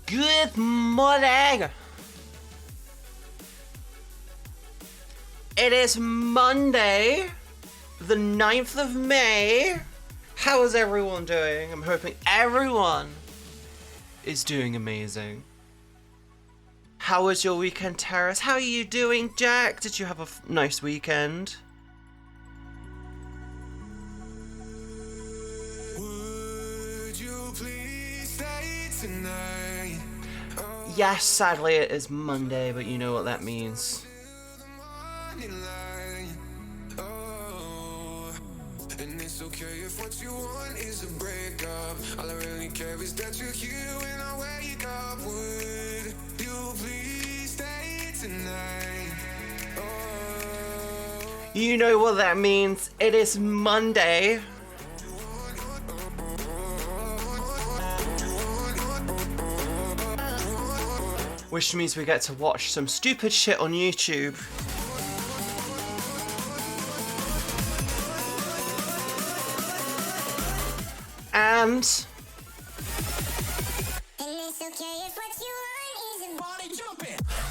Good morning! It is Monday, the 9th of May. How is everyone doing? I'm hoping everyone is doing amazing. How was your weekend, Teras? How are you doing, Jack? Did you have a nice weekend? Would you please stay tonight? Yes, sadly it is Monday, but you know what that means. And it's okay if what you want is a breakup. All I really care is that you're here when I wake up. Would you please stay tonight? You know what that means. It is Monday. Which means we get to watch some stupid shit on YouTube. And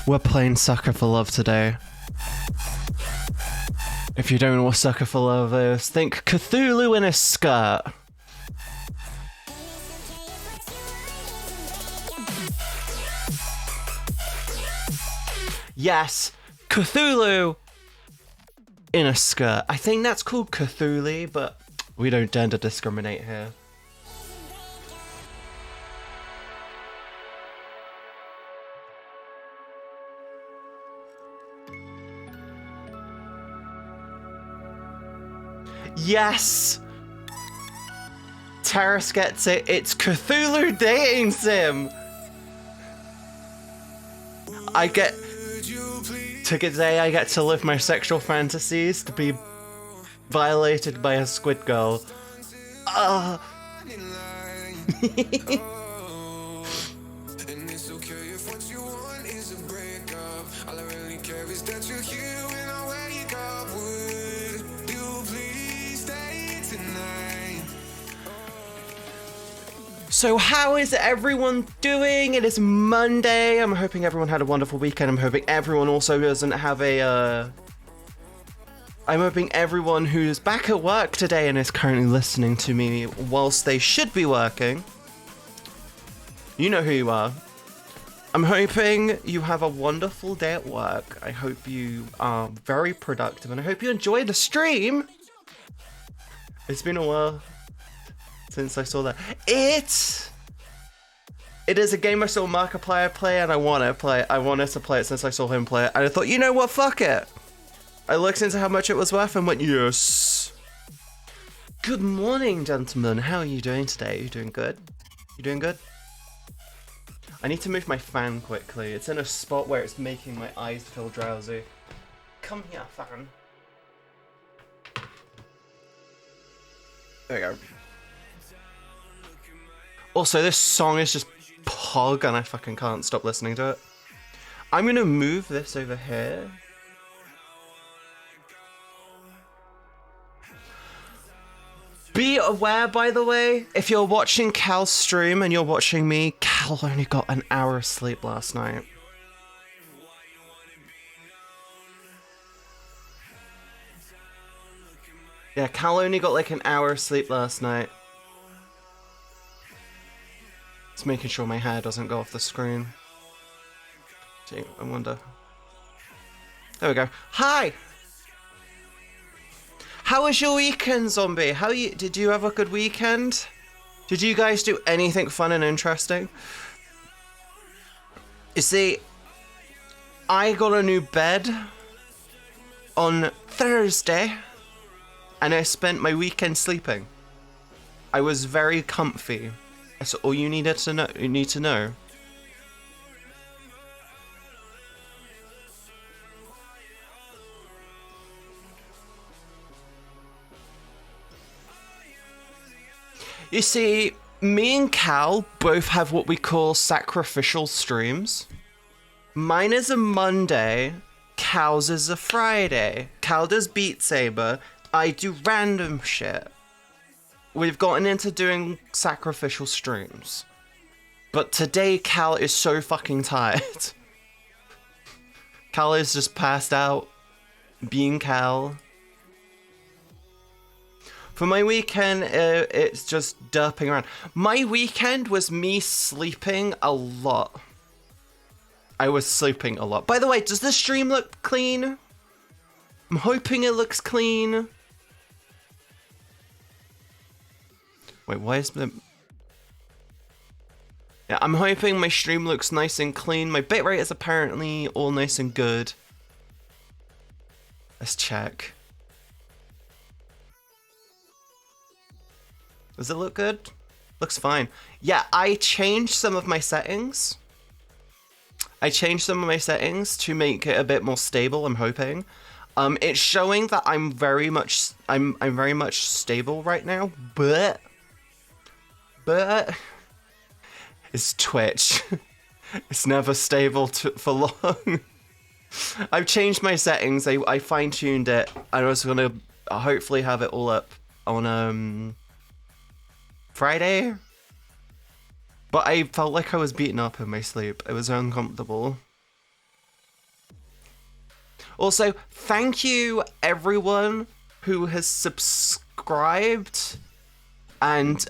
we're playing Sucker for Love today. If you don't know what Sucker for Love is, think Cthulhu in a skirt. Yes, Cthulhu in a skirt. I think that's called Cthulhu, but we don't gender discriminate here. Yes! Teras gets it. It's Cthulhu dating sim. Today I get to live my sexual fantasies to be violated by a squid girl. And it's okay if what you want is a breakup. All I really care is that you're here when I wake up. Would you please stay tonight? So how is everyone doing? It is Monday. I'm hoping everyone had a wonderful weekend. I'm hoping everyone also doesn't have I'm hoping everyone who's back at work today and is currently listening to me whilst they should be working. You know who you are. I'm hoping you have a wonderful day at work. I hope you are very productive and I hope you enjoy the stream. It's been a while since I saw that. It is a game I saw Markiplier play and I wanted to play it since I saw him play it. And I thought, you know what, fuck it. I looked into how much it was worth and went, yes. Good morning, gentlemen. How are you doing today? You doing good? You doing good? I need to move my fan quickly. It's in a spot where it's making my eyes feel drowsy. Come here, fan. There we go. Also, this song is just pog and I fucking can't stop listening to it. I'm gonna move this over here. Be aware, by the way, if you're watching Cal's stream and you're watching me, Cal only got an hour of sleep last night. Yeah, Cal only got like an hour of sleep last night. Just making sure my hair doesn't go off the screen. Gee, I wonder. There we go. Hi! How was your weekend, Zombie? Did you have a good weekend? Did you guys do anything fun and interesting? You see, I got a new bed on Thursday, and I spent my weekend sleeping. I was very comfy. That's all you need to know. You see, me and Cal both have what we call sacrificial streams. Mine is a Monday, Cal's is a Friday. Cal does Beat Saber, I do random shit. We've gotten into doing sacrificial streams. But today, Cal is so fucking tired. Cal is just passed out, being Cal. For my weekend, it's just derping around. My weekend was me sleeping a lot. I was sleeping a lot. By the way, does the stream look clean? I'm hoping it looks clean. Wait, why is the... Yeah, I'm hoping my stream looks nice and clean. My bitrate is apparently all nice and good. Let's check. Does it look good? Looks fine. Yeah, I changed some of my settings. I changed some of my settings to make it a bit more stable, I'm hoping. It's showing that I'm very much stable right now, but it's Twitch. It's never stable for long. I've changed my settings. I fine-tuned it. I was gonna hopefully have it all up on Friday. But I felt like I was beaten up in my sleep. It was uncomfortable. Also, thank you everyone who has subscribed and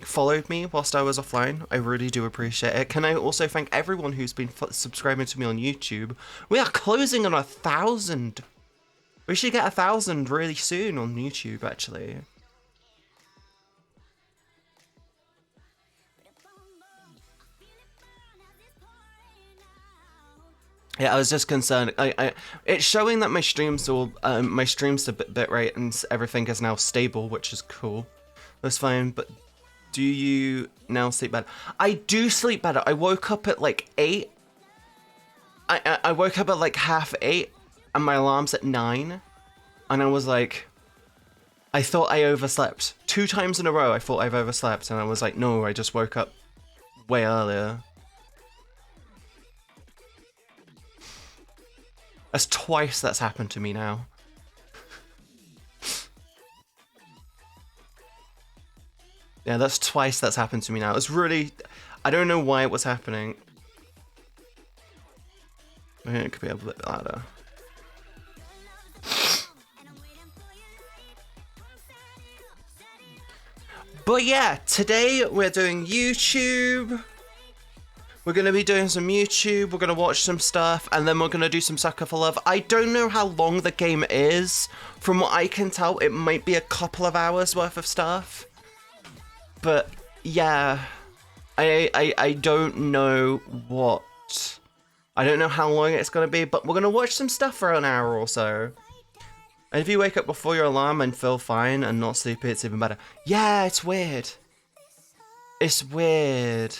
followed me whilst I was offline. I really do appreciate it. Can I also thank everyone who's been subscribing to me on YouTube? We are closing on 1,000. We should get 1,000 really soon on YouTube, actually. Yeah, I was just concerned. It's showing that my streams all my streams to bitrate and everything is now stable, which is cool. That's fine. But do you now sleep better? I do sleep better. I woke up at like 8. I woke up at like 7:30, and my alarm's at 9, and I was like, I thought I overslept 2 times in a row. I thought I've overslept, and I was like, no, I just woke up way earlier. That's twice that's happened to me now. Yeah, that's twice that's happened to me now. It's really... I don't know why it was happening. I think it could be a bit louder. But yeah, today we're doing YouTube. We're going to be doing some YouTube, we're going to watch some stuff, and then we're going to do some Sucker for Love. I don't know how long the game is. From what I can tell, it might be a couple of hours worth of stuff. But, yeah. I don't know what... I don't know how long it's going to be, but we're going to watch some stuff for an hour or so. And if you wake up before your alarm and feel fine and not sleepy, it's even better. Yeah, it's weird. It's weird.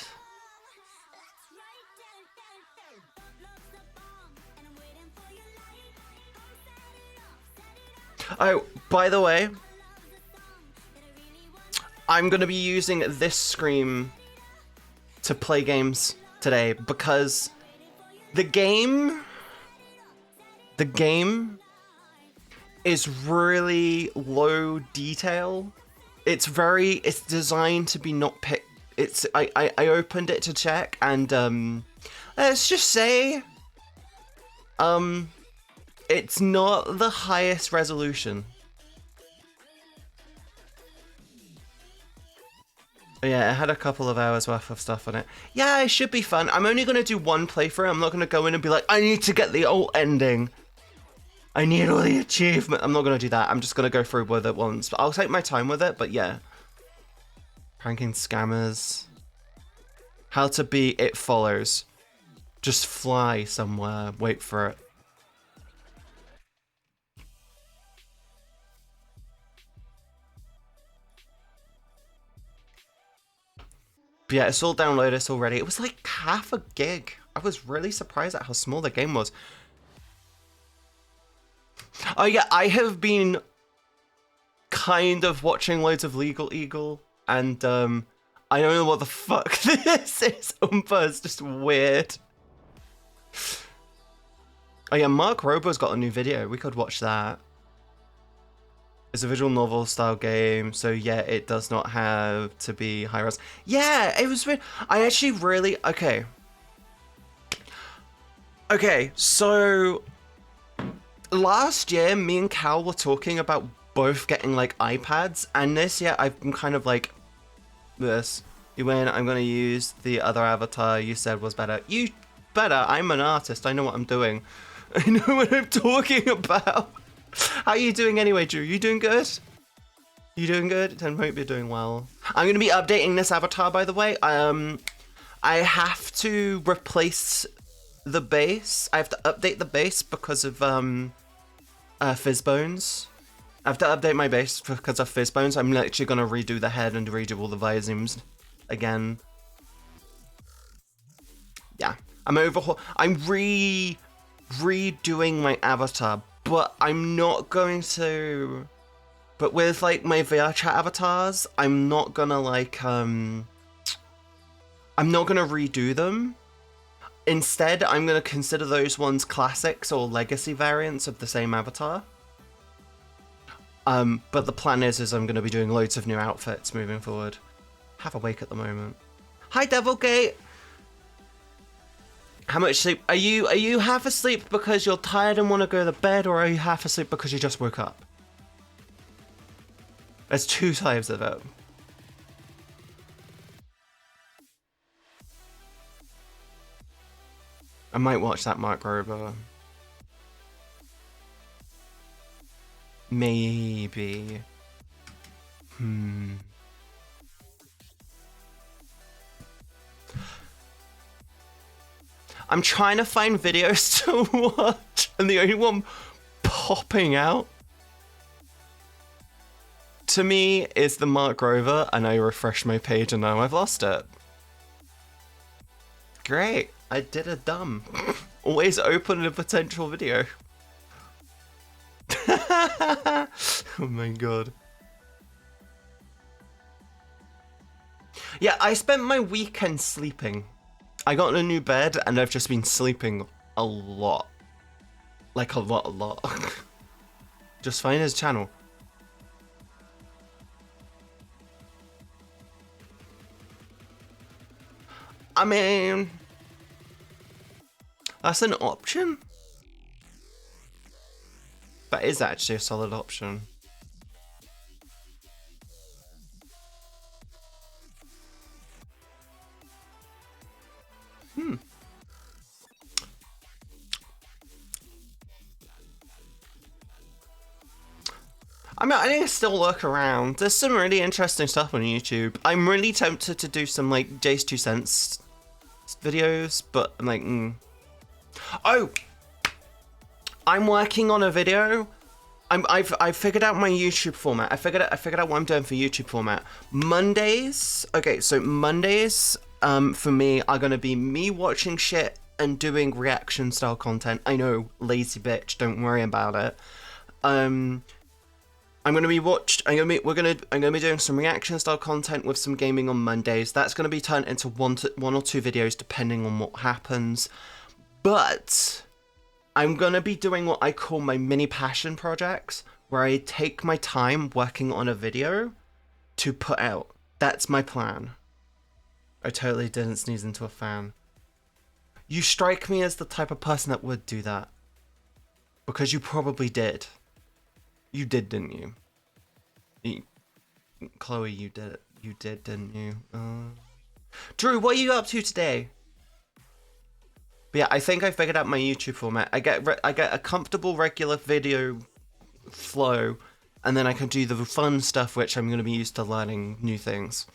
Oh, by the way, I'm going to be using this screen to play games today because the game is really low detail. It's designed to be not pick. I opened it to check and let's just say it's not the highest resolution. But yeah, it had a couple of hours worth of stuff on it. Yeah, it should be fun. I'm only going to do one playthrough. I'm not going to go in and be like, I need to get the old ending. I need all the achievement. I'm not going to do that. I'm just going to go through with it once. But I'll take my time with it, but yeah. Pranking scammers. How to be It Follows. Just fly somewhere. Wait for it. But yeah, it's all downloaded already. It was like half a gig. I was really surprised at how small the game was. Oh yeah, I have been kind of watching loads of Legal Eagle, and I don't know what the fuck this is. It's just weird. Oh yeah, Mark Robo's got a new video. We could watch that. It's a visual novel style game, so yeah, it does not have to be high res. Yeah, it was weird. I actually really okay. Okay, so last year, me and Cal were talking about both getting like iPads, and this year I'm kind of like this. You win. I'm gonna use the other avatar you said was better. You better. I'm an artist. I know what I'm doing. I know what I'm talking about. How are you doing anyway, Drew? You doing good? You doing good? Then hope you're doing well. I'm gonna be updating this avatar, by the way. I have to replace the base. I have to update the base because of Fizzbones. I have to update my base because of Fizzbones. I'm literally gonna redo the head and redo all the visums again. Yeah, I'm redoing my avatar, but I'm not going to. But with like my VR chat avatars, I'm not gonna like I'm not gonna redo them. Instead, I'm gonna consider those ones classics or legacy variants of the same avatar. But the plan is I'm gonna be doing loads of new outfits moving forward. Half awake at the moment. Hi, Devilgate. How much sleep are you? Are you half asleep because you're tired and want to go to bed, or are you half asleep because you just woke up? There's two types of it. I might watch that Mark Rober. Maybe. I'm trying to find videos to watch, and the only one popping out to me is the Mark Rover, and I refreshed my page and now I've lost it. Great, I did a dumb. Always open a potential video. Oh my god. Yeah, I spent my weekend sleeping. I got a new bed and I've just been sleeping a lot. Like a lot. Just find his channel. I mean, that's an option. That is actually a solid option. I mean, I need to still look around. There's some really interesting stuff on YouTube. I'm really tempted to do some, like, Jay's 2 cents videos, but I'm like, Oh! I'm working on a video. I've figured out my YouTube format. I figured out what I'm doing for YouTube format. Mondays, okay, so Mondays, for me, are gonna be me watching shit and doing reaction style content. I know, lazy bitch, don't worry about it. I'm gonna be doing some reaction style content with some gaming on Mondays. That's gonna be turned into one or two videos depending on what happens. But I'm gonna be doing what I call my mini passion projects, where I take my time working on a video to put out. That's my plan. I totally didn't sneeze into a fan. You strike me as the type of person that would do that. Because you probably did. You did, didn't you? Chloe, you did it. You did, didn't you? Drew, what are you up to today? But yeah, I think I figured out my YouTube format. I get a comfortable regular video flow, and then I can do the fun stuff, which I'm going to be used to learning new things.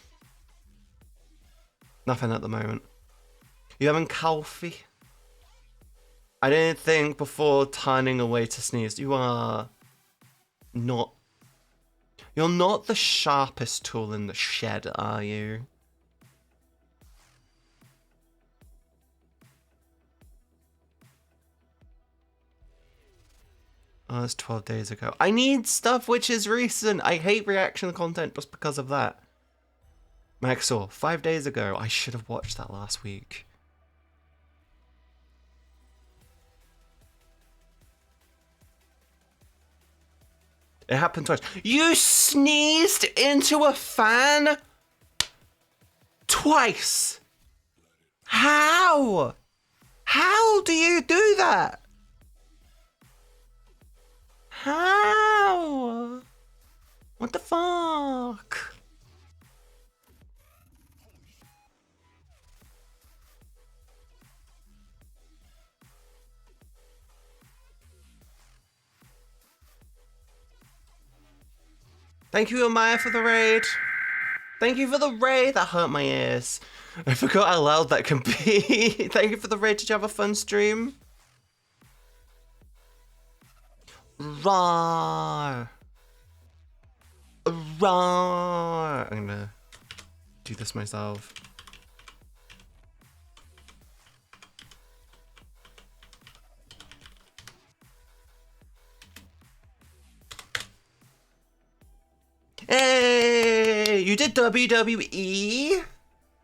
Nothing at the moment. You having coffee? I didn't think before turning away to sneeze. You are not. You're not the sharpest tool in the shed, are you? Oh, that's 12 days ago. I need stuff which is recent. I hate reaction content just because of that. Maxwell, 5 days ago. I should have watched that last week. It happened twice. You sneezed into a fan? Twice. How? How do you do that? How? What the fuck? Thank you, Amaya, for the raid. Thank you for the raid. That hurt my ears. I forgot how loud that can be. Thank you for the raid. Did you have a fun stream? Roar. Roar. I'm gonna do this myself. Hey, you did WWE?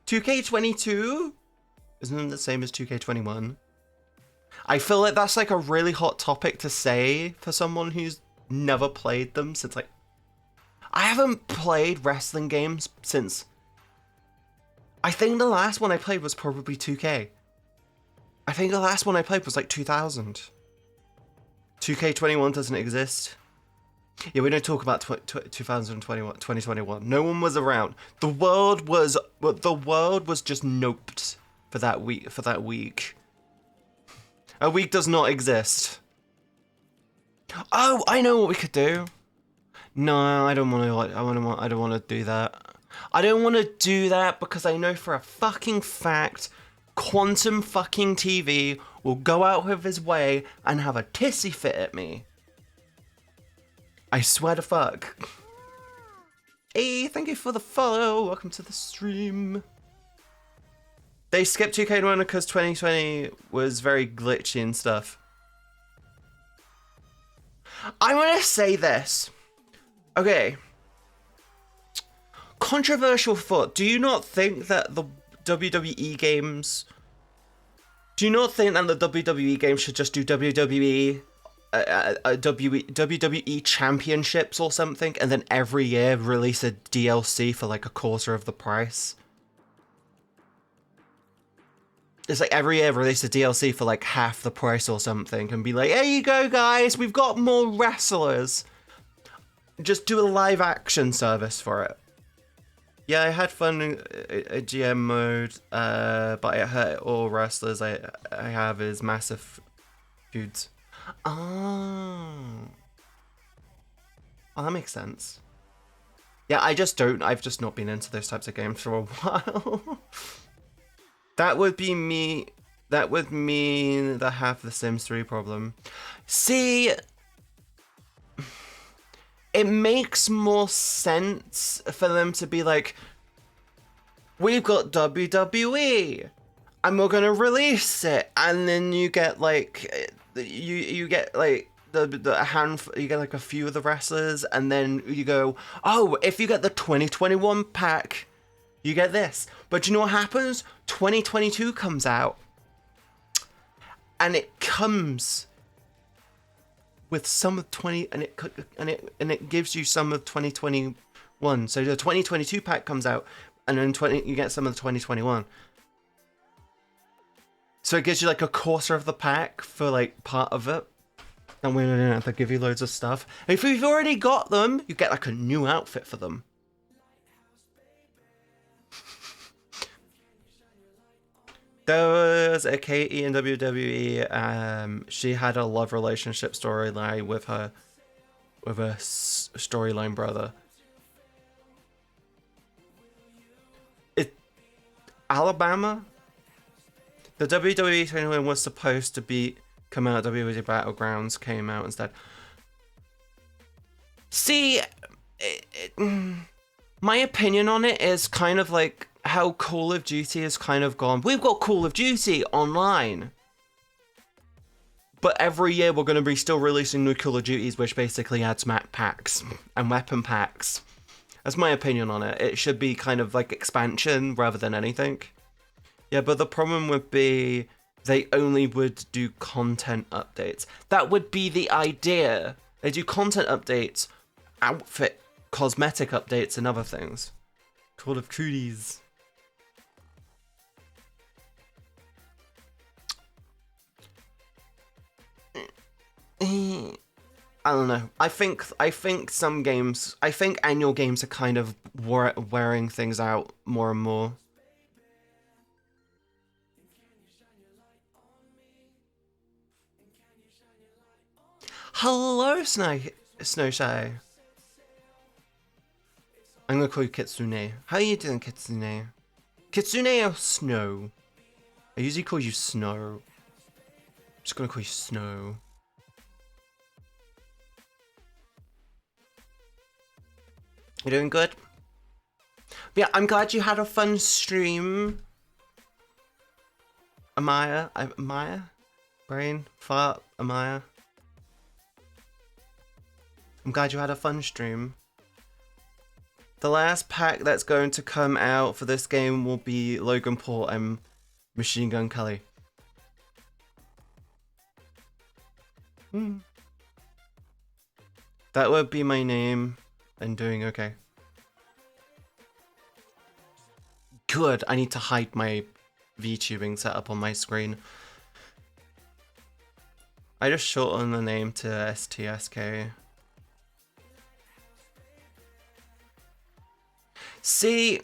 2K22? Isn't it the same as 2K21? I feel like that's like a really hot topic to say for someone who's never played them since like... I haven't played wrestling games since... I think the last one I played was probably 2K. I think the last one I played was like 2000. 2K21 doesn't exist. Yeah, we don't talk about 2021. No one was around. The world was just noped for that week. A week does not exist. Oh, I know what we could do. No, I don't want to. I don't want to do that. I don't want to do that because I know for a fucking fact, Quantum fucking TV will go out of his way and have a tissy fit at me. I swear to fuck. Hey, thank you for the follow. Welcome to the stream. They skipped 2K1 because 2020 was very glitchy and stuff. I want to say this. Okay. Controversial thought. Do you not think that the WWE games... Do you not think that the WWE games should just do WWE... WWE championships or something, and then every year release a DLC for like a quarter of the price? It's like every year release a DLC for like half the price or something, and be like, here you go guys, we've got more wrestlers. Just do a live action service for it. Yeah, I had fun in a GM mode, but I hurt all wrestlers I have is massive feuds. Oh, that makes sense. Yeah, I've just not been into those types of games for a while. That would be me. That would mean that I have the Sims 3 problem. See, it makes more sense for them to be like, we've got WWE, and we're gonna release it, and then you get like... You get like the handful, you get like a few of the wrestlers, and then you go, oh, if you get the 2021 pack, you get this. But you know what happens? 2022 comes out, and it comes with some of 20, and it gives you some of 2021. So the 2022 pack comes out, and then you get some of the 2021. So it gives you like a quarter of the pack for like part of it. And we don't have to give you loads of stuff. If you've already got them, you get like a new outfit for them. There was a Katie in WWE. She had a love relationship storyline with her storyline brother. Alabama? The WWE 21 was supposed to come out. WWE Battlegrounds came out instead. See, my opinion on it is kind of like how Call of Duty has kind of gone. We've got Call of Duty online, but every year we're going to be still releasing new Call of Duties, which basically adds map packs and weapon packs. That's my opinion on it. It should be kind of like expansion rather than anything. Yeah, but the problem would be they only would do content updates. That would be the idea. They do content updates, outfit cosmetic updates and other things. Call of Cooties. I don't know. I think some games, I think annual games are kind of wearing things out more and more. Hello, Snowshy. I'm gonna call you Kitsune. How are you doing, Kitsune? Kitsune or Snow? I usually call you Snow. I'm just gonna call you Snow. You doing good? But yeah, I'm glad you had a fun stream. Amaya? Brain? Fart? Amaya? I'm glad you had a fun stream. The last pack that's going to come out for this game will be Logan Paul and Machine Gun Kelly. That would be my name. And doing okay. Good, I need to hide my VTubing setup on my screen. I just shortened the name to STSK. See,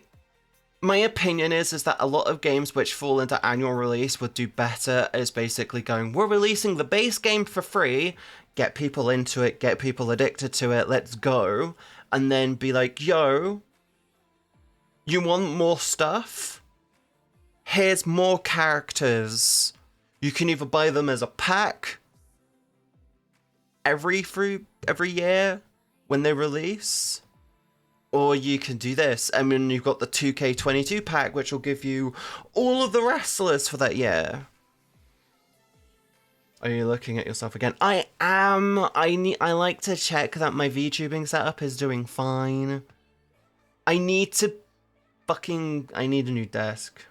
my opinion is that a lot of games which fall into annual release would do better as basically going, we're releasing the base game for free, get people into it, get people addicted to it, let's go. And then be like, yo, you want more stuff? Here's more characters. You can either buy them as a pack every year when they release, or you can do this. I mean, you've got the 2K22 pack, which will give you all of the wrestlers for that year. Are you looking at yourself again? I am. I like to check that my VTubing setup is doing fine. I need a new desk.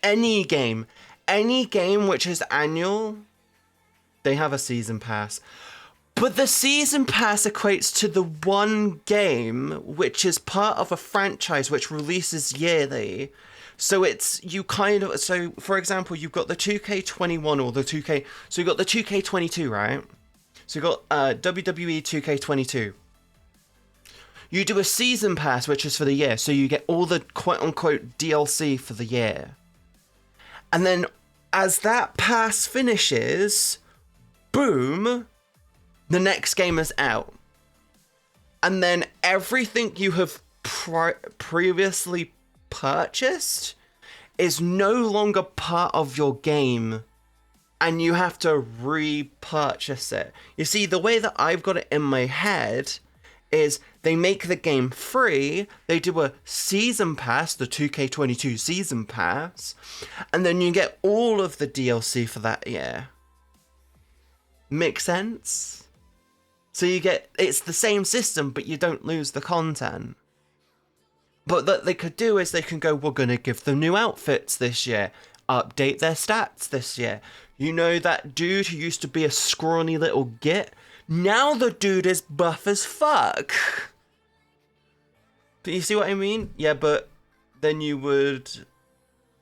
Any game which is annual, they have a season pass. But the season pass equates to the one game which is part of a franchise which releases yearly. So it's, you kind of, so for example, you've got the 2K21 or the 2K, so you've got the 2K22, right? So you've got WWE 2K22. You do a season pass, which is for the year, so you get all the quote-unquote DLC for the year. And then as that pass finishes, boom, the next game is out. And then everything you have previously purchased is no longer part of your game, and you have to repurchase it. You see, the way that I've got it in my head is they make the game free, they do a season pass, the 2K22 season pass, and then you get all of the DLC for that year. Make sense? So you get, it's the same system, but you don't lose the content. But what they could do is they can go, we're going to give them new outfits this year, update their stats this year. You know that dude who used to be a scrawny little git? Now the dude is buff as fuck. But you see what I mean? Yeah, but then you would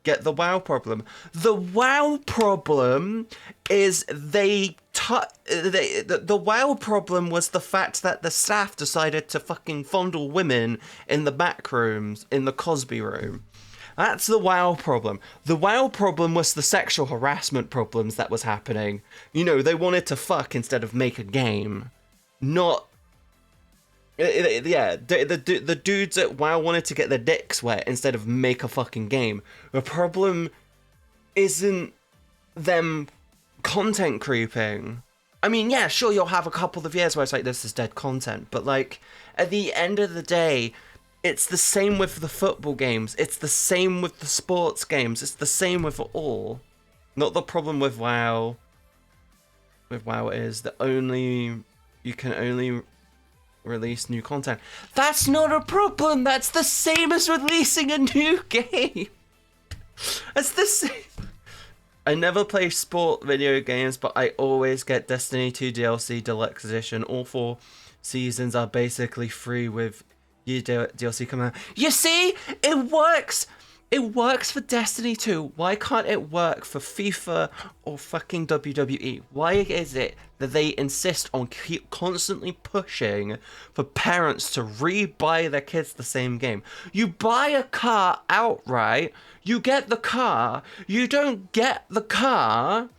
get the WoW problem. The WoW problem is the WoW problem was the fact that the staff decided to fucking fondle women in the back rooms, in the Cosby room. That's the WoW problem. The WoW problem was the sexual harassment problems that was happening. You know, they wanted to fuck instead of make a game. Not... Yeah, the dudes at WoW wanted to get their dicks wet instead of make a fucking game. The problem isn't them content creeping. I mean, yeah, sure, you'll have a couple of years where it's like, this is dead content. But, like, at the end of the day... It's the same with the football games. It's the same with the sports games. It's the same with all. Not the problem with WoW. With WoW is that you can only release new content. That's not a problem. That's the same as releasing a new game. That's the same. I never play sport video games, but I always get Destiny 2 DLC Deluxe Edition, all for seasons are basically free with your DLC coming out. You see, it works. It works for Destiny 2. Why can't it work for FIFA or fucking WWE? Why is it that they insist on constantly pushing for parents to re-buy their kids the same game? You buy a car outright, you get the car, you don't get the car,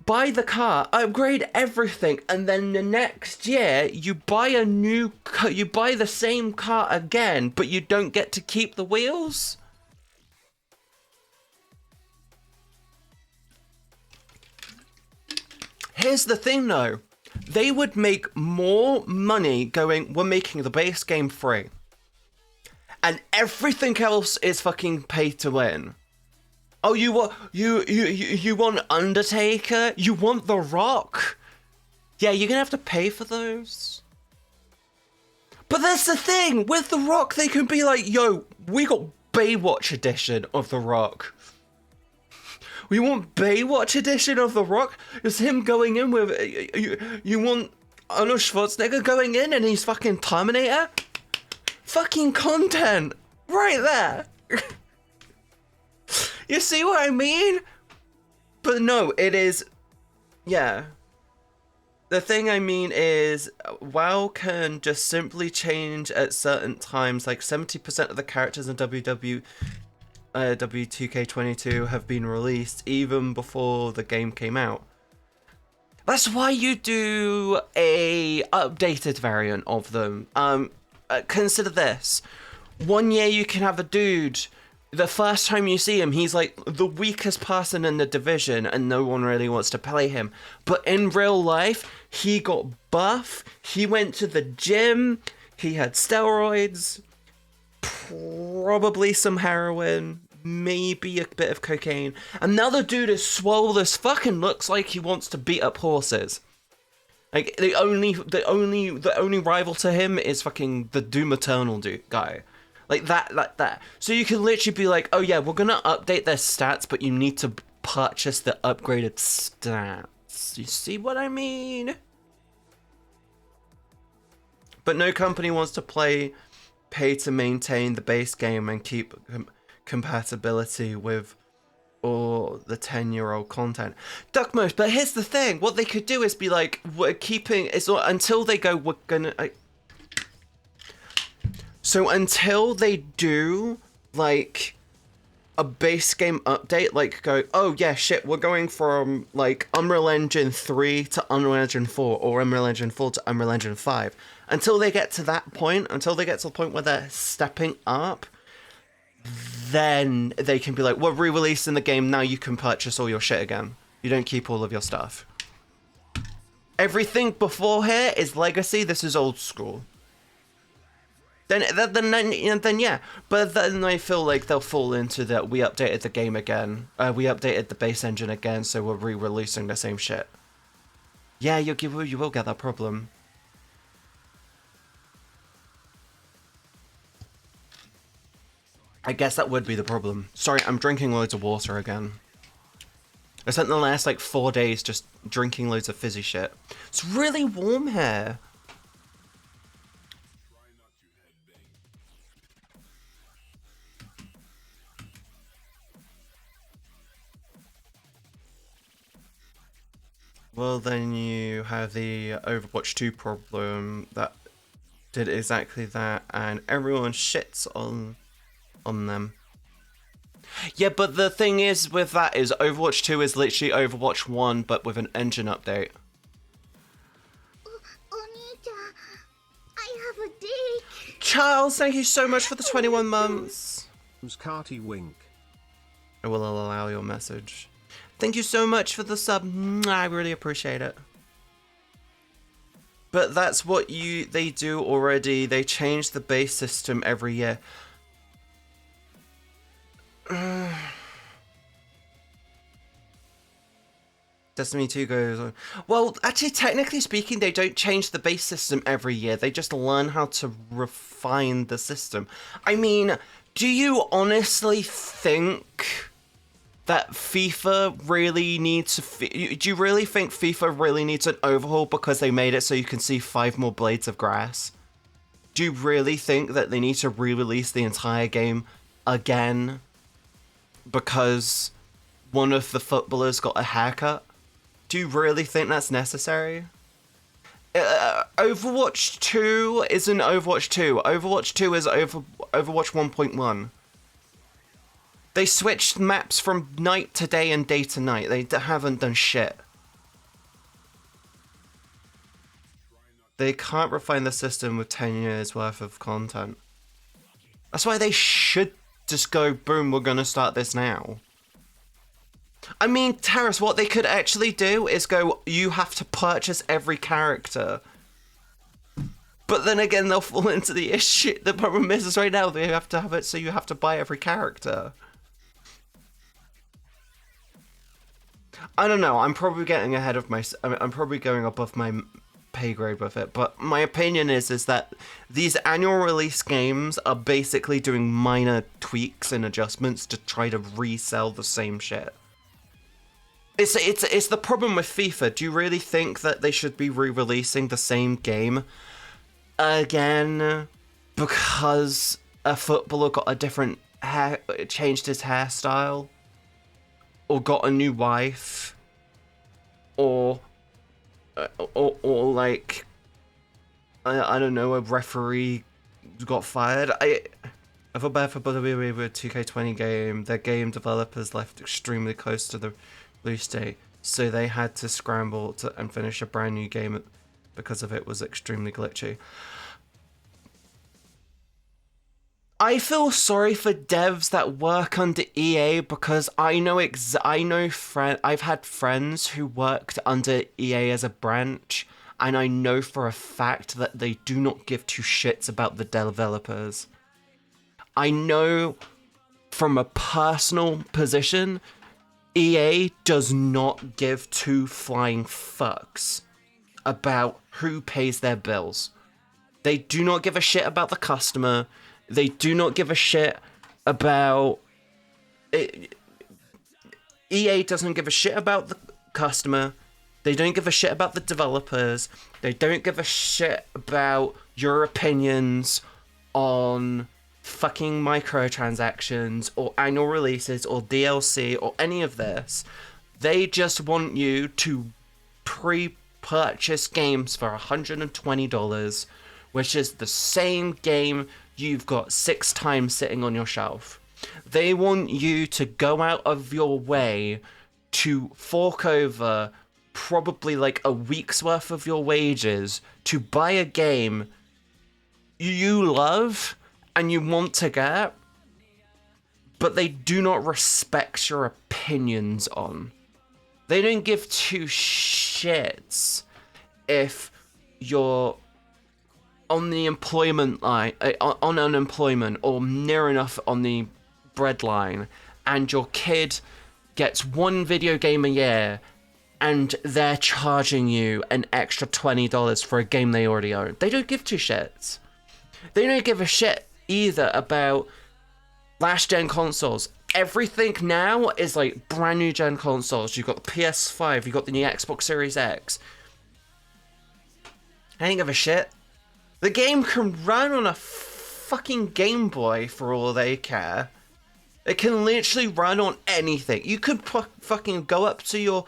buy the car, upgrade everything, and then the next year you buy a new car, you buy the same car again, but you don't get to keep the wheels? Here's the thing though, they would make more money going, we're making the base game free, and everything else is fucking pay to win. Oh, you want Undertaker? You want The Rock? Yeah, you're gonna have to pay for those. But that's the thing, with The Rock, they can be like, yo, we got Baywatch edition of The Rock. We want Baywatch edition of The Rock? It's him going in with, you want Arnold Schwarzenegger going in and he's fucking Terminator? Fucking content, right there. You see what I mean? But no, it is... Yeah. The thing I mean is, WoW can just simply change at certain times. Like 70% of the characters in W2K22 have been released even before the game came out. That's why you do a updated variant of them. Consider this. 1 year you can have a dude... The first time you see him, he's like the weakest person in the division and no one really wants to play him. But in real life, he got buff, he went to the gym, he had steroids, probably some heroin, maybe a bit of cocaine. Another dude is swole as fuck and looks like he wants to beat up horses. Like, the only rival to him is fucking the Doom Eternal guy. Like that. So you can literally be like, oh yeah, we're gonna update their stats, but you need to purchase the upgraded stats. You see what I mean? But no company wants to pay to maintain the base game and keep compatibility with all the 10-year-old content. Duckmost, but here's the thing. What they could do is be like, we're keeping... It's not, until they go, we're gonna... So until they do, like, a base game update, like, go, oh, yeah, shit, we're going from, like, Unreal Engine 3 to Unreal Engine 4, or Unreal Engine 4 to Unreal Engine 5. Until they get to that point, until they get to the point where they're stepping up, then they can be like, we're re-releasing the game, now you can purchase all your shit again. You don't keep all of your stuff. Everything before here is legacy, this is old school. Then yeah, but then I feel like they'll fall into that we updated the game again, we updated the base engine again, so we're re-releasing the same shit. Yeah, you will get that problem. I guess that would be the problem. Sorry, I'm drinking loads of water again. I spent the last, like, 4 days just drinking loads of fizzy shit. It's really warm here. Well, then you have the Overwatch 2 problem that did exactly that, and everyone shits on them. Yeah, but the thing is with that is Overwatch 2 is literally Overwatch 1, but with an engine update. I have a dick. Charles, thank you so much for the 21 months. Carty wink. I will allow your message. Thank you so much for the sub. I really appreciate it. But that's what they do already. They change the base system every year. Destiny 2 goes on. Well, actually, technically speaking, they don't change the base system every year. They just learn how to refine the system. I mean, do you honestly think that FIFA really needs to... Do you really think FIFA really needs an overhaul because they made it so you can see 5 more blades of grass? Do you really think that they need to re-release the entire game again because one of the footballers got a haircut? Do you really think that's necessary? Overwatch 2 isn't Overwatch 2. Overwatch 2 is Overwatch 1.1. They switched maps from night to day and day to night. They haven't done shit. They can't refine the system with 10 years worth of content. That's why they should just go, boom, we're gonna start this now. I mean, Teras, what they could actually do is go, you have to purchase every character. But then again, they'll fall into the issue. The problem is right now they have to have it so you have to buy every character. I don't know, I'm probably getting ahead of my... I'm probably going above my pay grade with it, but my opinion is that these annual release games are basically doing minor tweaks and adjustments to try to resell the same shit. It's the problem with FIFA. Do you really think that they should be re-releasing the same game again because a footballer got a different hair, changed his hairstyle, or got a new wife, or like I don't know, a referee got fired? I feel bad for WWE with 2K20 game. Their game developers left extremely close to the release date, so they had to scramble and finish a brand new game because of it was extremely glitchy. I feel sorry for devs that work under EA because I've had friends who worked under EA as a branch, and I know for a fact that they do not give two shits about the developers. I know from a personal position, EA does not give two flying fucks about who pays their bills. They do not give a shit about the customer. They do not give a shit about... EA doesn't give a shit about the customer. They don't give a shit about the developers. They don't give a shit about your opinions on fucking microtransactions or annual releases or DLC or any of this. They just want you to pre-purchase games for $120, which is the same game you've got 6 times sitting on your shelf. They want you to go out of your way to fork over probably like a week's worth of your wages to buy a game you love and you want to get, but they do not respect your opinions on. They don't give two shits if you're on the employment line, on unemployment, or near enough on the breadline, and your kid gets one video game a year, and they're charging you an extra $20 for a game they already own. They don't give two shits. They don't give a shit either about last-gen consoles. Everything now is like brand new gen consoles. You've got the PS5, you've got the new Xbox Series X. I ain't give a shit. The game can run on a fucking Game Boy for all they care. It can literally run on anything. You could fucking go up to your...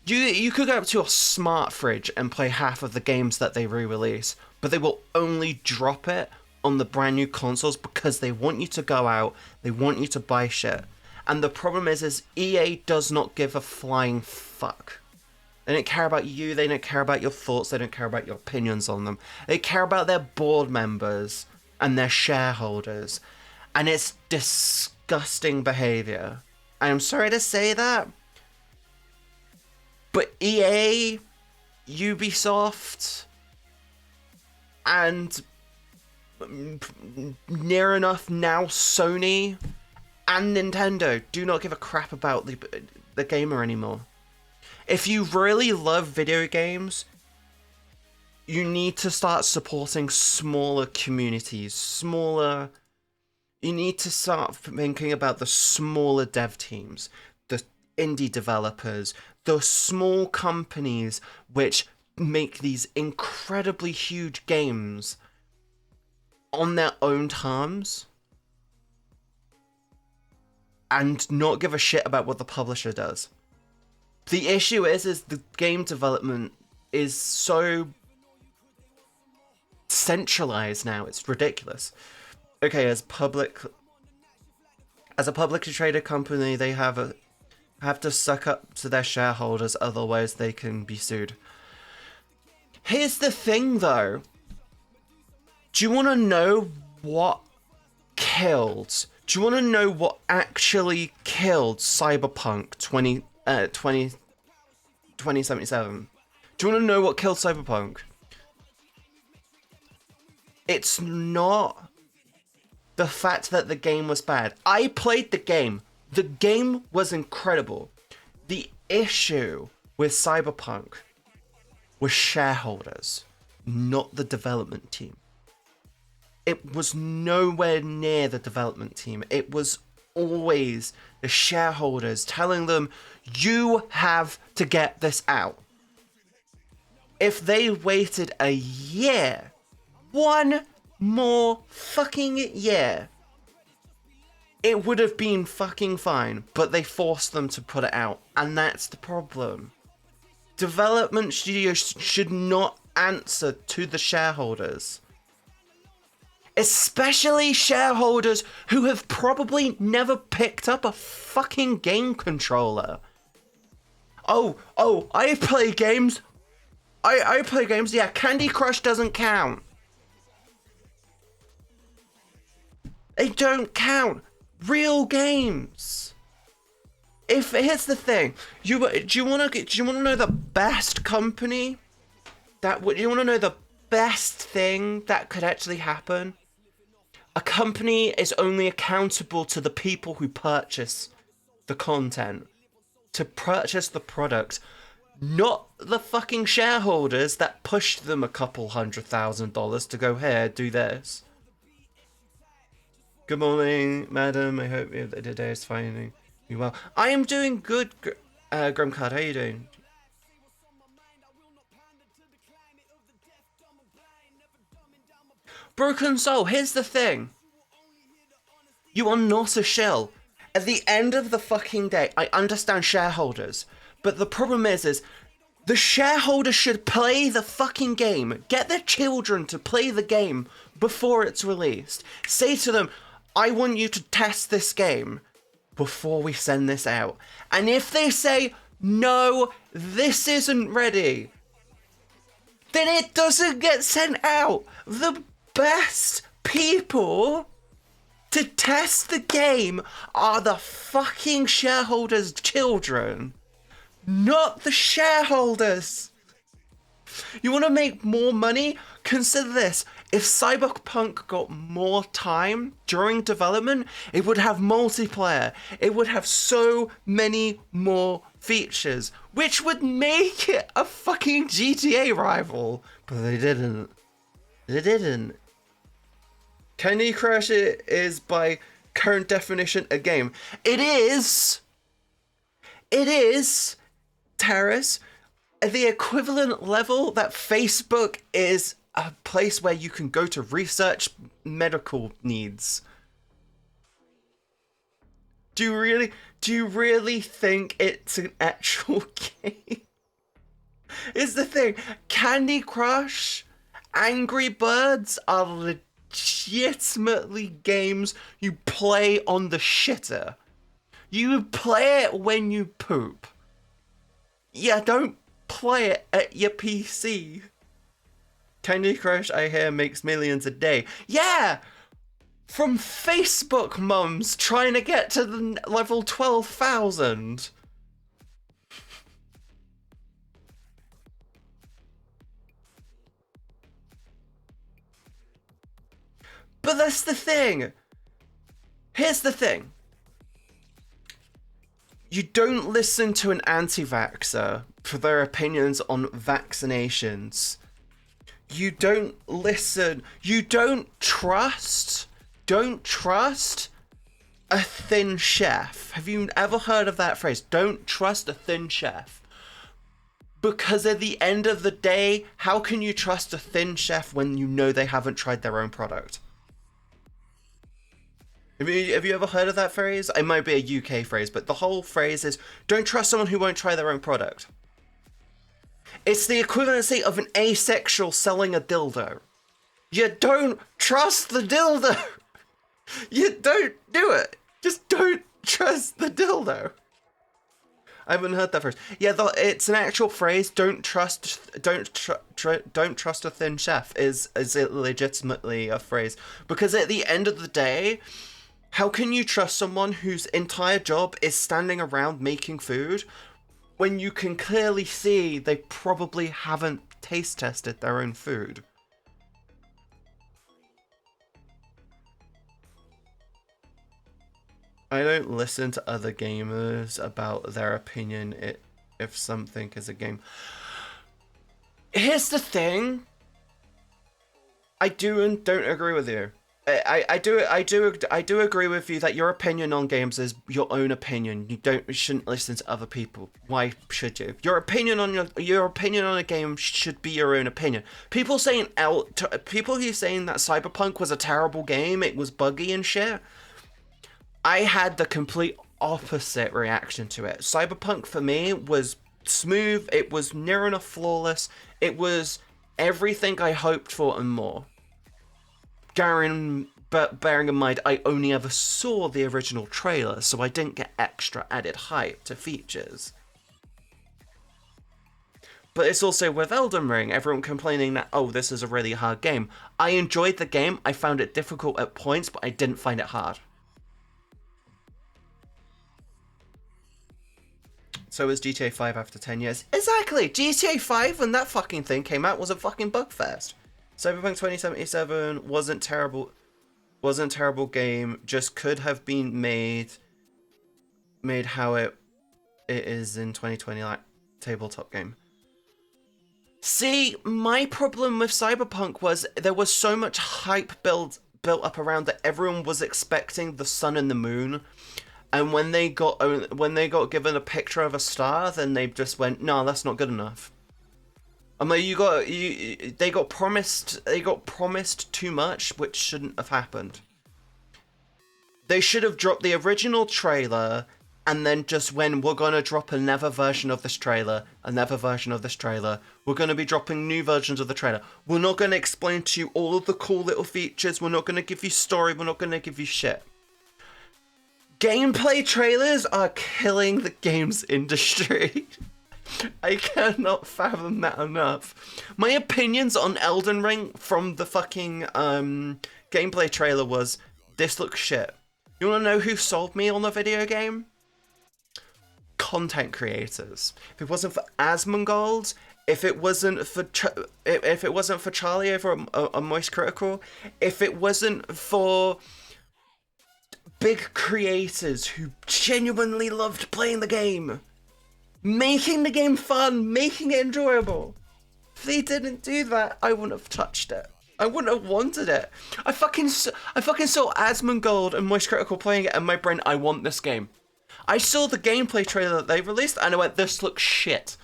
You could go up to your smart fridge and play half of the games that they re-release, but they will only drop it on the brand new consoles because they want you to go out, they want you to buy shit. And the problem is EA does not give a flying fuck. They don't care about you, they don't care about your thoughts, they don't care about your opinions on them. They care about their board members and their shareholders. And it's disgusting behavior. I'm sorry to say that, but EA, Ubisoft, and near enough now Sony and Nintendo do not give a crap about the gamer anymore. If you really love video games, you need to start supporting smaller communities, you need to start thinking about the smaller dev teams, the indie developers, the small companies which make these incredibly huge games on their own terms and not give a shit about what the publisher does. The issue is the game development is so centralized now. It's ridiculous. Okay, as a publicly traded company, they have to suck up to their shareholders, otherwise they can be sued. Here's the thing, though. Do you want to know what killed? Do you want to know what actually killed Cyberpunk 2077? Do you want to know what killed Cyberpunk? It's not the fact that the game was bad. I played the game. The game was incredible. The issue with Cyberpunk was shareholders, not the development team. It was nowhere near the development team. It was always the shareholders telling them, you have to get this out. If they waited a year, one more fucking year, it would have been fucking fine, but they forced them to put it out, and that's the problem. Development studios should not answer to the shareholders. Especially shareholders who have probably never picked up a fucking game controller. Oh, I play games. I play games, yeah, Candy Crush doesn't count. They don't count. Real games. Here's the thing, do you want to know the best company? Do you want to know the best thing that could actually happen? A company is only accountable to the people who purchase the content, to purchase the product, not the fucking shareholders that pushed them a couple $100,000 to go here, do this. Good morning, madam. I hope the day is finding you well. I am doing good, Grimcard. How are you doing? Broken Soul, here's the thing. You are not a shill. At the end of the fucking day, I understand shareholders, but the problem is the shareholders should play the fucking game. Get their children to play the game before it's released. Say to them, I want you to test this game before we send this out. And if they say, no, this isn't ready, then it doesn't get sent out. The best people to test the game are the fucking shareholders' children, not the shareholders. You want to make more money? Consider this. If Cyberpunk got more time during development, it would have multiplayer. It would have so many more features, which would make it a fucking GTA rival. But they didn't. They didn't. Candy Crush is, by current definition, a game. It is, Teras, at the equivalent level that Facebook is a place where you can go to research medical needs. Do you really think it's an actual game? Is the thing. Candy Crush, Angry Birds are legitimately games you play on the shitter. You play it when you poop. Yeah, don't play it at your PC. Candy Crush, I hear, makes millions a day. Yeah! From Facebook mums trying to get to the level 12,000. But that's the thing. Here's the thing. You don't listen to an anti-vaxxer for their opinions on vaccinations. You don't listen. You don't trust a thin chef. Have you ever heard of that phrase? Don't trust a thin chef. Because at the end of the day, how can you trust a thin chef when you know they haven't tried their own product? Have you ever heard of that phrase? It might be a UK phrase, but the whole phrase is, don't trust someone who won't try their own product. It's the equivalency of an asexual selling a dildo. You don't trust the dildo. You don't do it. Just don't trust the dildo. I haven't heard that phrase. Yeah, it's an actual phrase. Don't trust a thin chef is it legitimately a phrase? Because at the end of the day, how can you trust someone whose entire job is standing around making food when you can clearly see they probably haven't taste tested their own food? I don't listen to other gamers about their opinion if something is a game. Here's the thing. I do and don't agree with you. I do agree with you that your opinion on games is your own opinion. You shouldn't listen to other people. Why should you? Your opinion on a game should be your own opinion. People who saying that Cyberpunk was a terrible game, it was buggy and shit. I had the complete opposite reaction to it. Cyberpunk for me was smooth. It was near enough flawless. It was everything I hoped for and more. But bearing in mind, I only ever saw the original trailer, so I didn't get extra added hype to features. But it's also with Elden Ring, everyone complaining that, oh, this is a really hard game. I enjoyed the game, I found it difficult at points, but I didn't find it hard. So is GTA 5 after 10 years? Exactly! GTA 5, when that fucking thing came out, was a fucking bugfest. Cyberpunk 2077 wasn't terrible game, just could have been made how it is in 2020, like tabletop game. See, my problem with Cyberpunk was there was so much hype built up around that everyone was expecting the sun and the moon, and when they got given a picture of a star, then they just went, no, that's not good enough. I mean, they got promised too much, which shouldn't have happened. They should have dropped the original trailer, and then just when we're gonna drop another version of this trailer, we're gonna be dropping new versions of the trailer. We're not gonna explain to you all of the cool little features, we're not gonna give you story, we're not gonna give you shit. Gameplay trailers are killing the games industry. I cannot fathom that enough. My opinions on Elden Ring from the fucking gameplay trailer was, this looks shit. You wanna know who sold me on the video game? Content creators. If it wasn't for Asmongold, if it wasn't for Charlie over a Moist Critical, if it wasn't for big creators who genuinely loved playing the game, making the game fun, making it enjoyable. If they didn't do that, I wouldn't have touched it. I wouldn't have wanted it. I fucking saw Asmongold and Moist Critical playing it, and my brain, I want this game. I saw the gameplay trailer that they released, and I went, this looks shit.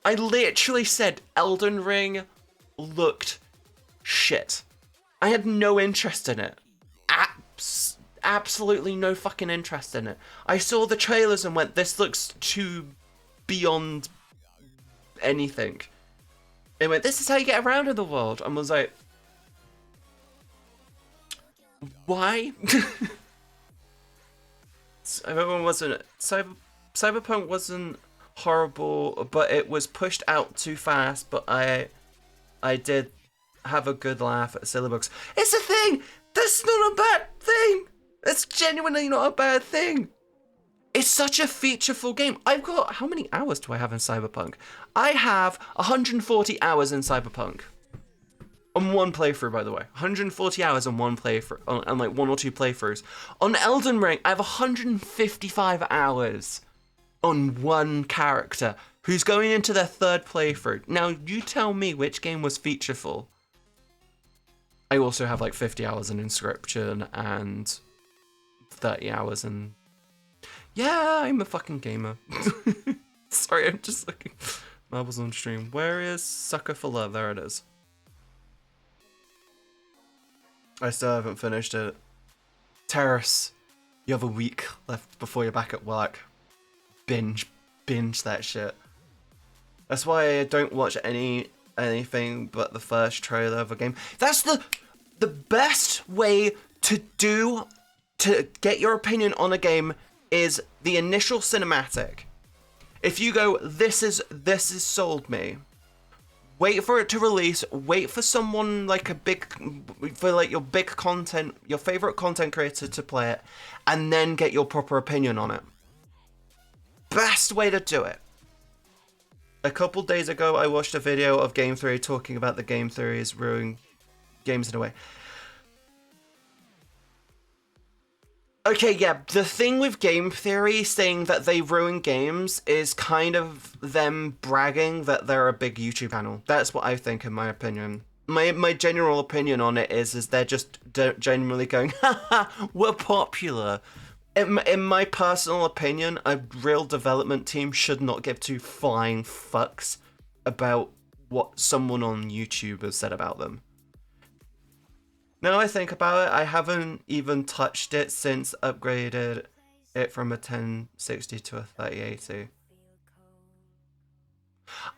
I literally said Elden Ring looked shit. I had no interest in it. Absolutely no fucking interest in it. I saw the trailers and went, this looks too beyond anything. It went, this is how you get around in the world. And was like, why? Cyberpunk wasn't horrible, but it was pushed out too fast, but I did have a good laugh at silly bugs. It's a thing! That's not a bad thing! It's genuinely not a bad thing. It's such a featureful game. I've got, how many hours do I have in Cyberpunk? I have 140 hours in Cyberpunk. On one playthrough, by the way. 140 hours on one playthrough, on like one or two playthroughs. On Elden Ring, I have 155 hours on one character who's going into their third playthrough. Now, you tell me which game was featureful. I also have like 50 hours in Inscription and 30 hours and... Yeah, I'm a fucking gamer. Sorry, I'm just looking. Marbles on stream. Where is Sucker for Love? There it is. I still haven't finished it. Teras, you have a week left before you're back at work. Binge that shit. That's why I don't watch anything but the first trailer of a game. That's the best way to get your opinion on a game is the initial cinematic. If you go, this is sold me. Wait for it to release. Wait for someone like your big content, your favorite content creator to play it, and then get your proper opinion on it. Best way to do it. A couple days ago, I watched a video of Game Theory talking about the game theories ruining games in a way. Okay, yeah, the thing with game theory saying that they ruin games is kind of them bragging that they're a big YouTube channel. That's what I think, in my opinion. My general opinion on it is they're just genuinely going, haha, we're popular. In my personal opinion, a real development team should not give two flying fucks about what someone on YouTube has said about them. Now I think about it, I haven't even touched it since upgraded it from a 1060 to a 3080.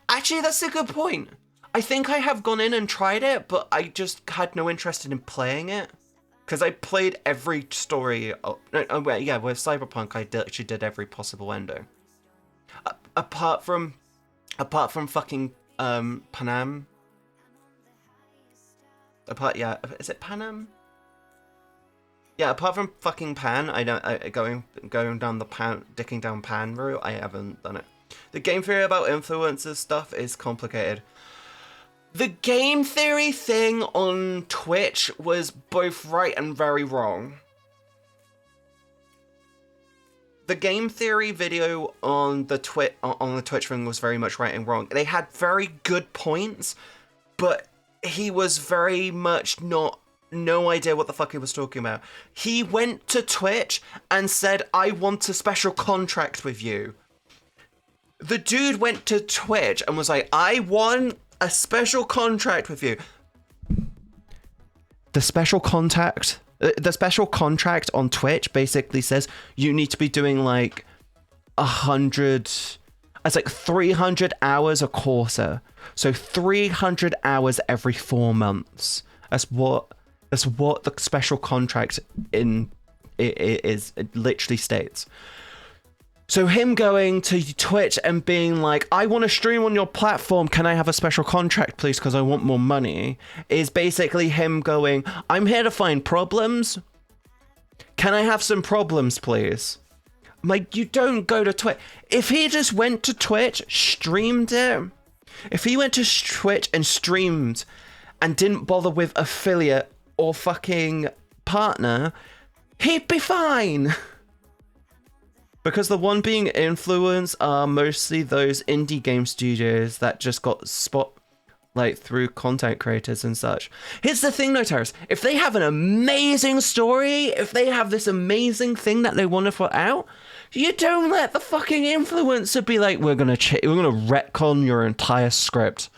Actually, that's a good point. I think I have gone in and tried it, but I just had no interest in playing it. Because I played every story. Yeah, with Cyberpunk, I actually did every possible ending. Apart from fucking Panam. Is it Panam? Yeah, apart from fucking Pan, going down the dicking down Pan route, I haven't done it. The game theory about influencers stuff is complicated. The game theory thing on Twitch was both right and very wrong. The game theory video on the Twitch thing was very much right and wrong. They had very good points, but he was very much no idea what the fuck he was talking about. He went to Twitch and said, I want a special contract with you. The dude went to Twitch and was like, I want a special contract with you. The special contract on Twitch basically says you need to be doing like 100, it's like 300 hours a quarter. So 300 hours every 4 months. That's what the special contract it literally states. So him going to Twitch and being like, I want to stream on your platform, can I have a special contract please because I want more money, is basically him going, I'm here to find problems. Can I have some problems please? Like, you don't go to Twitch. If he just went to Twitch, streamed it, if he went to Twitch and streamed and didn't bother with affiliate or fucking partner, he'd be fine. Because the one being influenced are mostly those indie game studios that just got spotlight through content creators and such. Here's the thing though, Teras. If they have an amazing story, if they have this amazing thing that they want to put out, you don't let the fucking influencer be like, we're gonna retcon your entire script.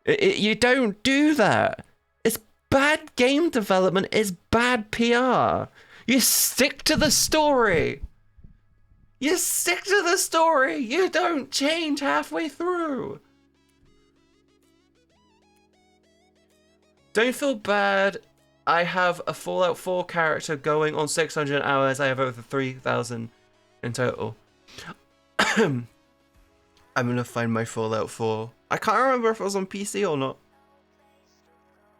You don't do that. It's bad game development. It's bad PR. You stick to the story. You stick to the story. You don't change halfway through. Don't feel bad. I have a Fallout 4 character going on 600 hours. I have over 3,000 in total. I'm gonna find my Fallout 4. I can't remember if it was on PC or not.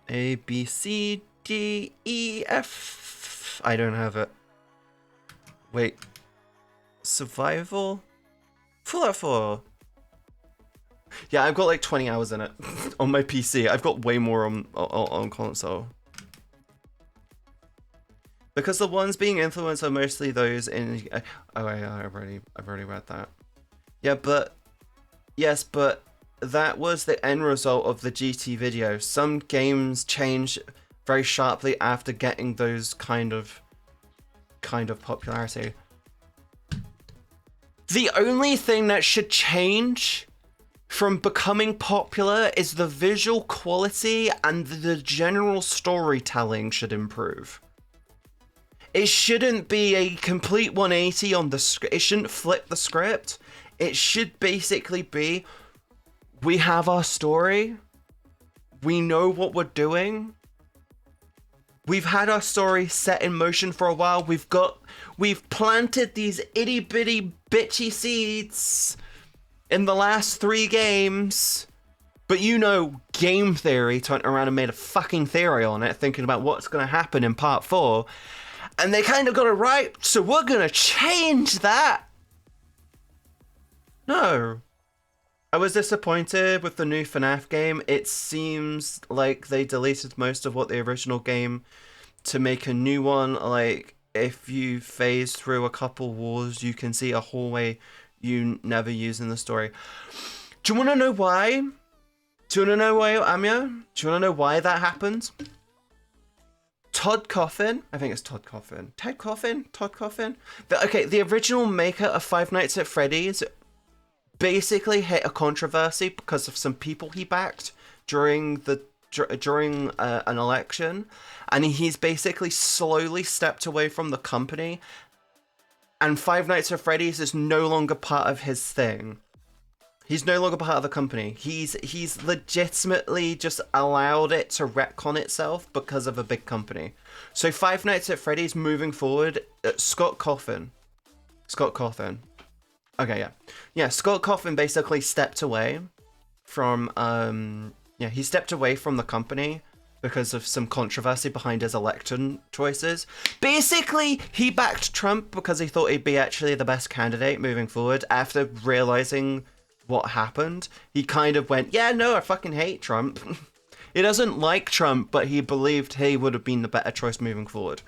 A, B, C, D, E, F. I don't have it. Wait. Survival? Fallout 4. Yeah, I've got like 20 hours in it on my PC. I've got way more on console. Because the ones being influenced are mostly those in... Oh, I've already read that. Yeah, but... Yes, but that was the end result of the GT video. Some games change very sharply after getting those kind of kind of popularity. The only thing that should change from becoming popular is the visual quality, and the general storytelling should improve. It shouldn't be a complete 180 on the script. It shouldn't flip the script. It should basically be, we have our story. We know what we're doing. We've had our story set in motion for a while. We've planted these itty bitty bitchy seeds in the last 3 games. But you know, game theory turned around and made a fucking theory on it, thinking about what's going to happen in part 4. And they kind of got it right, so we're gonna change that. No. I was disappointed with the new FNAF game. It seems like they deleted most of what the original game to make a new one. Like, if you phase through a couple walls, you can see a hallway you never use in the story. Do you want to know why? Do you want to know why, Anya? Do you want to know why that happened? Todd Coffin, I think it's Todd Coffin. Ted Coffin? Todd Coffin? The original maker of Five Nights at Freddy's basically hit a controversy because of some people he backed during an election, and he's basically slowly stepped away from the company, and Five Nights at Freddy's is no longer part of his thing. He's no longer part of the company. He's legitimately just allowed it to retcon itself because of a big company. So Five Nights at Freddy's moving forward, Scott Coffin. Okay, yeah. Yeah, Scott Coffin basically stepped away from, he stepped away from the company because of some controversy behind his election choices. Basically, he backed Trump because he thought he'd be actually the best candidate moving forward. After realizing what happened, he kind of went, yeah, no, I fucking hate Trump. He doesn't like Trump, but he believed he would have been the better choice moving forward.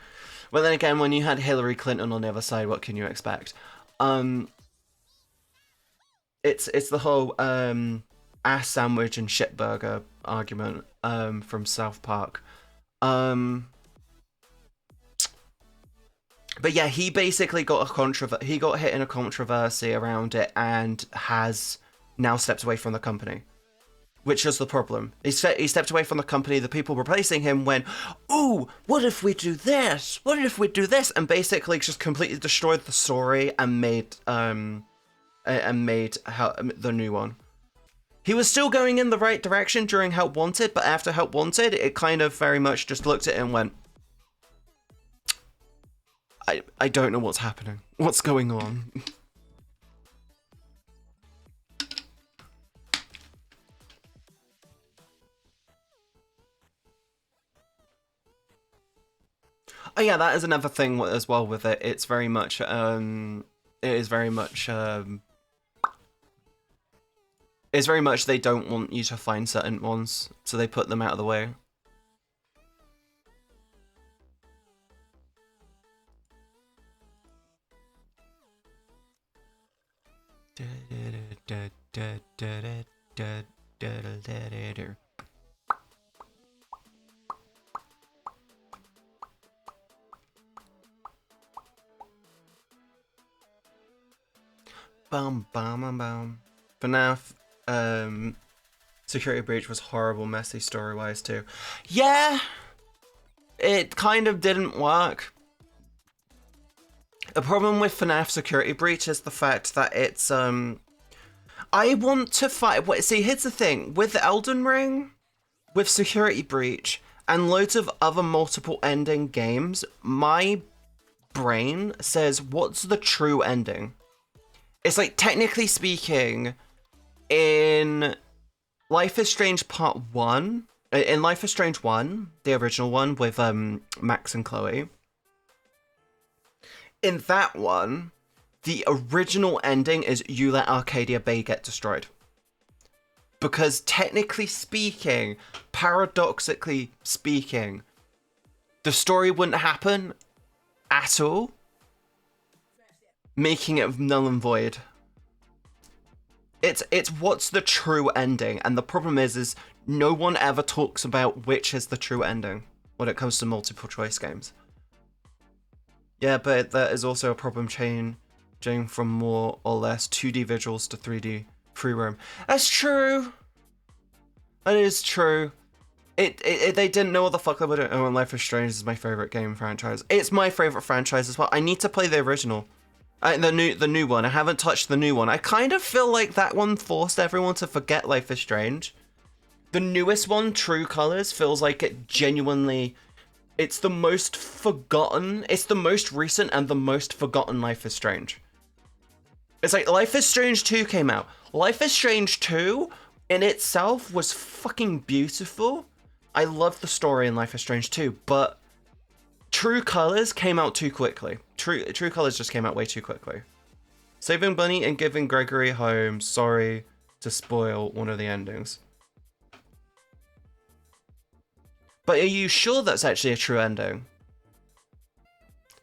Well, then again, when you had Hillary Clinton on the other side, what can you expect? It's the whole ass sandwich and shit burger argument from South Park. But yeah, he basically got he got hit in a controversy around it and has now stepped away from the company. Which is the problem. He stepped away from the company. The people replacing him went, ooh, what if we do this? What if we do this? And basically just completely destroyed the story and made the new one. He was still going in the right direction during Help Wanted, but after Help Wanted, it kind of very much just looked at it and went, I don't know what's happening. What's going on? Oh yeah, that is another thing as well with it. It's very much, it's very much they don't want you to find certain ones, so they put them out of the way. Bum bum bum bum. FNAF, Security Breach was horrible, messy story-wise too. Yeah, it kind of didn't work. The problem with FNAF Security Breach is the fact that it's I want to fight. See, here's the thing with Elden Ring, with Security Breach, and loads of other multiple ending games. My brain says, "What's the true ending?" It's like, technically speaking, in Life is Strange Part 1, in Life is Strange 1, the original one with Max and Chloe, in that one, the original ending is you let Arcadia Bay get destroyed. Because technically speaking, paradoxically speaking, the story wouldn't happen at all, making it null and void. It's what's the true ending, and the problem is no one ever talks about which is the true ending when it comes to multiple choice games. Yeah, but that is also a problem changing from more or less 2D visuals to 3D free roam. That's true. That is true. They didn't know what the fuck they were doing. Oh, and Life is Strange is my favorite game franchise. It's my favorite franchise as well. I need to play the original. The new one. I haven't touched the new one. I kind of feel like that one forced everyone to forget Life is Strange. The newest one, True Colors, feels like it genuinely... It's the most forgotten... It's the most recent and the most forgotten Life is Strange. It's like Life is Strange 2 came out. Life is Strange 2 in itself was fucking beautiful. I loved the story in Life is Strange 2, but True Colors came out too quickly. True Colors just came out way too quickly. Saving Bunny and giving Gregory home. Sorry to spoil one of the endings. But are you sure that's actually a true ending?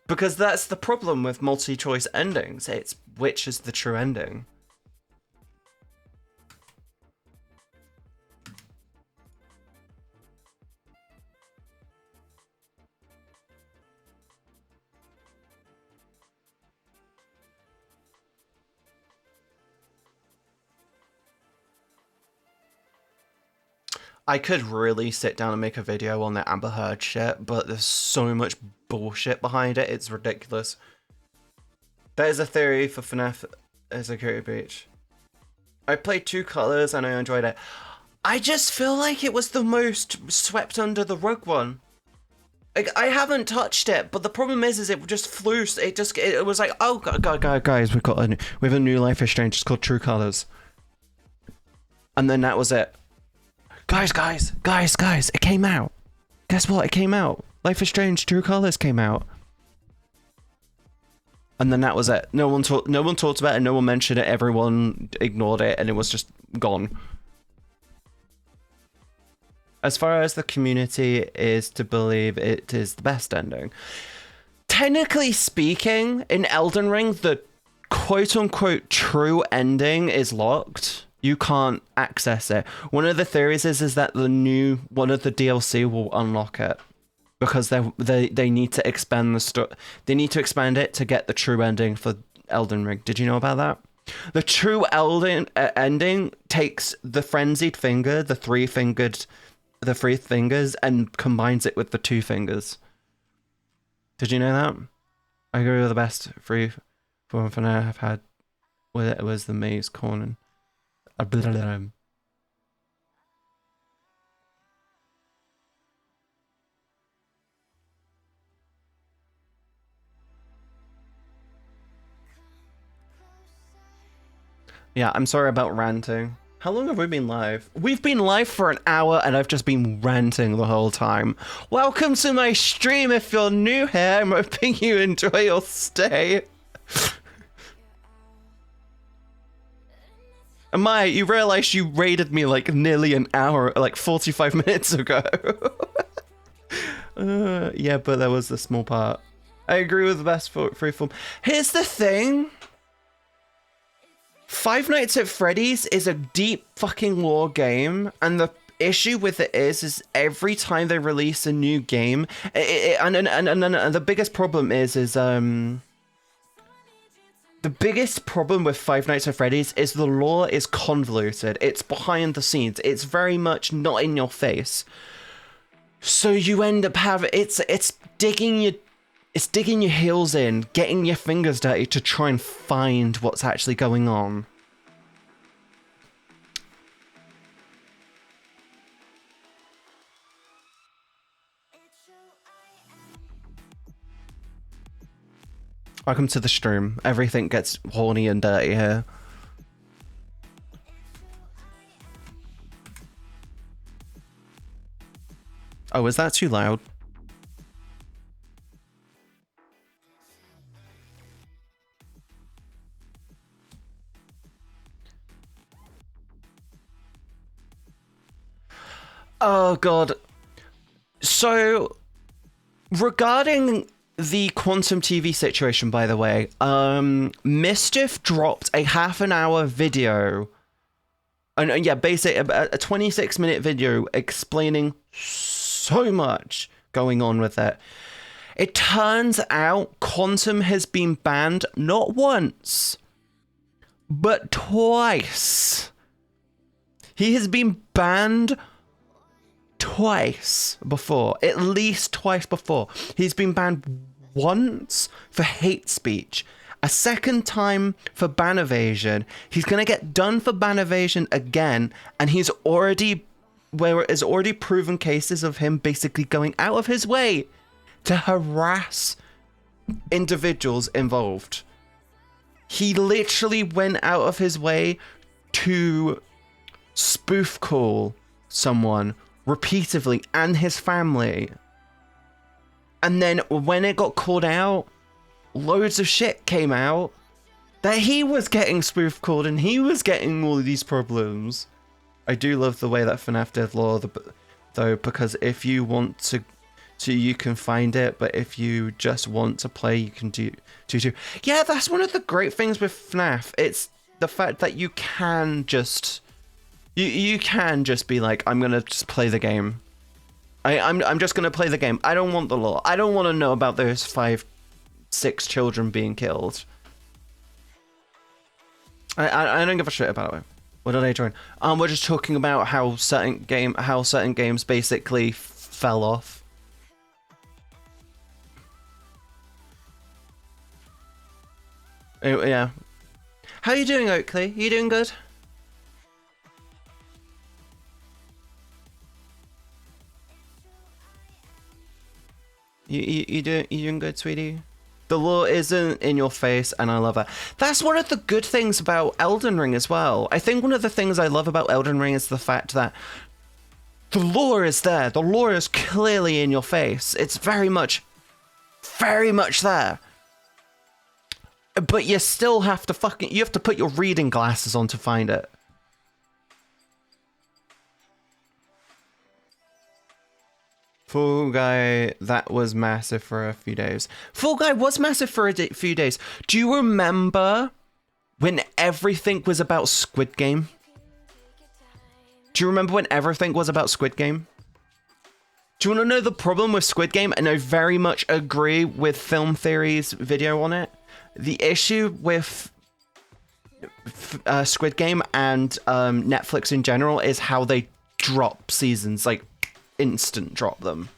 Because that's the problem with multi-choice endings. It's which is the true ending. I could really sit down and make a video on the Amber Heard shit, but there's so much bullshit behind it, it's ridiculous. There's a theory for FNAF as a Security Breach. I played Two Colors and I enjoyed it. I just feel like it was the most swept under the rug one. Like, I haven't touched it, but the problem is it just flew. It was like, oh guys, we have a new Life is Strange. It's called True Colors, and then that was it. Guys, it came out. Guess what? It came out. Life is Strange True Colors came out. And then that was it. No one talked about it, no one mentioned it, everyone ignored it, and it was just gone. As far as the community is to believe it is the best ending. Technically speaking, in Elden Ring, the quote-unquote true ending is locked. You can't access it. One of the theories is that one of the DLC will unlock it because they need to expand they need to expand it to get the true ending for Elden Ring. Did you know about that? The true Elden ending takes the frenzied finger, the three fingers, and combines it with the two fingers. Did you know that? I agree with the best free form for now I've had with it was the Maze Corner. Yeah, I'm sorry about ranting. How long have we been live? We've been live for an hour and I've just been ranting the whole time. Welcome to my stream if you're new here. I'm hoping you enjoy your stay. Maya, you realize you raided me like nearly an hour, like 45 minutes ago. Yeah, but that was the small part. I agree with the best freeform. Here's the thing. Five Nights at Freddy's is a deep fucking lore game, and the issue with it is every time they release a new game, and the biggest problem is the biggest problem with Five Nights at Freddy's is the lore is convoluted. It's behind the scenes. It's very much not in your face. So you end up having it's digging your heels in, getting your fingers dirty to try and find what's actually going on. Welcome to the stream. Everything gets horny and dirty here. Oh, is that too loud? Oh god. So, regarding the Quantum TV situation, by the way, Mischief dropped a half an hour video, and yeah, basically a 26-minute video explaining so much going on with it. It turns out Quantum has been banned not once, but twice. He has been banned twice before, at least twice before. He's been banned once for hate speech, a second time for ban evasion. He's going to get done for ban evasion again, and there's already proven cases of him basically going out of his way to harass individuals involved. He literally went out of his way to spoof call someone repeatedly and his family. And then when it got called out, loads of shit came out that he was getting spoof called and he was getting all of these problems. I do love the way that FNAF did law, though, because if you want to you can find it, but if you just want to play, you can do too. Yeah, that's one of the great things with FNAF. It's the fact that you can just you can just be like, I'm gonna just play the game. I'm just gonna play the game. I don't want the law. I don't want to know about those 5-6 children being killed. I don't give a shit about it. What did I join? We're just talking about how certain games basically fell off. Oh, yeah. How are you doing, Oakley? You doing good? You doing good, sweetie? The law isn't in your face, and I love it. That's one of the good things about Elden Ring as well. I think one of the things I love about Elden Ring is the fact that the law is there. The law is clearly in your face. It's very much there. But you still have to you have to put your reading glasses on to find it. Fall Guy, that was massive for a few days. Fall Guy was massive for a few days. Do you remember when everything was about Squid Game? Do you remember when everything was about Squid Game? Do you want to know the problem with Squid Game? And I very much agree with Film Theory's video on it. The issue with Squid Game and Netflix in general is how they drop seasons, like instant drop them.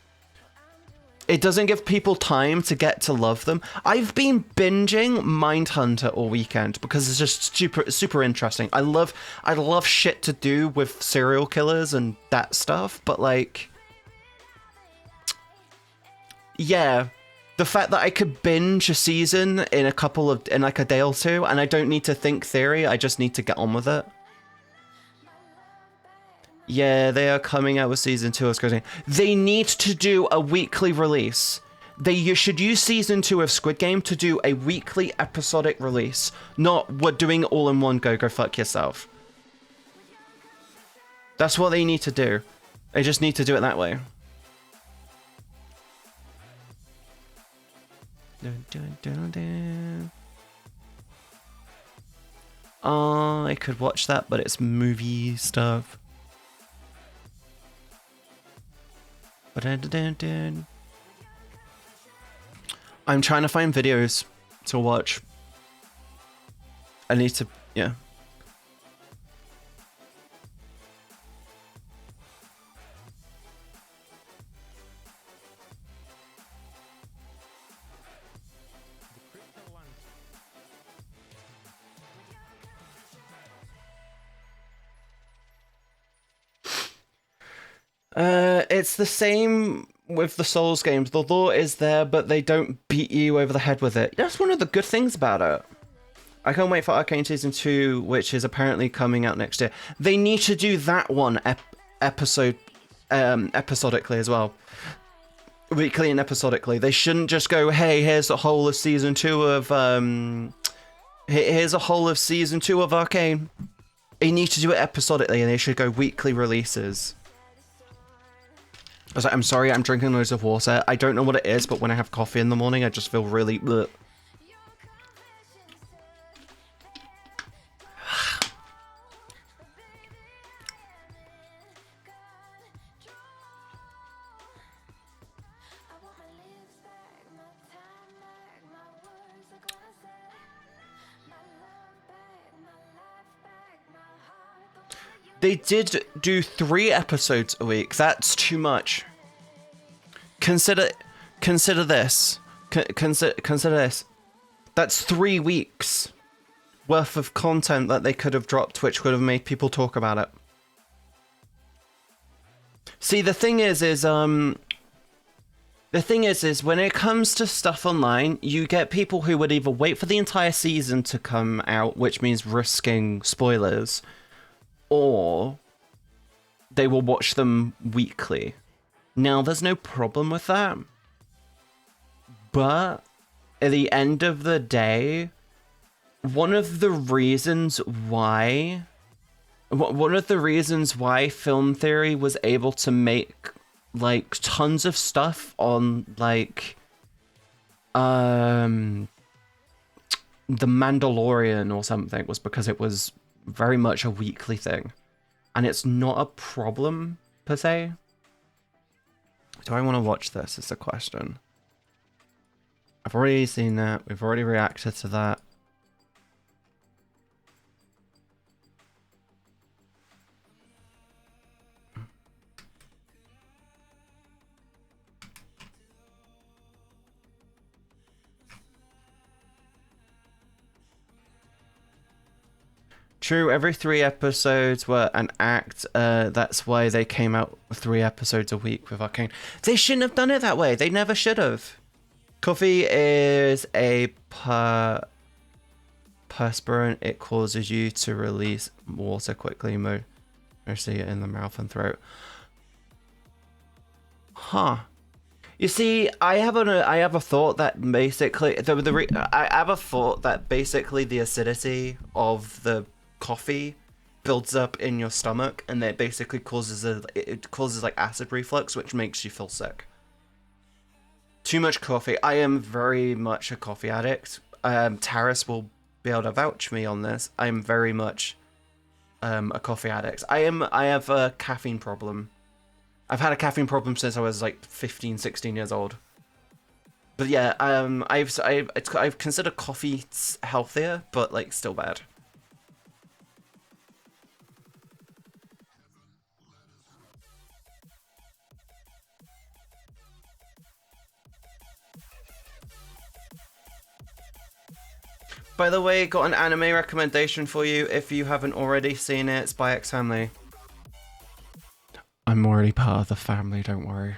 It doesn't give people time to get to love them. I've been binging Mindhunter all weekend because it's just super interesting. I love shit to do with serial killers and that stuff, but like, yeah. The fact that I could binge a season in like a day or two, and I don't need to think theory, I just need to get on with it. Yeah, they are coming out with season 2 of Squid Game. They need to do a weekly release. You should use season 2 of Squid Game to do a weekly episodic release. Not we're doing it all in one go fuck yourself. That's what they need to do. They just need to do it that way. I could watch that, but it's movie stuff. I'm trying to find videos to watch. I need to, yeah. It's the same with the Souls games. The law is there, but they don't beat you over the head with it. That's one of the good things about it. I can't wait for Arcane Season 2, which is apparently coming out next year. They need to do that one episodically as well. Weekly and episodically. They shouldn't just go, hey, here's the whole of Season 2 of... here's a whole of Season 2 of Arcane. They need to do it episodically, and they should go weekly releases. I was like, I'm sorry, I'm drinking loads of water. I don't know what it is, but when I have coffee in the morning, I just feel really... bleh. They did do 3 episodes a week. That's too much. Consider this. Consider this. That's 3 weeks worth of content that they could have dropped, which could have made people talk about it. See, the thing is when it comes to stuff online, you get people who would either wait for the entire season to come out, which means risking spoilers, or they will watch them weekly. Now, there's no problem with that. But at the end of the day, one of the reasons why Film Theory was able to make like tons of stuff on like The Mandalorian or something was because it was very much a weekly thing. And it's not a problem per se. Do I want to watch this is the question. I've already seen that. We've already reacted to that. True, every 3 episodes were an act. That's why they came out with 3 episodes a week with Arcane. They shouldn't have done it that way. They never should have. Coffee is a perspirant. It causes you to release water quickly, mostly in the mouth and throat. Huh. You see, I have a thought that basically I have a thought that basically the acidity of the coffee builds up in your stomach, and it basically causes like acid reflux, which makes you feel sick. Too much coffee. I am very much a coffee addict. Teras will be able to vouch me on this. I'm very much a coffee addict. I have a caffeine problem. I've had a caffeine problem since I was like 15, 16 years old. But yeah, I've considered coffee healthier, but like still bad. By the way, got an anime recommendation for you if you haven't already seen it. Spy X Family. I'm already part of the family, don't worry.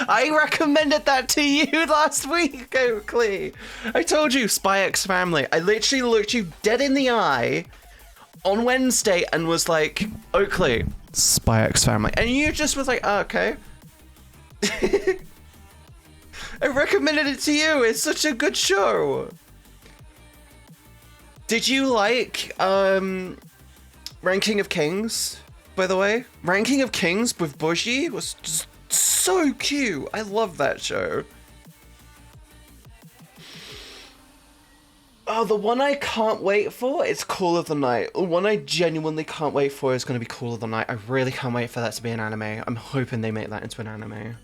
I recommended that to you last week, Oakley. I told you, Spy X Family. I literally looked you dead in the eye on Wednesday and was like, Oakley, Spy X Family. And you just was like, oh, okay. I recommended it to you. It's such a good show. Did you like Ranking of Kings, by the way? Ranking of Kings with Bushi was just so cute. I love that show. Oh, the one I can't wait for is Call of the Night. The one I genuinely can't wait for is going to be Call of the Night. I really can't wait for that to be an anime. I'm hoping they make that into an anime.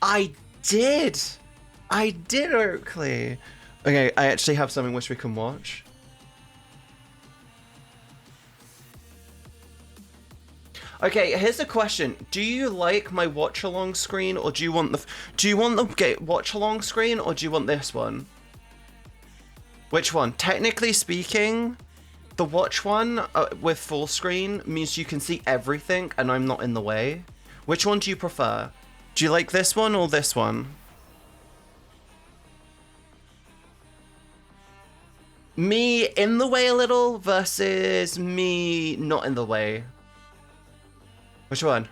I did, Oakley. Okay, I actually have something which we can watch. Okay, here's the question: do you like my watch along screen, or do you want the watch along screen, or do you want this one? Which one? Technically speaking, the watch one with full screen means you can see everything, and I'm not in the way. Which one do you prefer? Do you like this one or this one? Me in the way a little versus me not in the way. Which one?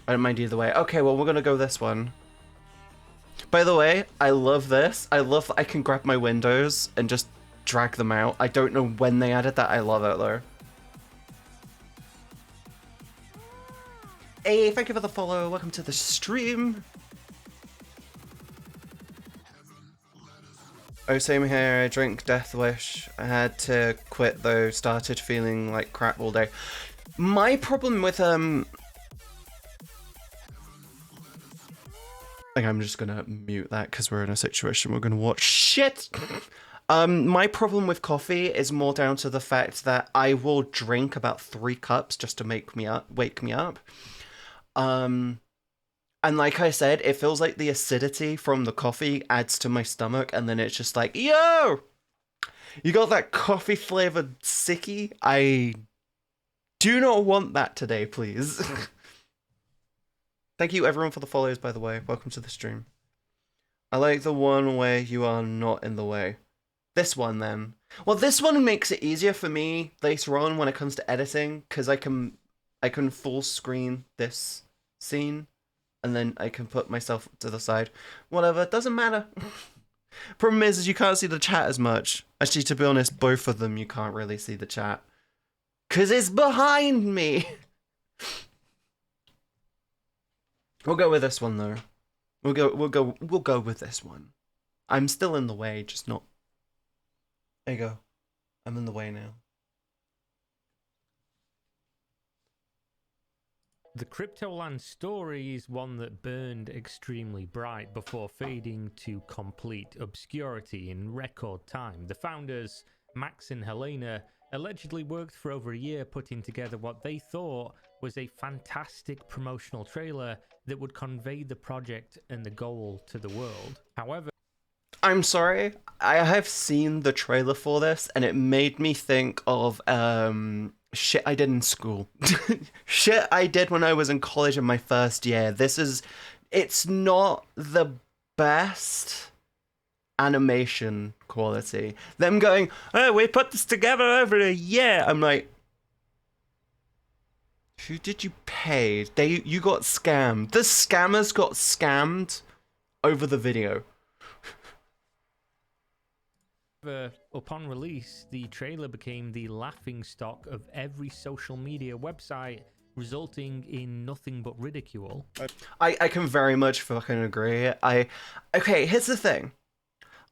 I don't mind either way. Okay, well, we're gonna go this one. By the way, I love this. I love that I can grab my windows and just drag them out. I don't know when they added that. I love it though. Hey, thank you for the follow. Welcome to the stream. Oh, same here. I drink Death Wish. I had to quit though. Started feeling like crap all day. My problem with Like, I'm just gonna mute that because we're in a situation we're gonna watch shit. My problem with coffee is more down to the fact that I will drink about 3 cups just to wake me up. And like I said, it feels like the acidity from the coffee adds to my stomach, and then it's just like, yo, you got that coffee flavored sicky? I do not want that today, please. Thank you everyone for the follows, by the way. Welcome to the stream. I like the one where you are not in the way. This one, then. Well, this one makes it easier for me later on when it comes to editing, because I can full screen this scene, and then I can put myself to the side. Whatever, doesn't matter. Problem is you can't see the chat as much. Actually, to be honest, both of them you can't really see the chat. Because it's behind me! We'll go with this one, though. We'll go with this one. I'm still in the way, just not... There you go. I'm in the way now. The Cryptoland story is one that burned extremely bright before fading to complete obscurity in record time. The founders, Max and Helena, allegedly worked for over a year putting together what they thought was a fantastic promotional trailer that would convey the project and the goal to the world. However, I'm sorry, I have seen the trailer for this, and it made me think of shit I did in school. Shit I did when I was in college in my first year. It's not the best animation quality. Them going, oh, we put this together over a year. I'm like, who did you pay? You got scammed. The scammers got scammed over the video. upon release, the trailer became the laughingstock of every social media website, resulting in nothing but ridicule. I can very much fucking agree. Okay, here's the thing.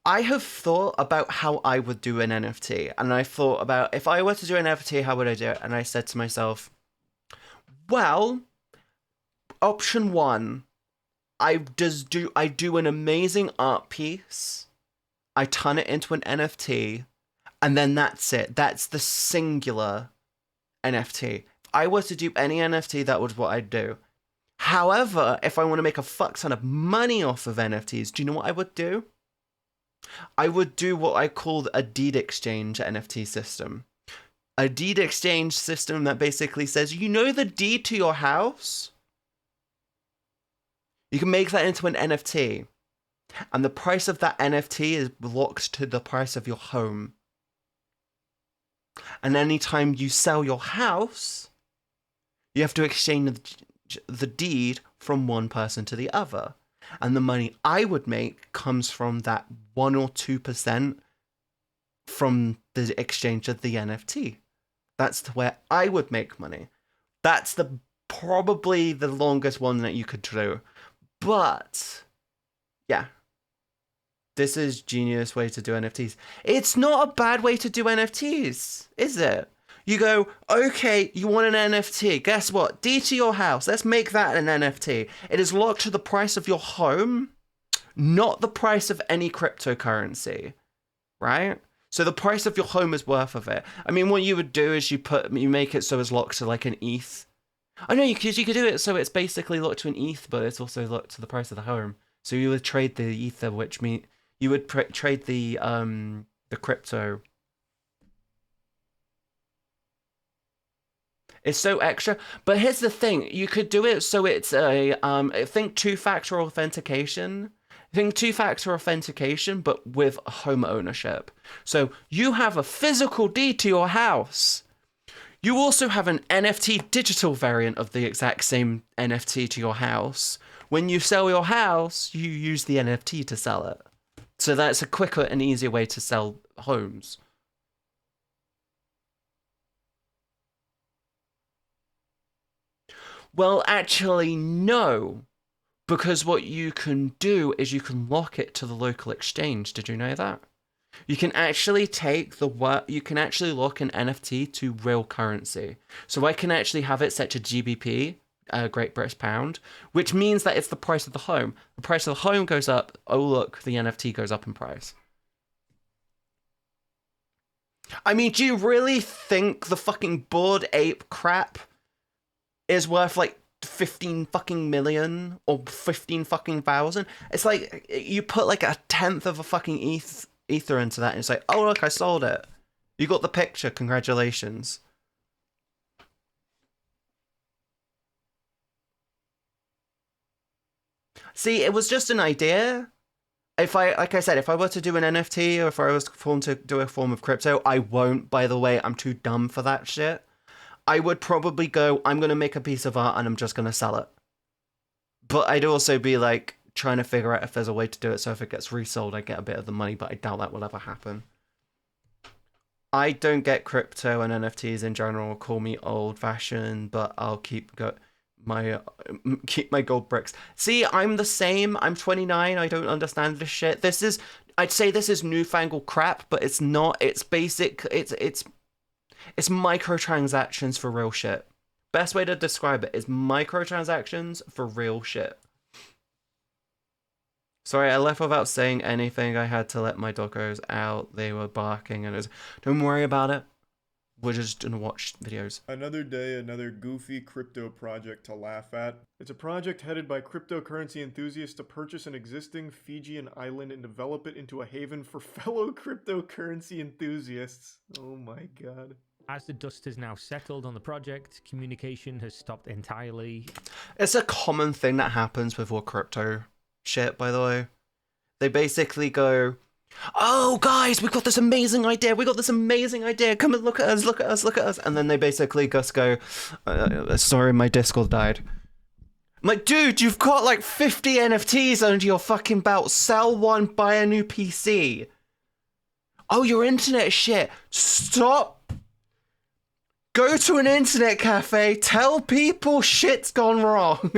I have thought about how I would do an NFT, and I thought about if I were to do an NFT, how would I do it? And I said to myself, well, option one, I do an amazing art piece, I turn it into an NFT, and then that's it. That's the singular NFT. If I were to do any NFT, that was what I'd do. However, if I want to make a fuck ton of money off of NFTs, do you know what I would do? I would do what I called a deed exchange NFT system. A deed exchange system that basically says, you know the deed to your house? You can make that into an NFT. And the price of that NFT is locked to the price of your home. And anytime you sell your house, you have to exchange the deed from one person to the other. And the money I would make comes from that 1 or 2% from the exchange of the NFT. That's where I would make money. That's probably the longest one that you could do. But, yeah. This is genius way to do NFTs. It's not a bad way to do NFTs, is it? You go, okay, you want an NFT. Guess what? D to your house. Let's make that an NFT. It is locked to the price of your home, not the price of any cryptocurrency, right? So the price of your home is worth of it. I mean, what you would do is you make it so it's locked to like an ETH. I know you could do it so it's basically locked to an ETH, but it's also locked to the price of the home. So you would trade the Ether, which means you would trade the crypto. It's so extra. But here's the thing. You could do it so it's think two-factor authentication. Think two-factor authentication, but with home ownership. So you have a physical deed to your house. You also have an NFT digital variant of the exact same NFT to your house. When you sell your house, you use the NFT to sell it. So that's a quicker and easier way to sell homes. Well, actually, no. Because what you can do is you can lock it to the local exchange. Did you know that? You can actually you can actually lock an NFT to real currency. So I can actually have it set to GBP, Great British pound, which means that it's the price of the home. The price of the home goes up. Oh, look, the NFT goes up in price. I mean, do you really think the fucking Bored Ape crap is worth like 15 fucking million or 15 fucking thousand? It's like you put like a tenth of a fucking ether into that and it's like, oh look, I sold it. You got the picture, congratulations. See, it was just an idea. If I, like I said, if I were to do an NFT or if I was to do a form of crypto, I won't, by the way, I'm too dumb for that shit. I would probably go, I'm going to make a piece of art and I'm just going to sell it. But I'd also be like trying to figure out if there's a way to do it so if it gets resold, I get a bit of the money, but I doubt that will ever happen. I don't get crypto and NFTs in general. Call me old-fashioned, but I'll keep my gold bricks. See, I'm the same. I'm 29. I don't understand this shit. I'd say this is newfangled crap, but it's not. It's basic. It's microtransactions for real shit. Best way to describe it is microtransactions for real shit. Sorry, I left without saying anything. I had to let my doggos out. They were barking and don't worry about it. We're just gonna watch videos. Another day, another goofy crypto project to laugh at. It's a project headed by cryptocurrency enthusiasts to purchase an existing Fijian island and develop it into a haven for fellow cryptocurrency enthusiasts. Oh my god. As the dust has now settled on the project, communication has stopped entirely. It's a common thing that happens with all crypto shit, by the way. They basically go, oh guys, we've got this amazing idea, come and look at us, and then they basically just go, sorry, my Discord died. I'm like, dude, you've got like 50 NFTs under your fucking belt, sell one, buy a new PC. Oh, your internet is shit. Stop. Go to an internet cafe, tell people shit's gone wrong.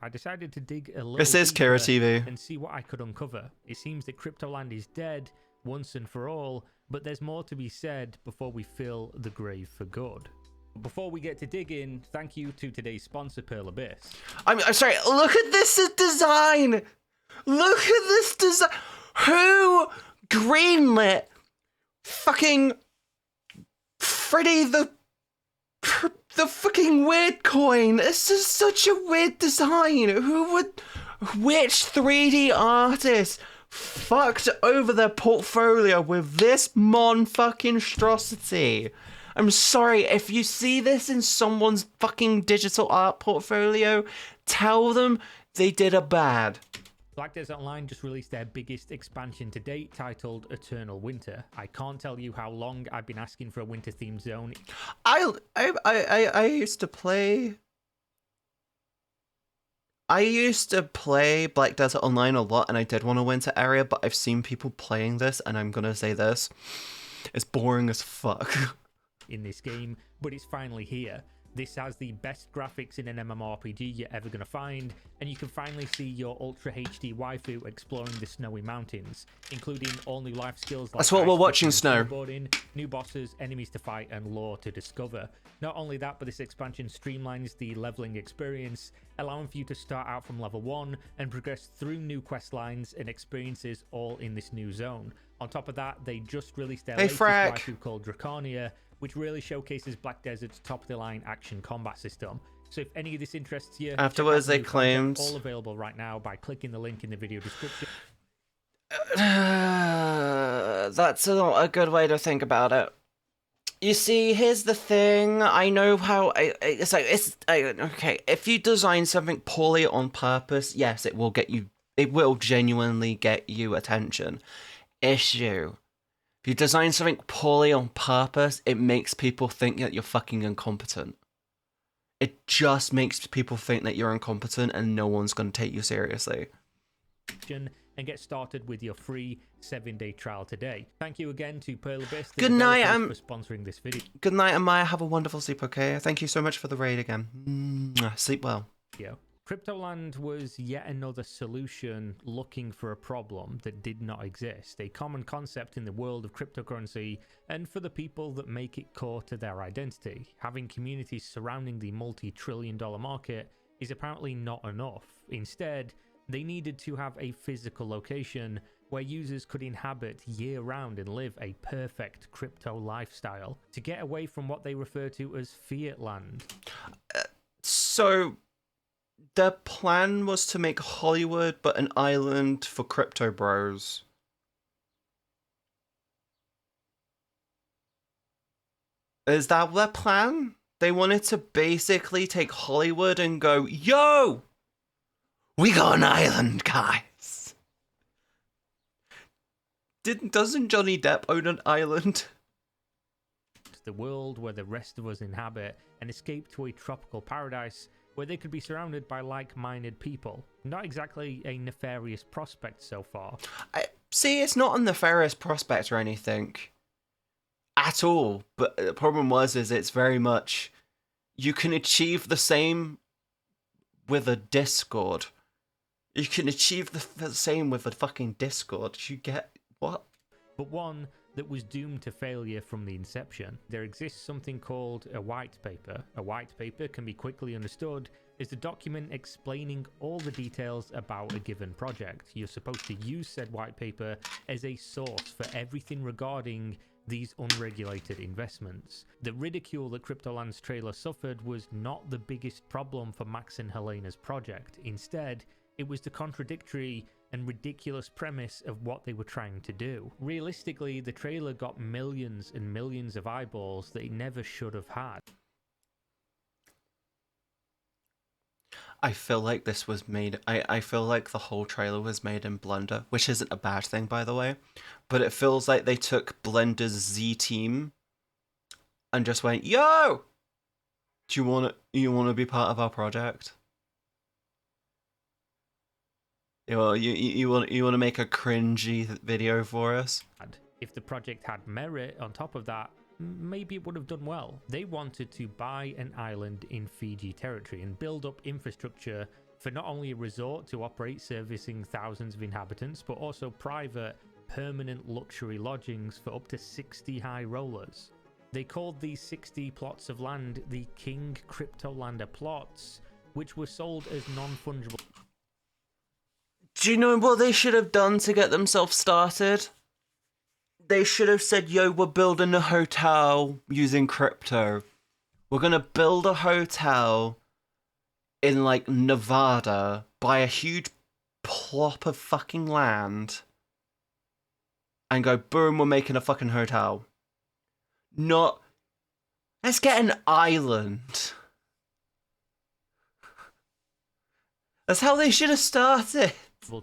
I decided to dig a little This is deeper Kira TV. and see what I could uncover. It seems that Cryptoland is dead once and for all, but there's more to be said before we fill the grave for good. Before we get to digging, thank you to today's sponsor, Pearl Abyss. I'm sorry, look at this design! Look at this design! Who greenlit fucking Freddy the fucking weird coin? This is such a weird design. Which 3D artist fucked over their portfolio with this fucking-strosity? I'm sorry, if you see this in someone's fucking digital art portfolio, tell them they did a bad. Black Desert Online just released their biggest expansion to date, titled Eternal Winter. I can't tell you how long I've been asking for a winter-themed zone. I used to play Black Desert Online a lot, and I did want a winter area, but I've seen people playing this, and I'm gonna say this, it's boring as fuck. In this game, but it's finally here. This has the best graphics in an MMORPG you're ever going to find, and you can finally see your Ultra HD waifu exploring the snowy mountains, including all new life skills like That's what we're watching, fishing, Snow. snowboarding, new bosses, enemies to fight, and lore to discover. Not only that, but this expansion streamlines the leveling experience, allowing for you to start out from level 1 and progress through new quest lines and experiences all in this new zone. On top of that, they just released their latest waifu called Draconia, which really showcases Black Desert's top-of-the-line action combat system. So if any of this interests you, afterwards they claimed, all available right now by clicking the link in the video description. That's not a good way to think about it. You see, here's the thing. I know how okay. If you design something poorly on purpose, yes, it will genuinely get you attention. Issue. If you design something poorly on purpose, it makes people think that you're fucking incompetent. It just makes people think that you're incompetent and no one's going to take you seriously. And get started with your free 7-day trial today. Thank you again to Pearl Abyss Good night, for sponsoring this video. Good night, Amaya. Have a wonderful sleep, okay? Thank you so much for the raid again. Sleep well. Yeah. Cryptoland was yet another solution looking for a problem that did not exist, a common concept in the world of cryptocurrency and for the people that make it core to their identity. Having communities surrounding the multi-trillion-dollar market is apparently not enough. Instead, they needed to have a physical location where users could inhabit year-round and live a perfect crypto lifestyle to get away from what they refer to as fiat land. So their plan was to make Hollywood but an island for crypto bros. Is that their plan? They wanted to basically take Hollywood and go, yo, we got an island, guys. Doesn't Johnny Depp own an island? The world where the rest of us inhabit and escape to a tropical paradise where they could be surrounded by like-minded people. Not exactly a nefarious prospect so far. See, it's not a nefarious prospect or anything at all, but the problem is it's very much, you can achieve the same with a Discord. You can achieve the same with a fucking Discord. You get what? But one that was doomed to failure from the inception. There exists something called a white paper. A white paper can be quickly understood as a document explaining all the details about a given project. You're supposed to use said white paper as a source for everything regarding these unregulated investments. The ridicule that Cryptoland's trailer suffered was not the biggest problem for Max and Helena's project. Instead, it was the contradictory and ridiculous premise of what they were trying to do. Realistically, the trailer got millions and millions of eyeballs that it never should have had. I feel like this was made... I feel like the whole trailer was made in Blender, which isn't a bad thing, by the way. But it feels like they took Blender's Z team and just went, yo! Do you want to be part of our project? You want to make a cringy video for us? If the project had merit on top of that, maybe it would have done well. They wanted to buy an island in Fiji territory and build up infrastructure for not only a resort to operate servicing thousands of inhabitants, but also private, permanent luxury lodgings for up to 60 high rollers. They called these 60 plots of land the King Cryptolander plots, which were sold as non-fungible. Do you know what they should have done to get themselves started? They should have said, yo, we're building a hotel using crypto. We're going to build a hotel in, like, Nevada, buy a huge plot of fucking land, and go, boom, we're making a fucking hotel. Not, let's get an island. That's how they should have started.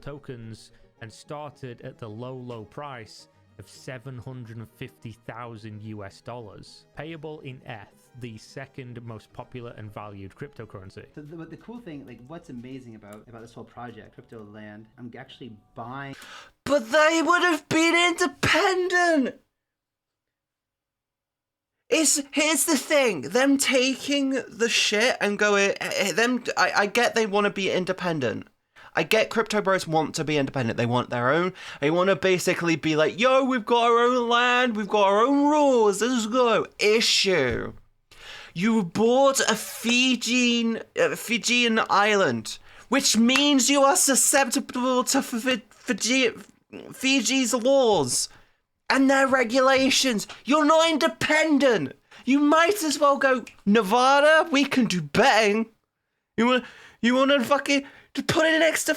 Tokens and started at the low price of 750,000 US dollars, payable in ETH, the second most popular and valued cryptocurrency. So the cool thing, like what's amazing about this whole project, Cryptoland, I'm actually buying. But they would have been independent. Here's the thing, them taking the shit and going, I get they want to be independent. I get crypto bros want to be independent. They want their own. They want to basically be like, yo, we've got our own land. We've got our own rules. Let's go. Issue. You bought a Fijian island, which means you are susceptible to Fiji's laws and their regulations. You're not independent. You might as well go, Nevada, we can do betting. You want to fucking... Put it next to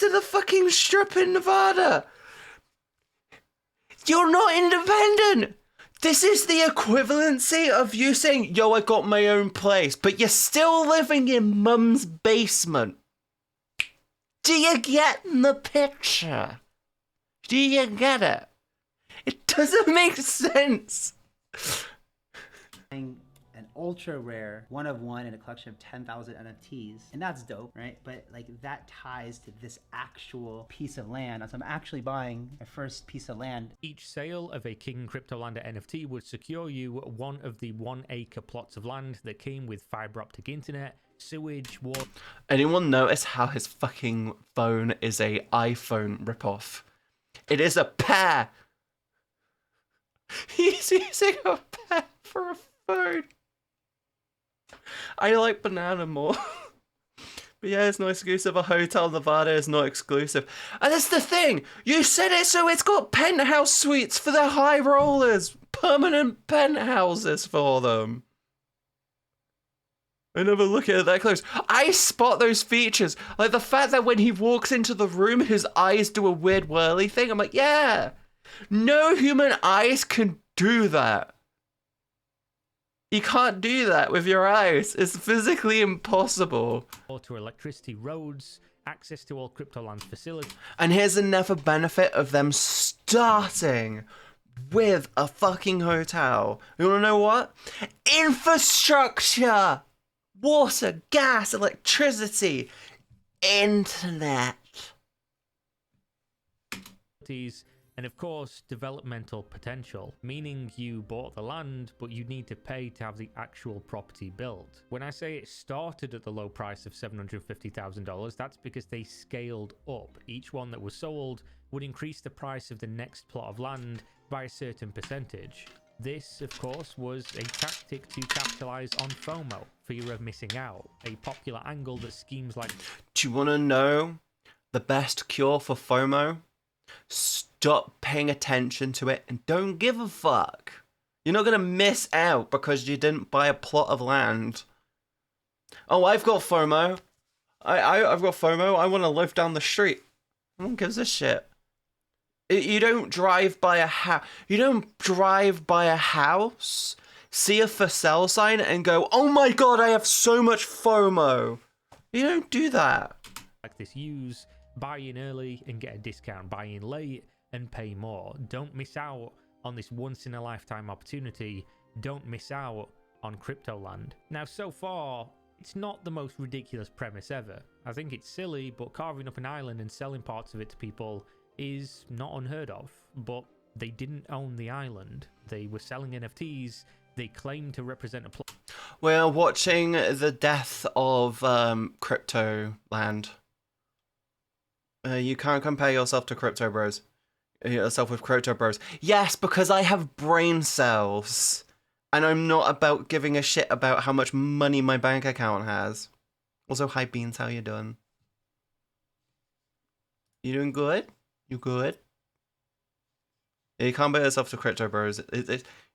the fucking strip in Nevada. You're not independent. This is the equivalency of you saying, yo, I got my own place, but you're still living in mum's basement. Do you get the picture? Do you get it? It doesn't make sense. A an ultra rare one of one in a collection of 10,000 NFTs. And that's dope, right? But like that ties to this actual piece of land. So I'm actually buying my first piece of land. Each sale of a King Cryptolander NFT would secure you one of the 1 acre plots of land that came with fiber optic internet, sewage, water. Anyone notice how his fucking phone is a iPhone ripoff? It is a pear. He's using a pear for a phone. I like banana more. But yeah, it's not exclusive. A Hotel Nevada is not exclusive. And that's the thing. You said it, so it's got penthouse suites for the high rollers. Permanent penthouses for them. I never look at it that close. I spot those features. Like the fact that when he walks into the room, his eyes do a weird whirly thing. I'm like, yeah. No human eyes can do that. You can't do that with your eyes. It's physically impossible. Water, electricity, roads, access to all Cryptoland facilities. And here's another benefit of them starting with a fucking hotel. You wanna know what? Infrastructure! Water, gas, electricity, internet. And of course, developmental potential, meaning you bought the land, but you need to pay to have the actual property built. When I say it started at the low price of $750,000, that's because they scaled up. Each one that was sold would increase the price of the next plot of land by a certain percentage. This, of course, was a tactic to capitalize on FOMO, fear of missing out, a popular angle that schemes like... Do you want to know the best cure for FOMO? Stop paying attention to it and don't give a fuck. You're not going to miss out because you didn't buy a plot of land. Oh, I've got FOMO. I've got FOMO. I want to live down the street. No one gives a shit. You don't drive by a house. You don't drive by a house, see a for sale sign, and go, "Oh my god, I have so much FOMO." You don't do that. Like this, use buy in early and get a discount, buy in late and pay more. Don't miss out on this once in a lifetime opportunity. Don't miss out on Cryptoland. Now, so far, it's not the most ridiculous premise ever. I think it's silly, but carving up an island and selling parts of it to people is not unheard of. But they didn't own the island. They were selling NFTs. They claimed to represent a plot. We're watching the death of Cryptoland. You can't compare yourself to Crypto Bros. Yourself with Crypto Bros. Yes, because I have brain cells. And I'm not about giving a shit about how much money my bank account has. Also, hi Beans, how you doing? You doing good? You good? You can't compare yourself to Crypto Bros.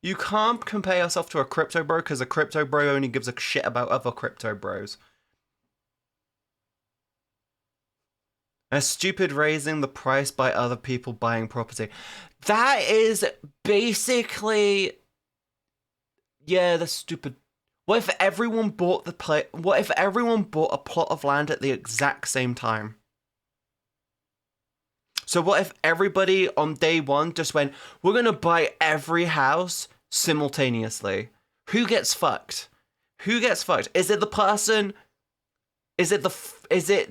You can't compare yourself to a Crypto Bro because a Crypto Bro only gives a shit about other Crypto Bros. A stupid raising the price by other people buying property. That is basically... Yeah, that's stupid. What if everyone bought What if everyone bought a plot of land at the exact same time? So what if everybody on day one just went, we're gonna buy every house simultaneously? Who gets fucked? Who gets fucked? Is it the person? Is it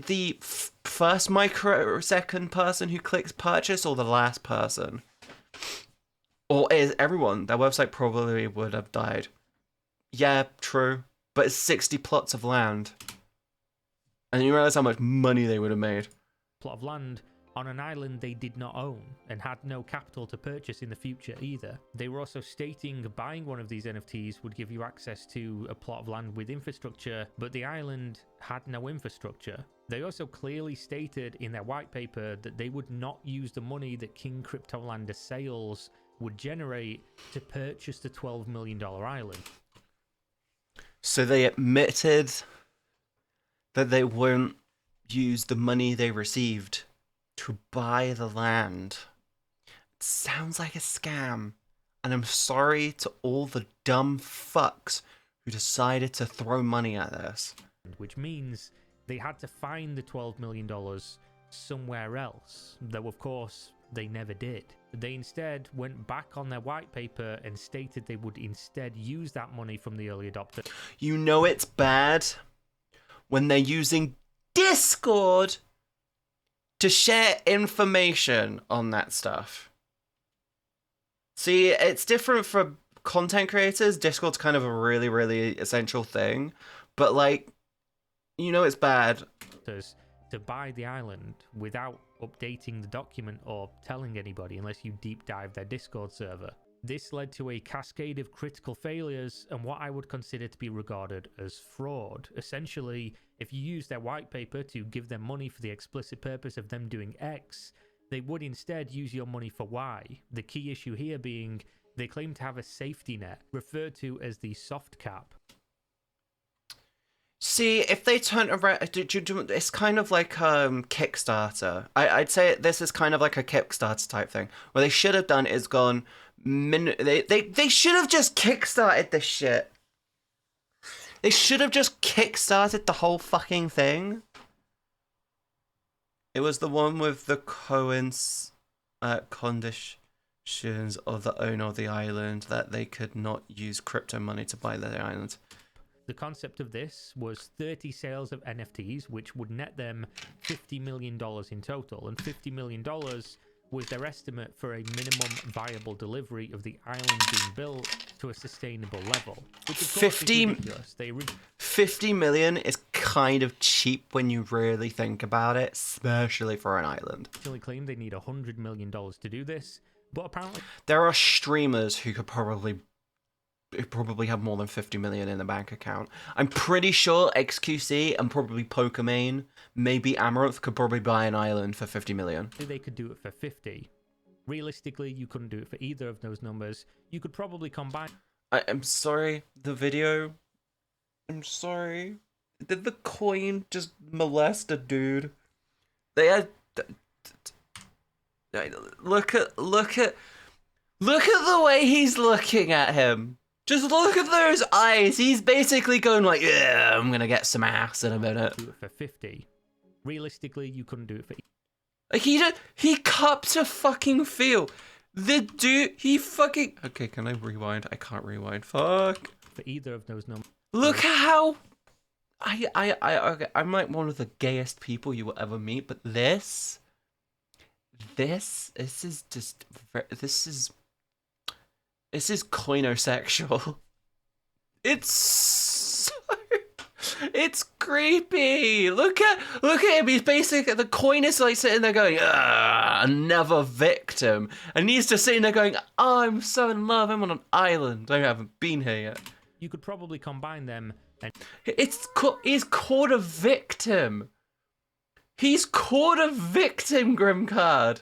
the first microsecond person who clicks purchase, or the last person? Or is everyone? Their website probably would have died. Yeah, true. But it's 60 plots of land. And you realize how much money they would have made. Plot of land on an island they did not own and had no capital to purchase in the future either. They were also stating buying one of these NFTs would give you access to a plot of land with infrastructure, but the island had no infrastructure. They also clearly stated in their white paper that they would not use the money that King Cryptolander sales would generate to purchase the $12 million island. So they admitted that they won't use the money they received to buy the land. It sounds like a scam. And I'm sorry to all the dumb fucks who decided to throw money at this. Which means they had to find the $12 million somewhere else. Though, of course, they never did. They instead went back on their white paper and stated they would instead use that money from the early adopters. You know it's bad when they're using Discord to share information on that stuff. See, it's different for content creators. Discord's kind of a really, really essential thing. But, like, you know it's bad. To buy the island without updating the document or telling anybody unless you deep dive their Discord server. This led to a cascade of critical failures and what I would consider to be regarded as fraud. Essentially, if you use their white paper to give them money for the explicit purpose of them doing X, they would instead use your money for Y. The key issue here being they claim to have a safety net, referred to as the soft cap. See, if they turn around, it's kind of like Kickstarter. I'd say this is kind of like a Kickstarter type thing. What they should have done is gone. They should have just kickstarted this shit. They should have just kickstarted the whole fucking thing. It was the one with the conditions of the owner of the island that they could not use crypto money to buy their island. The concept of this was 30 sales of NFTs, which would net them $50 million in total, and $50 million was their estimate for a minimum viable delivery of the island being built to a sustainable level. Which of course is ridiculous. 50 million is kind of cheap when you really think about it, especially for an island. They claim they need $100 million to do this, but apparently there are streamers who could probably have more than 50 million in the bank account. I'm pretty sure XQC and probably Pokemon, maybe Amaranth, could probably buy an island for 50 million. They could do it for 50. Realistically, you couldn't do it for either of those numbers. You could probably combine... I'm sorry, the video... I'm sorry. Did the coin just molest a dude? They had... Look at the way he's looking at him. Just look at those eyes. He's basically going like, yeah, I'm gonna get some ass in a minute. Do it for 50. Realistically, you couldn't do it for... Like, he cupped a fucking feel. The dude, he fucking... Okay, can I rewind? I can't rewind. Fuck. For either of those numbers. Look at how... Okay, I'm like one of the gayest people you will ever meet, but this is just... This is coinosexual. It's creepy. Look at him. He's basically, the coin is like sitting there going, another victim. And he's just sitting there going, oh, I'm so in love. I'm on an island. I haven't been here yet. You could probably combine them. And he's called a victim. He's called a victim, Grimcard.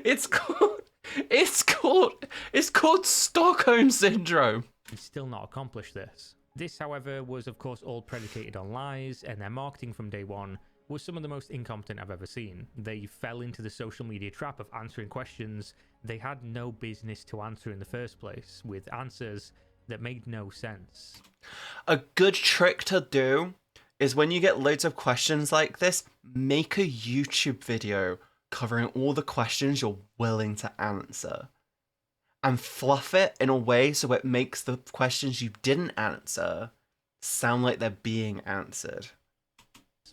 It's called Stockholm Syndrome. Still not accomplish this. This, however, was of course all predicated on lies, and their marketing from day one was some of the most incompetent I've ever seen. They fell into the social media trap of answering questions they had no business to answer in the first place, with answers that made no sense. A good trick to do is when you get loads of questions like this, make a YouTube video covering all the questions you're willing to answer. And fluff it in a way so it makes the questions you didn't answer sound like they're being answered.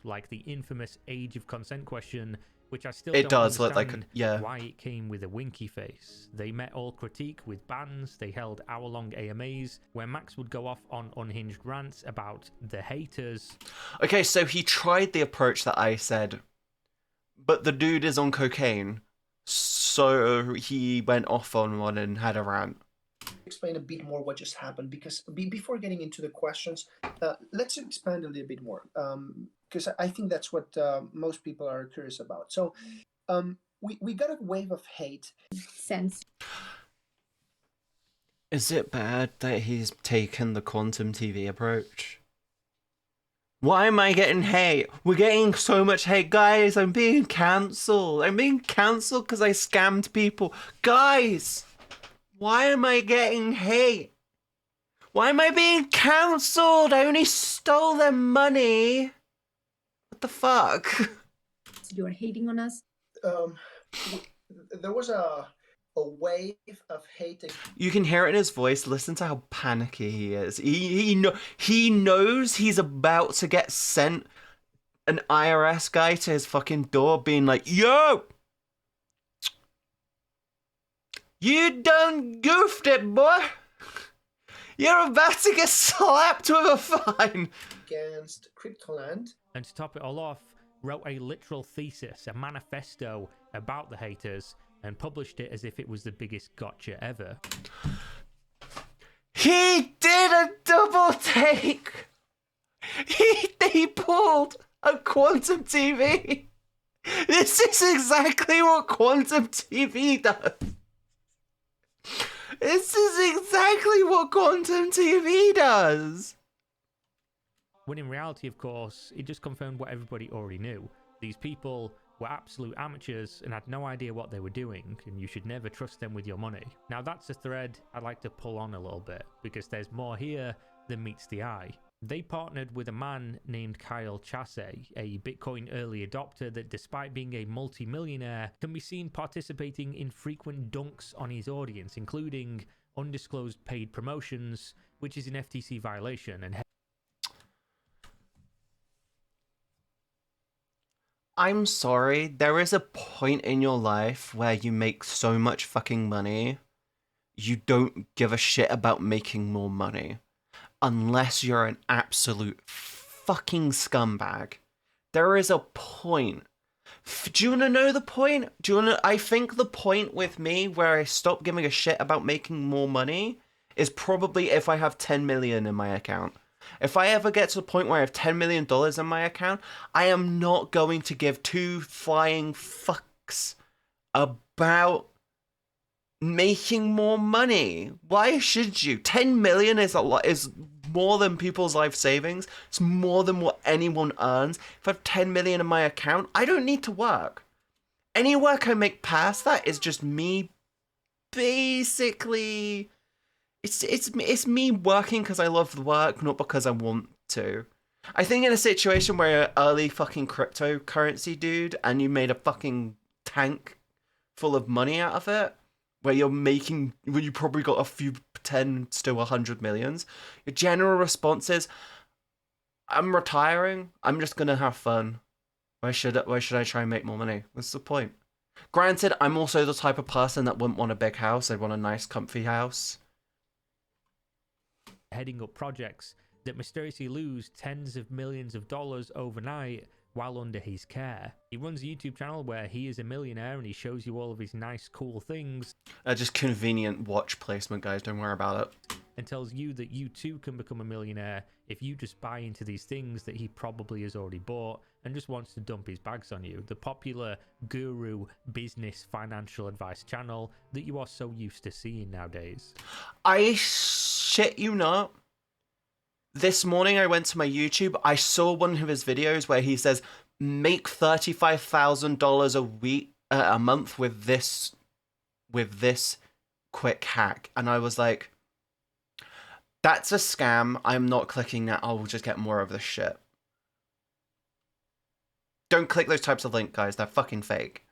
Like the infamous age of consent question, which I still it don't does understand look like why it came with a winky face. They met all critique with bans, they held hour-long AMAs, where Max would go off on unhinged rants about the haters. Okay, so he tried the approach that I said, but the dude is on cocaine, so he went off on one and had a rant. Explain a bit more what just happened, because before getting into the questions, let's expand a little bit more, because I think that's what most people are curious about. So we got a wave of hate. Sense. Is it bad that he's taken the Quantum TV approach? Why am I getting hate? We're getting so much hate. Guys, I'm being cancelled. I'm being cancelled because I scammed people. Guys, why am I getting hate? Why am I being cancelled? I only stole their money. What the fuck? you're hating on us? There was a wave of hate. You can hear it in his voice. Listen to how panicky he is. He knows he's about to get sent an IRS guy to his fucking door being like, yo! You done goofed it, boy! You're about to get slapped with a fine! Against Cryptoland. And to top it all off, wrote a literal thesis, a manifesto about the haters, and published it as if it was the biggest gotcha ever. He did a double take! He pulled a Quantum TV! This is exactly what Quantum TV does! This is exactly what Quantum TV does! When in reality, of course, it just confirmed what everybody already knew. These people were absolute amateurs and had no idea what they were doing, and you should never trust them with your money. Now that's a thread I'd like to pull on a little bit, because there's more here than meets the eye. They partnered with a man named Kyle Chasse, a Bitcoin early adopter that, despite being a multi-millionaire, can be seen participating in frequent dunks on his audience, including undisclosed paid promotions, which is an FTC violation. And I'm sorry, there is a point in your life where you make so much fucking money, you don't give a shit about making more money. Unless you're an absolute fucking scumbag. There is a point. Do you want to know the point? I think the point with me where I stop giving a shit about making more money is probably if I have 10 million in my account. If I ever get to the point where I have $10 million in my account, I am not going to give two flying fucks about making more money. Why should you? 10 million is a lot, is more than people's life savings. It's more than what anyone earns. If I have 10 million in my account, I don't need to work. Any work I make past that is just me basically, it's me working because I love the work, not because I want to. I think in a situation where you're an early fucking cryptocurrency dude and you made a fucking tank full of money out of it, where you probably got a few 10 to 100 millions, your general response is, I'm retiring, I'm just gonna have fun. Why should I try and make more money? What's the point? Granted, I'm also the type of person that wouldn't want a big house, I'd want a nice comfy house. Heading up projects that mysteriously lose tens of millions of dollars overnight while under his care. He runs a YouTube channel where he is a millionaire and he shows you all of his nice, cool things. Just convenient watch placement, guys. Don't worry about it. And tells you that you too can become a millionaire if you just buy into these things that he probably has already bought and just wants to dump his bags on you. The popular guru business financial advice channel that you are so used to seeing nowadays. I shit you not. This morning I went to my YouTube, I saw one of his videos where he says, make $35,000 a month with this quick hack. And I was like, that's a scam. I'm not clicking that. I'll just get more of this shit. Don't click those types of links, guys. They're fucking fake.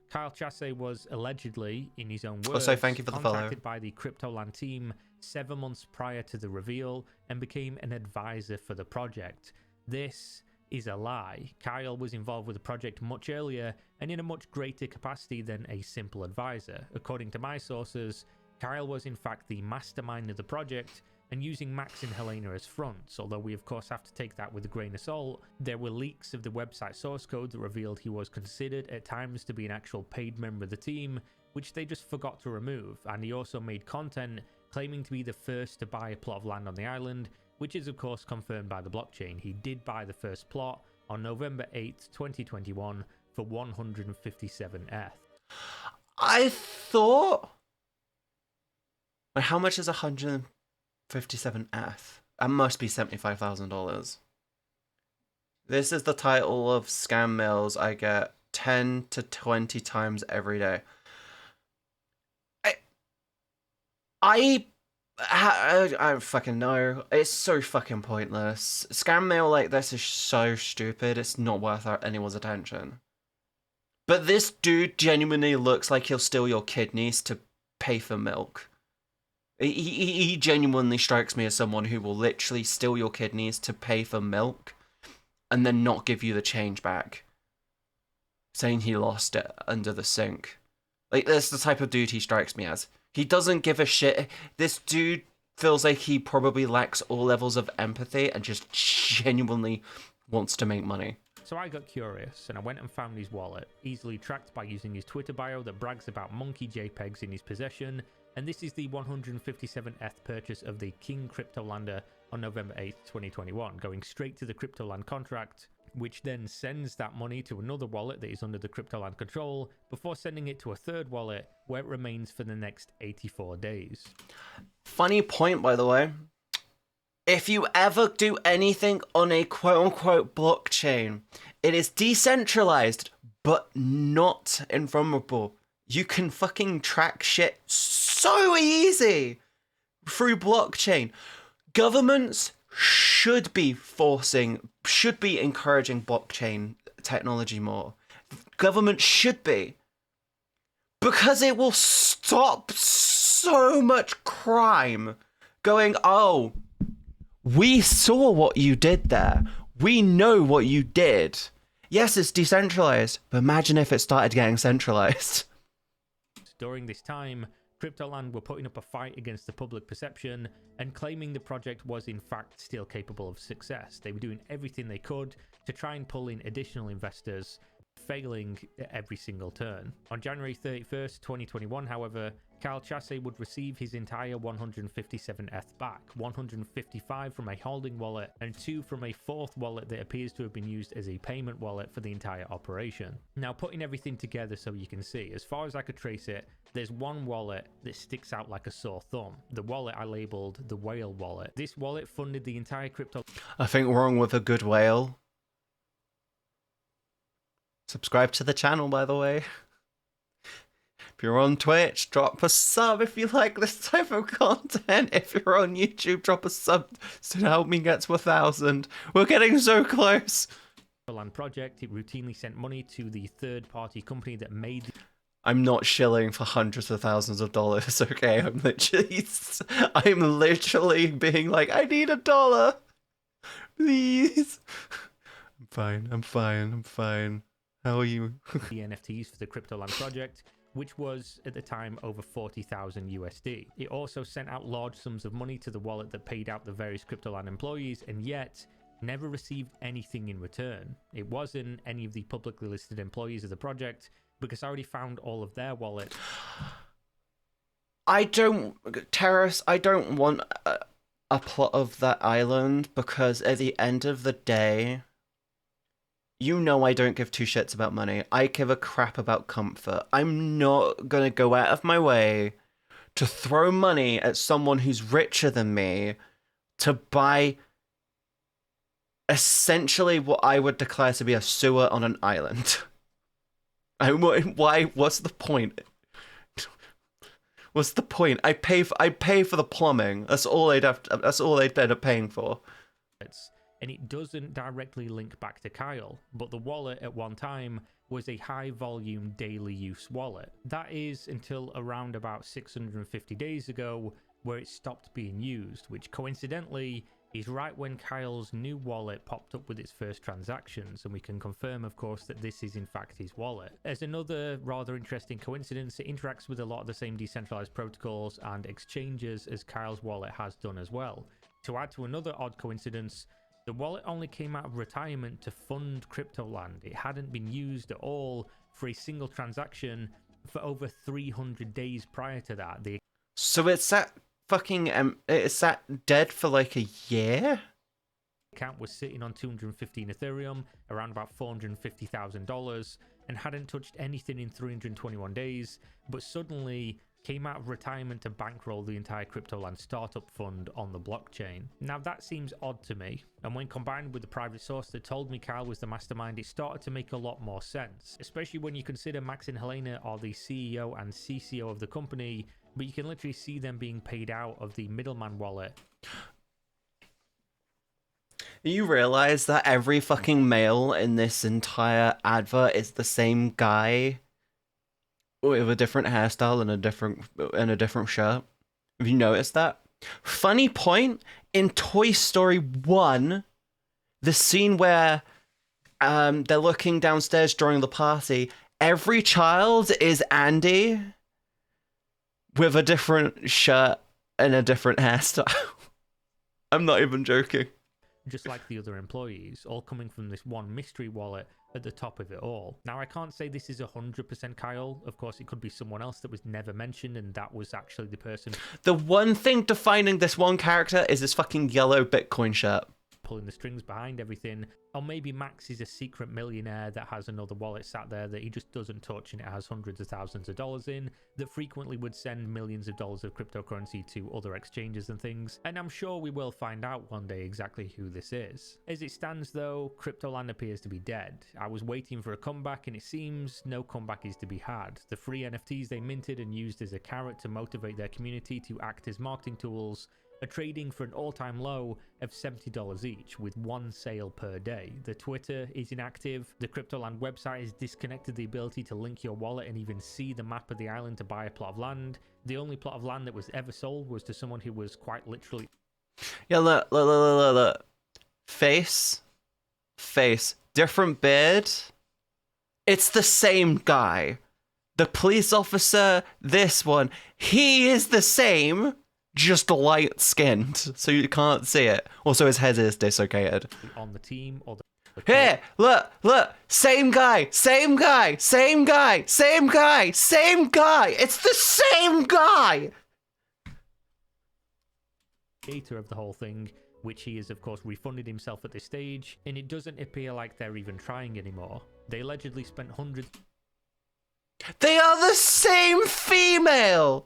Kyle Chasse was allegedly, in his own words, also, thank you for the follow. Contacted by the Cryptoland team 7 months prior to the reveal and became an advisor for the project. This is a lie. Kyle was involved with the project much earlier and in a much greater capacity than a simple advisor. According to my sources, Kyle was in fact the mastermind of the project and using Max and Helena as fronts, although we of course have to take that with a grain of salt. There were leaks of the website source code that revealed he was considered at times to be an actual paid member of the team, which they just forgot to remove, and he also made content claiming to be the first to buy a plot of land on the island, which is of course confirmed by the blockchain. He did buy the first plot on November 8th, 2021 for 157 ETH. I thought... How much is 157 ETH? That must be $75,000. This is the title of scam mails I get 10 to 20 times every day. I I don't fucking know. It's so fucking pointless. Scam mail like this is so stupid. It's not worth anyone's attention. But this dude genuinely looks like he'll steal your kidneys to pay for milk. He genuinely strikes me as someone who will literally steal your kidneys to pay for milk and then not give you the change back, saying he lost it under the sink. Like, that's the type of dude he strikes me as. He doesn't give a shit. This dude feels like he probably lacks all levels of empathy and just genuinely wants to make money. So I got curious and I went and found his wallet, easily tracked by using his Twitter bio that brags about monkey JPEGs in his possession, and this is the 157th purchase of the King Cryptolander on November 8th, 2021, going straight to the Cryptoland contract, which then sends that money to another wallet that is under the Cryptoland control, before sending it to a third wallet, where it remains for the next 84 days. Funny point, by the way. If you ever do anything on a quote-unquote blockchain, it is decentralized, but not invulnerable. You can fucking track shit so easy through blockchain. Governments should be encouraging blockchain technology more. Government should be. Because it will stop so much crime going, oh, we saw what you did there. We know what you did. Yes, it's decentralized, but imagine if it started getting centralized. During this time, Cryptoland were putting up a fight against the public perception and claiming the project was in fact still capable of success. They were doing everything they could to try and pull in additional investors, failing at every single turn. On January 31st, 2021, however, Kyle Chasse would receive his entire 157th back, 155 from a holding wallet and 2 from a fourth wallet that appears to have been used as a payment wallet for the entire operation. Now, putting everything together so you can see, as far as I could trace it, there's one wallet that sticks out like a sore thumb. The wallet I labeled the Whale wallet. This wallet funded the entire crypto... I think wrong with a good whale. Subscribe to the channel, by the way. If you're on Twitch, drop a sub if you like this type of content. If you're on YouTube, drop a sub to help me get to 1,000. We're getting so close. Land project, it routinely sent money to the third-party company that made... I'm not shilling for hundreds of thousands of dollars, okay? I'm literally being like, I need $1. Please. I'm fine. How are you? the NFTs for the Cryptoland project, which was at the time over 40,000 USD. It also sent out large sums of money to the wallet that paid out the various Cryptoland employees, and yet never received anything in return. It wasn't any of the publicly listed employees of the project, because I already found all of their wallets. Teras, I don't want a plot of that island, because at the end of the day, you know I don't give two shits about money. I give a crap about comfort. I'm not gonna go out of my way to throw money at someone who's richer than me to buy essentially what I would declare to be a sewer on an island. Why? What's the point? What's the point? I pay for the plumbing. That's all they'd end up paying for. And it doesn't directly link back to Kyle, but the wallet at one time was a high volume daily use wallet. That is until around about 650 days ago, where it stopped being used, which coincidentally is right when Kyle's new wallet popped up with its first transactions, and we can confirm, of course, that this is in fact his wallet. As another rather interesting coincidence, it interacts with a lot of the same decentralized protocols and exchanges as Kyle's wallet has done as well. To add to another odd coincidence, the wallet only came out of retirement to fund Cryptoland. It hadn't been used at all for a single transaction for over 300 days prior to that. So it's that fucking it's that dead for like a year? Account was sitting on 215 Ethereum, around about $450,000, and hadn't touched anything in 321 days, but suddenly came out of retirement to bankroll the entire Cryptoland startup fund on the blockchain. Now that seems odd to me, and when combined with the private source that told me Kyle was the mastermind, it started to make a lot more sense, especially when you consider Max and Helena are the CEO and CCO of the company, but you can literally see them being paid out of the middleman wallet. You realize that every fucking male in this entire advert is the same guy with a different hairstyle and a different shirt? Have you noticed that? Funny point, in Toy Story 1, the scene where they're looking downstairs during the party, every child is Andy with a different shirt and a different hairstyle. I'm not even joking. Just like the other employees, all coming from this one mystery wallet at the top of it all. Now, I can't say this is 100% Kyle. Of course, it could be someone else that was never mentioned, and that was actually the person The one thing defining this one character is his fucking yellow Bitcoin shirt. pulling the strings behind everything. Or maybe Max is a secret millionaire that has another wallet sat there that he just doesn't touch, and it has hundreds of thousands of dollars in, that frequently would send millions of dollars of cryptocurrency to other exchanges and things. And I'm sure we will find out one day exactly who this is. As it stands though, Cryptoland appears to be dead. I was waiting for a comeback, and it seems no comeback is to be had. The free NFTs they minted and used as a carrot to motivate their community to act as marketing tools are trading for an all-time low of $70 each, with one sale per day. The Twitter is inactive. The Cryptoland website has disconnected the ability to link your wallet and even see the map of the island to buy a plot of land. The only plot of land that was ever sold was to someone who was quite literally... Yeah, look. Face. Different beard. It's the same guy. The police officer, this one, he is the same, just light skinned, so you can't see it. Also, his head is dislocated. on the team or the Here, look, same guy. It's the same guy. creator of the whole thing, which he has of course refunded himself at this stage, and it doesn't appear like they're even trying anymore. They allegedly spent hundreds They are the same female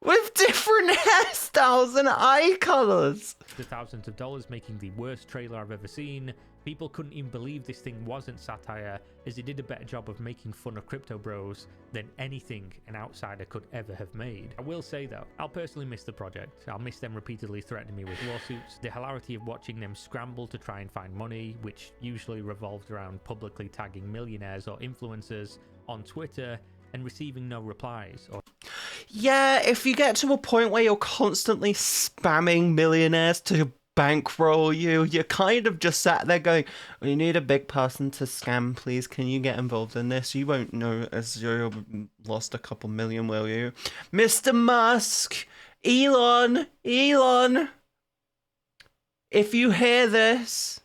with different hairstyles and eye colors. of thousands of dollars, making the worst trailer I've ever seen. People couldn't even believe this thing wasn't satire, as it did a better job of making fun of crypto bros than anything an outsider could ever have made. I will say though, I'll personally miss the project. I'll miss them repeatedly threatening me with lawsuits, the hilarity of watching them scramble to try and find money, which usually revolved around publicly tagging millionaires or influencers on Twitter and receiving no replies. Or Yeah, if you get to a point where you're constantly spamming millionaires to bankroll you, you're kind of just sat there going, we need a big person to scam, please. Can you get involved in this? You won't know as you lost a couple million, will you? Mr. Musk, Elon, if you hear this,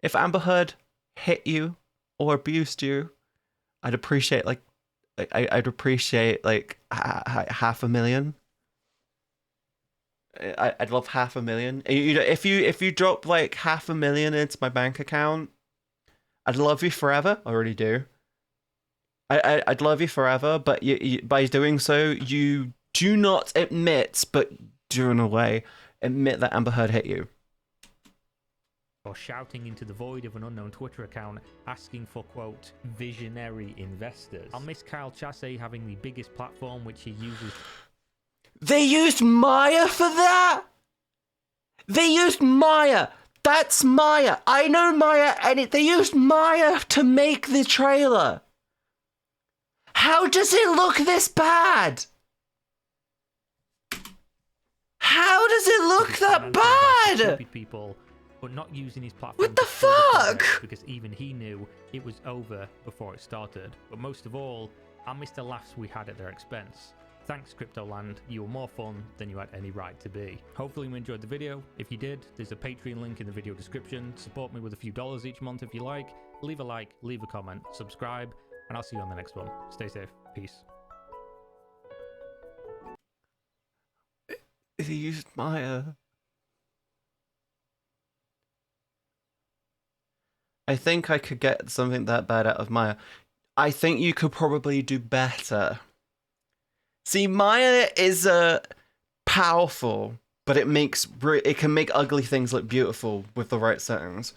if Amber Heard hit you or abused you, I'd appreciate I'd appreciate $500,000. I'd love $500,000. If you drop like $500,000 into my bank account, I'd love you forever. I already do. I'd love you forever, but by doing so, you do not admit, but do in a way admit that Amber Heard hit you. or shouting into the void of an unknown Twitter account asking for, quote, visionary investors. I'll miss Kyle Chasse having the biggest platform, which he uses. They used Maya for that? They used Maya. That's Maya. I know Maya, and they used Maya to make the trailer. How does it look this bad? How does it look that bad? Stupid people, but not using his platform. What the to further fuck? progress, because even he knew it was over before it started. But most of all, I missed the laughs we had at their expense. Thanks, Cryptoland. You were more fun than you had any right to be. Hopefully you enjoyed the video. If you did, there's a Patreon link in the video description. Support me with a few dollars each month if you like. Leave a like, leave a comment, subscribe, and I'll see you on the next one. Stay safe. Peace. They used Maya. I think I could get something that bad out of Maya. I think you could probably do better. See, Maya is powerful, but it can make ugly things look beautiful with the right settings.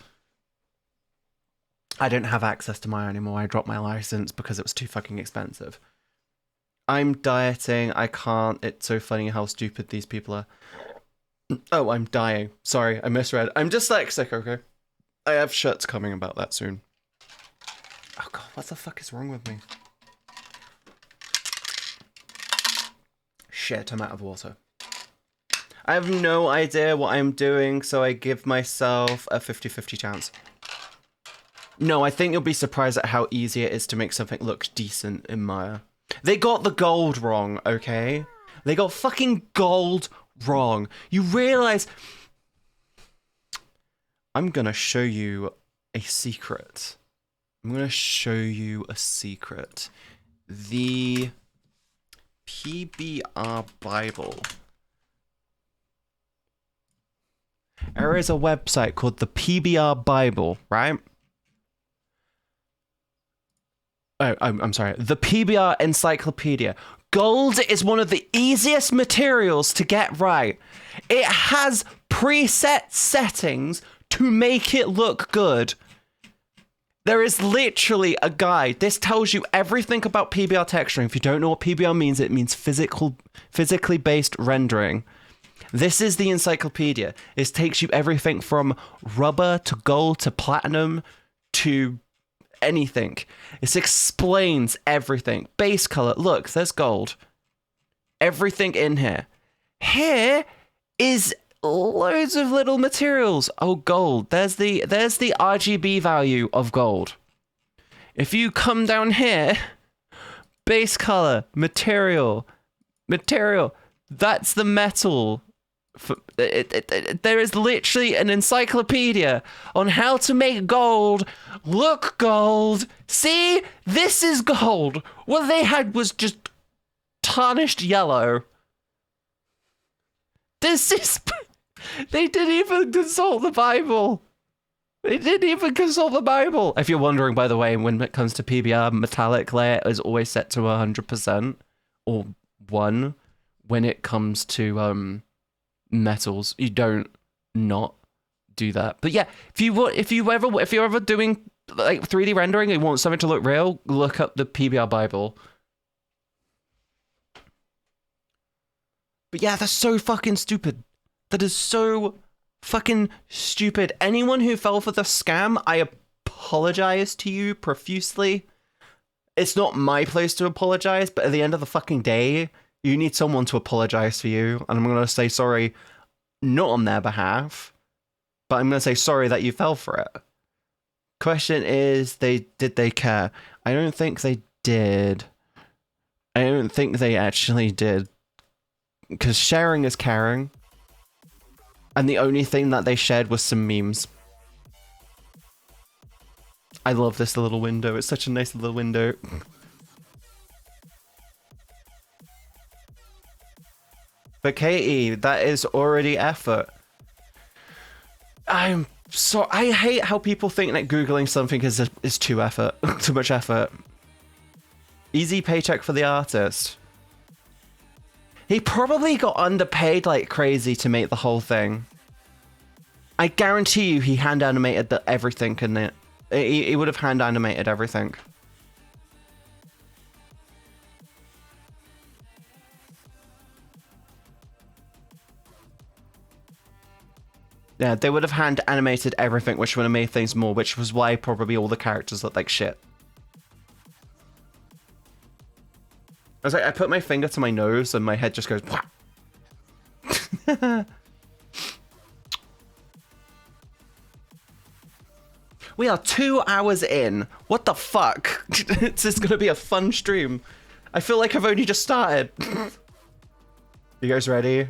I don't have access to Maya anymore. I dropped my license because it was too fucking expensive. I'm dieting. I can't. It's so funny how stupid these people are. Oh, I'm dying. Sorry, I misread. I'm dyslexic, okay? I have shirts coming about that soon. Oh god, what the fuck is wrong with me? Shit, I'm out of water. I have no idea what I'm doing, so I give myself a 50-50 chance. No, I think you'll be surprised at how easy it is to make something look decent in Maya. They got the gold wrong, okay? They got fucking gold wrong. You realize... I'm gonna show you a secret. I'm gonna show you a secret. The PBR Bible. There is a website called the PBR Bible, right? Oh, I'm sorry. The PBR Encyclopedia. Gold is one of the easiest materials to get right. It has preset settings to make it look good. There is literally a guide. This tells you everything about PBR texturing. If you don't know what PBR means, it means physically based rendering. This is the encyclopedia. It takes you everything from rubber to gold to platinum to anything. It explains everything. Base color. Look, there's gold. Everything in here. Here is loads of little materials. Oh, gold. There's the RGB value of gold. If you come down here, base color, material. That's the metal. There is literally an encyclopedia on how to make gold look gold. See, this is gold. What they had was just tarnished yellow. This is... They didn't even consult the Bible. If you're wondering, by the way, when it comes to PBR, metallic layer is always set to 100% or 1 when it comes to metals. You don't not do that. But yeah, if you're ever doing like 3D rendering and you want something to look real, look up the PBR Bible. But yeah, that's so fucking stupid. That is so fucking stupid. Anyone who fell for the scam, I apologize to you profusely. It's not my place to apologize, but at the end of the fucking day, you need someone to apologize for you. And I'm going to say sorry, not on their behalf, but I'm going to say sorry that you fell for it. Question is, did they care? I don't think they did. I don't think they actually did. Because sharing is caring. And the only thing that they shared was some memes. I love this little window. It's such a nice little window. But Katie, that is already effort. I hate how people think that Googling something is too much effort. Easy paycheck for the artist. He probably got underpaid like crazy to make the whole thing. I guarantee you he hand animated everything in it. He would have hand animated everything. Yeah, they would have hand animated everything, which would have made things more, which was why probably all the characters look like shit. I was like, I put my finger to my nose and my head just goes, wah. We are 2 hours in. What the fuck? This is gonna be a fun stream. I feel like I've only just started. You guys ready?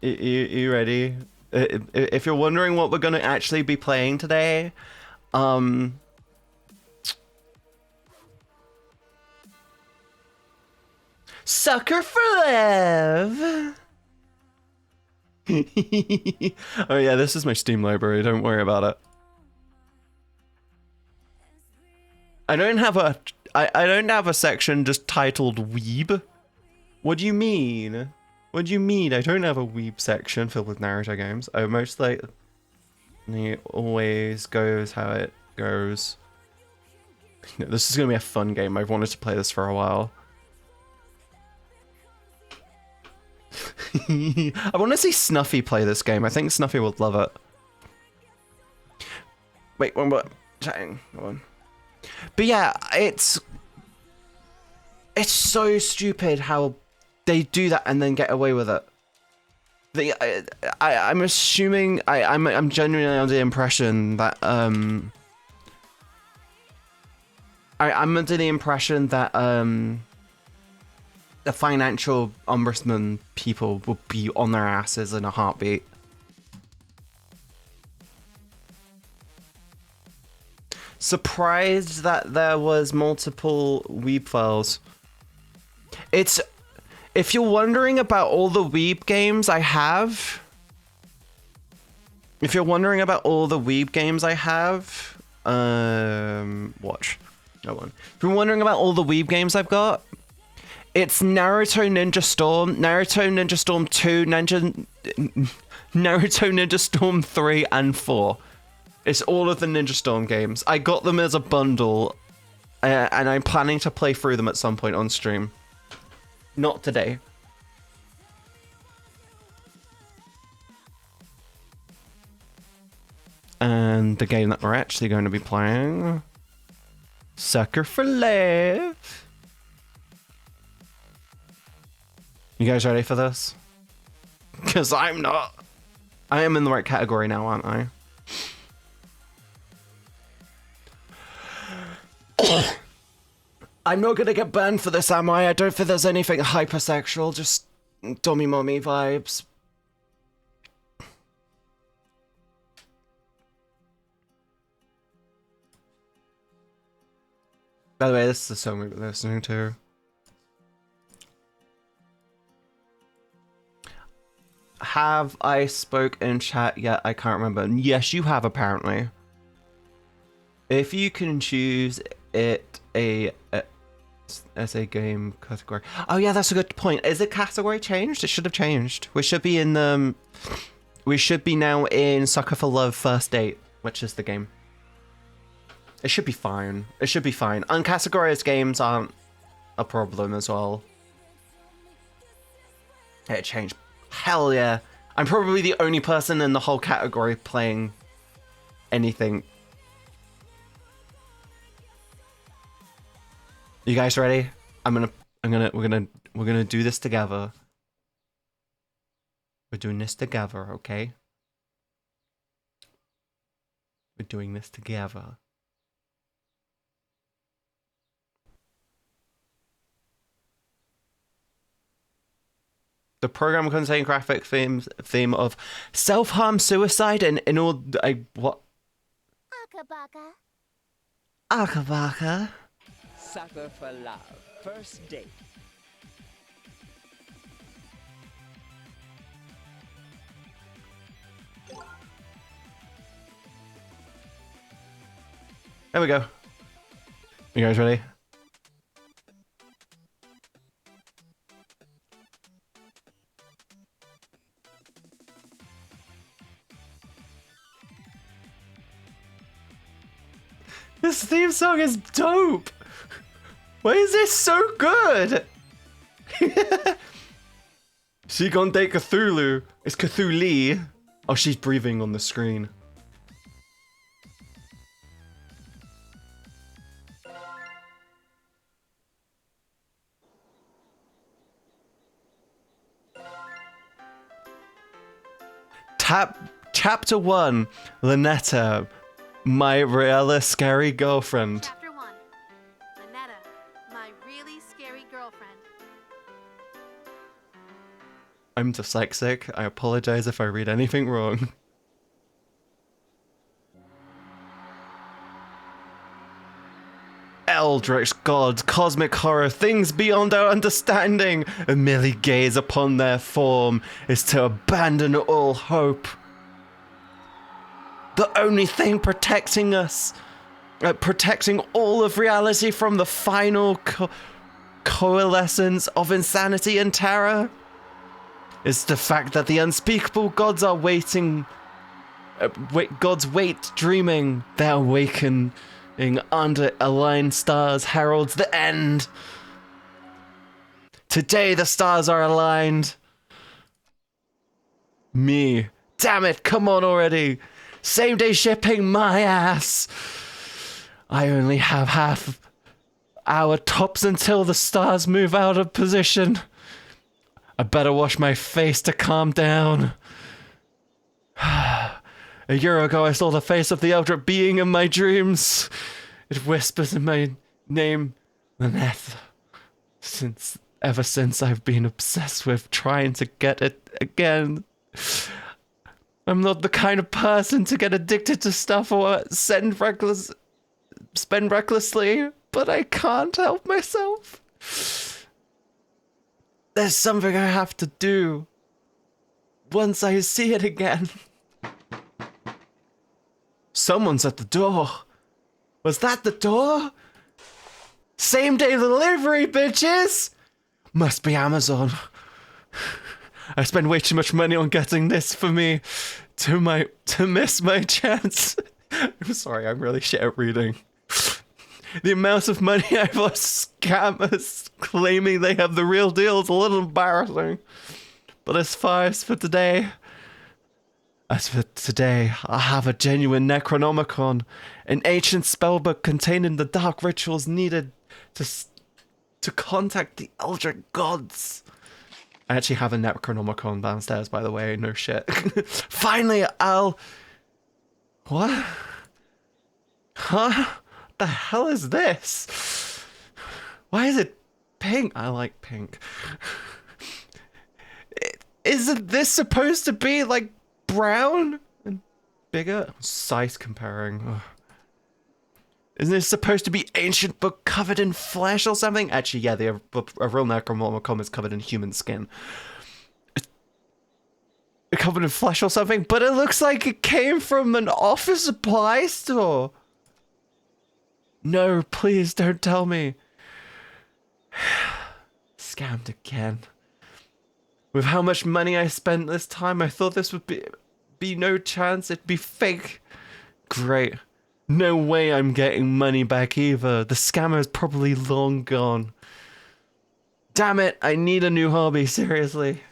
You ready? If you're wondering what we're gonna actually be playing today, Sucker for Love. Oh yeah, this is my Steam library. Don't worry about it. I don't have a section just titled Weeb. What do you mean? What do you mean? I don't have a Weeb section filled with Naruto games. I mostly it always goes how it goes. This is gonna be a fun game. I've wanted to play this for a while. I want to see Snuffy play this game. I think Snuffy would love it. Wait, one more. Chatting. One. But yeah, it's so stupid how they do that and then get away with it. I'm assuming I'm genuinely under the impression that I'm under the impression that the financial ombudsman people will be on their asses in a heartbeat. Surprised that there was multiple Weeb files. If you're wondering about all the Weeb games I have, watch. No one. If you're wondering about all the Weeb games I've got, it's Naruto Ninja Storm, Naruto Ninja Storm 2, Naruto Ninja Storm 3, and 4. It's all of the Ninja Storm games. I got them as a bundle, and I'm planning to play through them at some point on stream. Not today. And the game that we're actually going to be playing, Sucker for Life. You guys ready for this? Because I'm not. I am in the right category now, aren't I? I'm not gonna get banned for this, am I? I don't think there's anything hypersexual, just dummy mommy vibes. By the way, this is the song we've been listening to. Have I spoke in chat yet? I can't remember. Yes, you have, apparently. If you can choose it as a game category. Oh yeah, that's a good point. Is the category changed? It should have changed. We should be in the. We should be now in Sucker for Love First Date, which is the game. It should be fine. It should be fine. Uncategorized games aren't a problem as well. It changed. Hell yeah. I'm probably the only person in the whole category playing anything. You guys ready? we're gonna do this together. We're doing this together, okay? We're doing this together. The program contains graphic theme of self-harm, suicide, and in all what? Akabaka. Akabaka. Sucker for Love First Date. There we go. You guys ready? This theme song is dope! Why is this so good? She gon' date Cthulhu. It's Cthulhu. Oh, she's breathing on the screen. Chapter 1, Lynetta, my really scary girlfriend. Chapter 1. Lynetta, my really scary girlfriend. I'm dyslexic. I apologize if I read anything wrong. Eldritch gods, cosmic horror, things beyond our understanding, and merely gaze upon their form is to abandon all hope. The only thing protecting us, protecting all of reality from the final coalescence of insanity and terror, is the fact that the unspeakable gods are waiting. Gods wait, dreaming. They're awakening under aligned stars heralds the end. Today the stars are aligned. Me. Damn it, come on already. Same day shipping my ass. I only have half hour tops until the stars move out of position. I better wash my face to calm down. A year ago I saw the face of the elder being in my dreams. It whispers in my name, Lynette. Ever since I've been obsessed with trying to get it again. I'm not the kind of person to get addicted to stuff or spend recklessly, but I can't help myself. There's something I have to do once I see it again. Someone's at the door. Was that the door? Same day delivery, bitches! Must be Amazon. I spend way too much money on getting this for me to miss my chance. I'm sorry, I'm really shit at reading. The amount of money I've lost scammers claiming they have the real deal is a little embarrassing. But as for today, I have a genuine Necronomicon, an ancient spellbook containing the dark rituals needed to contact the Eldritch Gods. I actually have a Necronomicon downstairs, by the way, no shit. Finally, What? Huh? The hell is this? Why is it pink? I like pink. Isn't this supposed to be, like, brown and bigger? Size comparing. Ugh. Isn't this supposed to be ancient book covered in flesh or something? Actually, yeah, a real Necronomicon is covered in human skin. It's covered in flesh or something, but it looks like it came from an office supply store. No, please don't tell me. Scammed again. With how much money I spent this time, I thought this would be no chance. It'd be fake. Great. No way I'm getting money back either. The scammer is probably long gone. Damn it, I need a new hobby, seriously.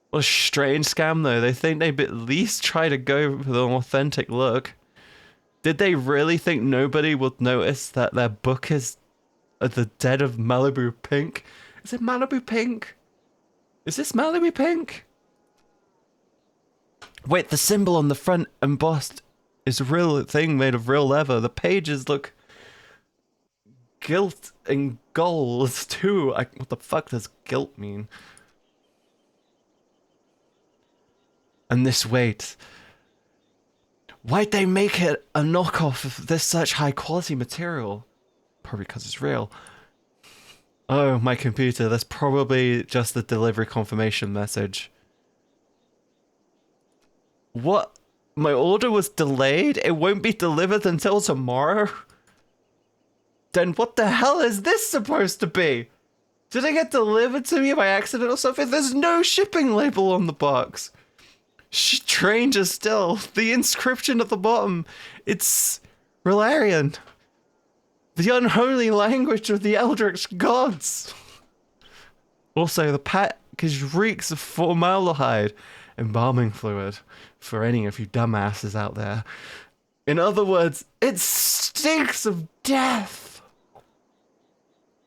What a strange scam though. They think they'd at least try to go with an authentic look. Did they really think nobody would notice that their book is The Dead of Malibu Pink? Is it Malibu Pink? Is this Malibu Pink? Wait, the symbol on the front embossed is a real thing made of real leather. The pages look gilt and gold too. What the fuck does gilt mean? And this weight. Why'd they make it a knockoff of this such high quality material? Probably because it's real. Oh, my computer. That's probably just the delivery confirmation message. What? My order was delayed? It won't be delivered until tomorrow? Then what the hell is this supposed to be? Did it get delivered to me by accident or something? There's no shipping label on the box. Stranger still, the inscription at the bottom, it's Relarian. The unholy language of the Eldritch Gods. Also, the package reeks of formaldehyde, embalming fluid, for any of you dumbasses out there. In other words, it stinks of death.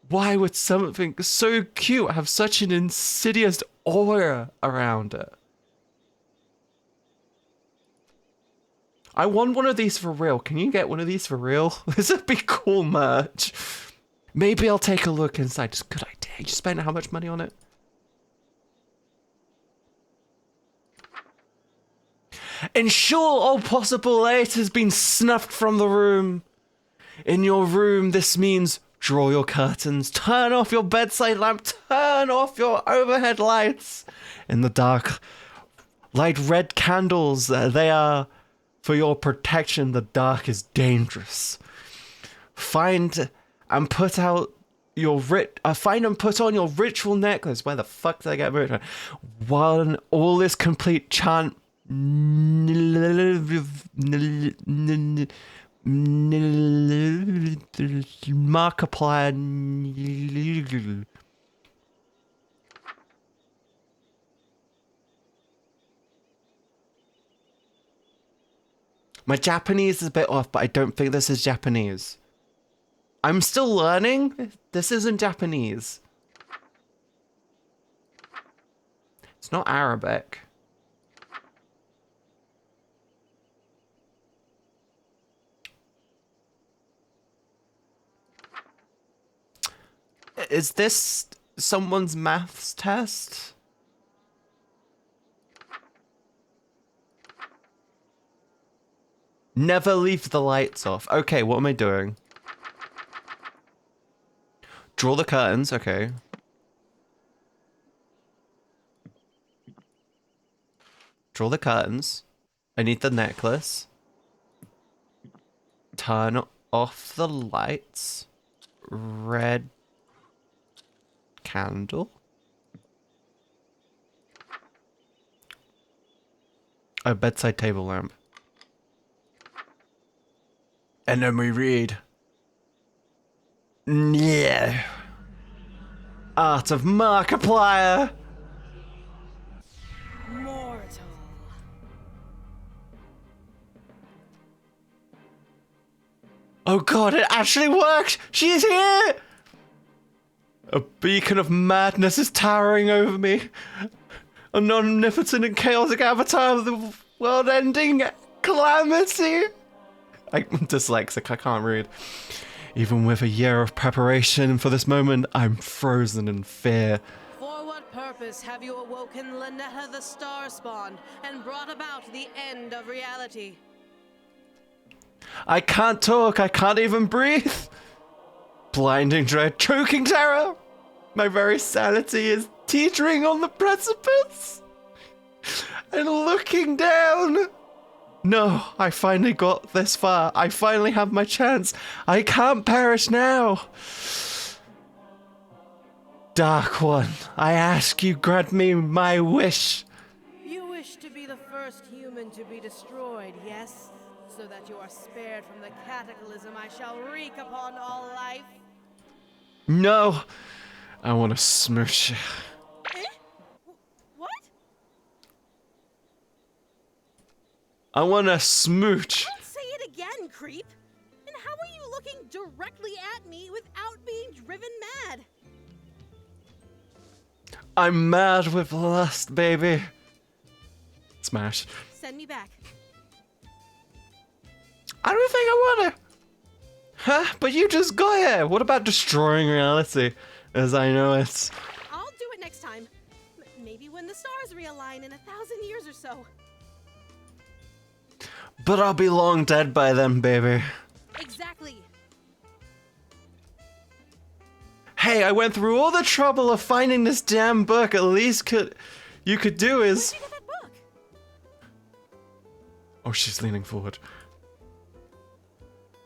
Why would something so cute have such an insidious aura around it? I want one of these for real. Can you get one of these for real? This would be cool merch. Maybe I'll take a look inside. Just a good idea. You spent how much money on it? Ensure all possible light has been snuffed from the room. In your room, this means draw your curtains, turn off your bedside lamp, turn off your overhead lights. In the dark, light red candles. They are for your protection. The dark is dangerous. Find and put on your ritual necklace. Where the fuck did I get it? While all is complete, chant Markiplier. My Japanese is a bit off, but I don't think this is Japanese. I'm still learning. This isn't Japanese. It's not Arabic. Is this someone's maths test? Never leave the lights off. Okay, what am I doing? Draw the curtains, okay. Draw the curtains. I need the necklace. Turn off the lights. Red candle. A bedside table lamp. And then we read. Yeah. Art of Markiplier. Mortal. Oh god, it actually worked! She's here! A beacon of madness is towering over me. An omnipotent and chaotic avatar of the world-ending calamity. I'm dyslexic, I can't read. Even with a year of preparation for this moment, I'm frozen in fear. For what purpose have you awoken Lynetta the Starspawn and brought about the end of reality? I can't talk, I can't even breathe. Blinding dread, choking terror. My very sanity is teetering on the precipice. And looking down. No, I finally got this far. I finally have my chance. I can't perish now. Dark One, I ask you grant me my wish. You wish to be the first human to be destroyed, yes? So that you are spared from the cataclysm I shall wreak upon all life? No, I want to smooch you. Eh? What? I want to smooch. Don't say it again, creep! And how are you looking directly at me without being driven mad? I'm mad with lust, baby. Smash. Send me back. I don't think I want to. Huh? But you just got here. What about destroying reality as I know it? I'll do it next time. Maybe when the stars realign in 1,000 years or so. But I'll be long dead by then, baby. Exactly. Hey, I went through all the trouble of finding this damn book. At least you could do is... Where'd you get that book? Oh, she's leaning forward.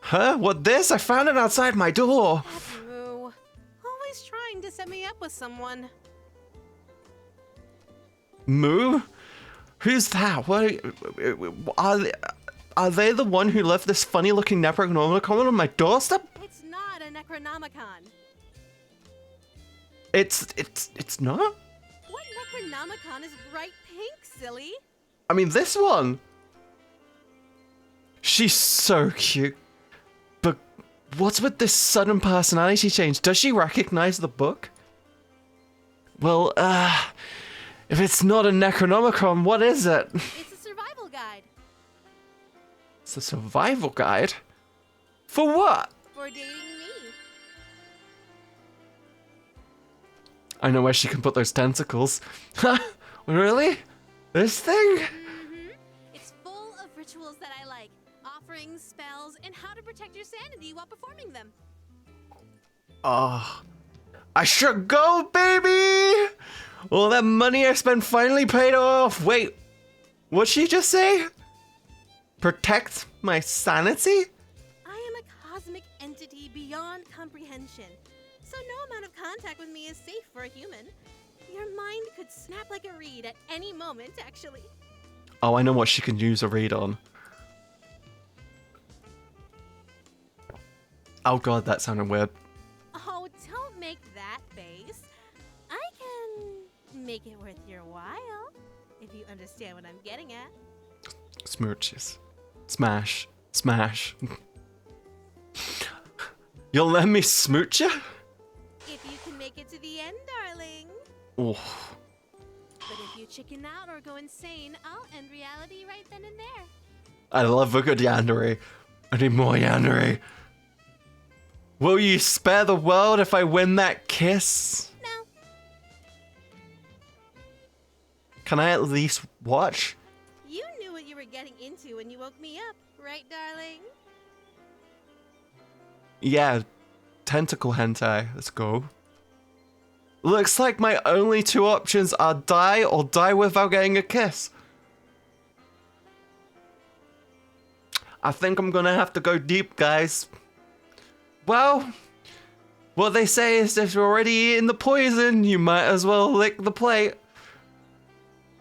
Huh? What this? I found it outside my door. That's Moo. Always trying to set me up with someone. Moo? Who's that? What are they the one who left this funny-looking Necronomicon on my doorstep? It's not a Necronomicon. It's not? What Necronomicon is bright pink, silly? I mean, this one. She's so cute. But what's with this sudden personality change? Does she recognize the book? Well, if it's not a Necronomicon, what is it? It's a survival guide. It's a survival guide? For what? For dating me. I know where she can put those tentacles. Really? This thing? Mm-hmm. It's full of rituals that I like. Offerings, spells, and how to protect your sanity while performing them. Oh, I should go, baby! All that money I spent finally paid off. Wait, what'd she just say? Protect my sanity? I am a cosmic entity beyond comprehension. So no amount of contact with me is safe for a human. Your mind could snap like a reed at any moment, actually. Oh, I know what she can use a read on. Oh god, that sounded weird. Oh, don't make that face. I can make it worth your while, if you understand what I'm getting at. Smooches. Smash. Smash. You'll let me smooch ya? If you can make it to the end, darling. Oh. But if you chicken out or go insane, I'll end reality right then and there. I love a good yandery. I need more yandery. Will you spare the world if I win that kiss? No. Can I at least watch? You knew what you were getting into when you woke me up, right, darling? Yeah, tentacle hentai. Let's go. Looks like my only two options are die or die without getting a kiss. I think I'm gonna have to go deep, guys. Well, what they say is if you're already eating the poison, you might as well lick the plate.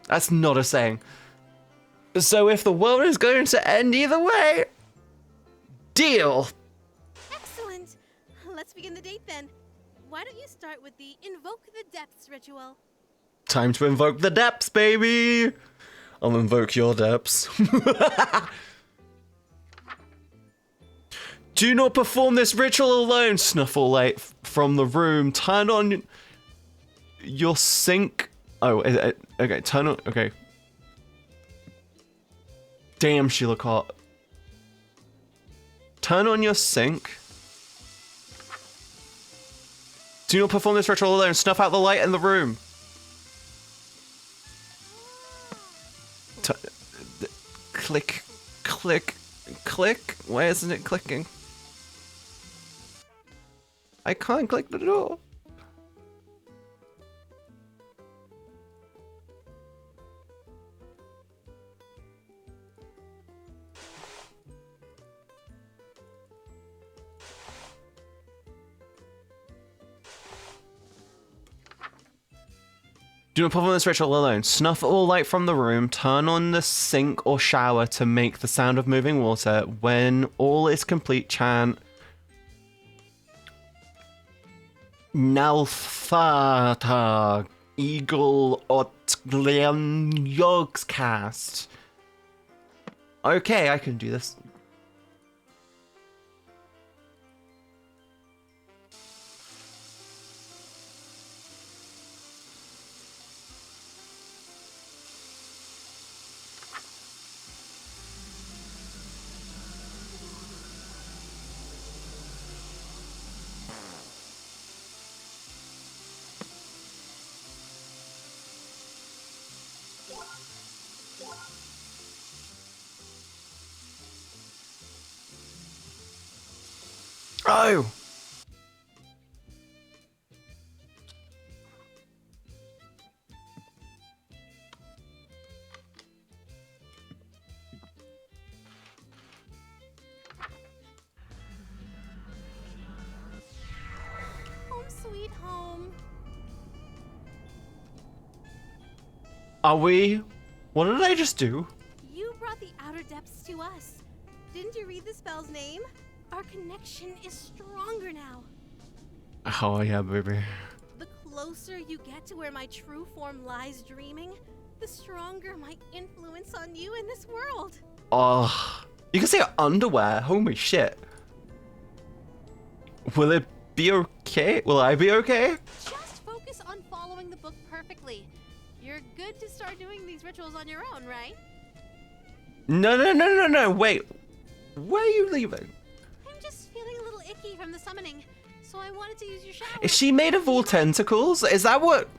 That's not a saying. So if the world is going to end either way, deal. Excellent. Let's begin the date then. Why don't you start with the Invoke the Depths ritual? Time to invoke the depths, baby. I'll invoke your depths. Do not perform this ritual alone, Snuffle Light from the room. Turn on your sink. Oh, okay, turn on, okay. Damn, she look hot. Turn on your sink. Do not perform this ritual alone. Snuff out the light in the room. Click, click, click. Why isn't it clicking? I can't click the door. Do not perform this ritual alone. Snuff all light from the room. Turn on the sink or shower to make the sound of moving water. When all is complete, chant Nalthata Eagle Otglian Yogs cast. Okay, I can do this. Oh! Home sweet home. Are we? What did I just do? You brought the outer depths to us. Didn't you read the spell's name? Our connection is stronger now. Oh yeah, baby. The closer you get to where my true form lies dreaming, the stronger my influence on you in this world. Oh, you can say underwear. Holy shit. Will it be okay? Will I be okay? Just focus on following the book perfectly. You're good to start doing these rituals on your own, right? No. Wait. Where are you leaving? I'm just feeling a little icky from the summoning, so I wanted to use your shower. Is she made of all tentacles? Is that what?